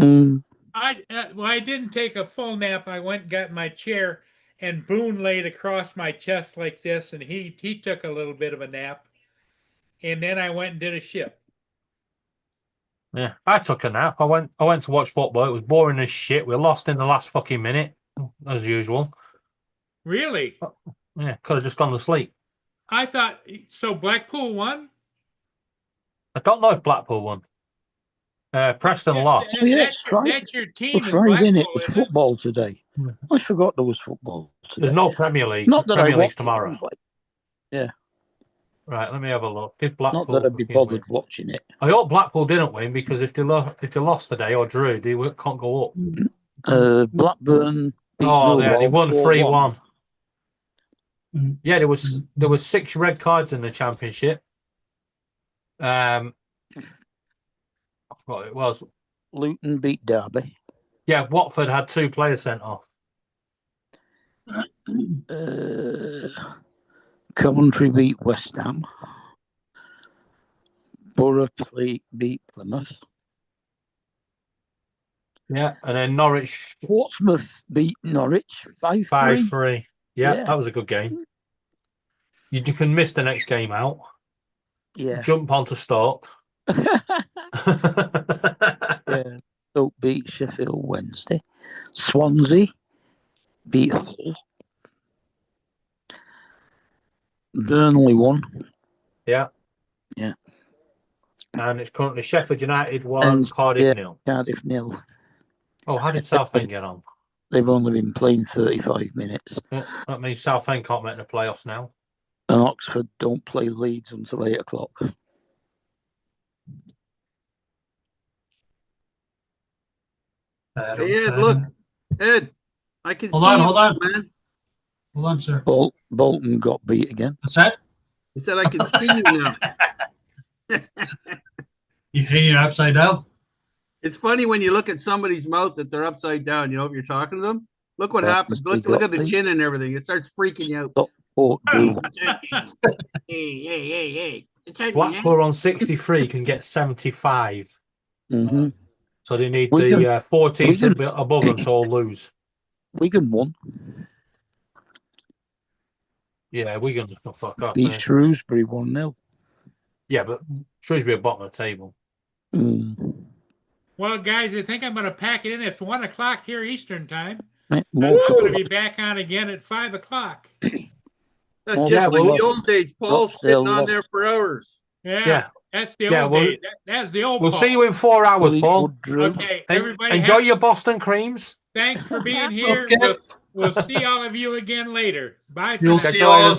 Mm. I didn't take a full nap. I went and got in my chair and Boone laid across my chest like this, and he took a little bit of a nap, and then I went and did a ship. Yeah, I took a nap. I went to watch football. It was boring as shit. We lost in the last fucking minute, as usual. Really? Yeah, could have just gone to sleep. I thought so. Blackpool won. I don't know if Blackpool won. Preston lost. Oh, yeah, That's your team. It's is Friday, Blackpool, innit? It's isn't it? football today. I forgot there was football today. There's no Premier League. Not that Premier I League's watch it, tomorrow. but- Yeah, Right, let me have a look. Did Blackpool not that I'd be fucking bothered win? watching it. I hope Blackpool didn't win because if they lost today or drew, they can't go up. Blackburn. beat Oh, yeah, they Millwall won 4-1. 3-1. Yeah, there was 6 red cards in the championship. What it was? Luton beat Derby. Yeah, Watford had 2 players sent off. Coventry beat West Ham. Borough beat Plymouth. Yeah, and then Norwich Portsmouth beat Norwich 5-3. 5-3. Yeah, Yeah. that was a good game. You can miss the next game out. Yeah. Jump onto Stoke. Yeah. Stoke beat Sheffield Wednesday. Swansea beat Hull. Burnley won. Yeah. Yeah. And it's currently Sheffield United 1, And, Cardiff yeah, 0. Cardiff 0. Oh, how did Southend get on? They've only been playing 35 minutes. Yeah, that means Southend can't make the playoffs now. And Oxford don't play Leeds until 8 o'clock. Hey, Ed, look. Ed, I can Hold see on, you, hold on. man. Hold on, sir. Bolton got beat again. What's that? He said I can see you now. You hanging upside down? It's funny when you look at somebody's mouth that they're upside down, you know, if you're talking to them. Look what That happens. must be Look at the got chin and everything. It starts freaking you out. Hey. Blackpool on 63 can get 75. Mm-hmm. So they need Wigan- the 14 Wigan- above them to all lose. Wigan won. Yeah, Wigan can fuck off. Beat eh? Shrewsbury 1-0. Yeah, but Shrewsbury at bottom of the table. Mm. Well, guys, I think I'm going to pack it in. It's 1 o'clock here Eastern time. Right, I'm more going to cool. be back on again at 5 o'clock. That's Well, just yeah, like we the lost- old days. Paul's Rochdale sitting on lost. there for hours. Yeah, that's the Yeah, old well, days. That's the old We'll Paul. see you in 4 hours, Paul. Okay, everybody Enjoy have- your Boston creams. Thanks for being here. Okay. We'll see all of you again later. Bye for You'll now. see all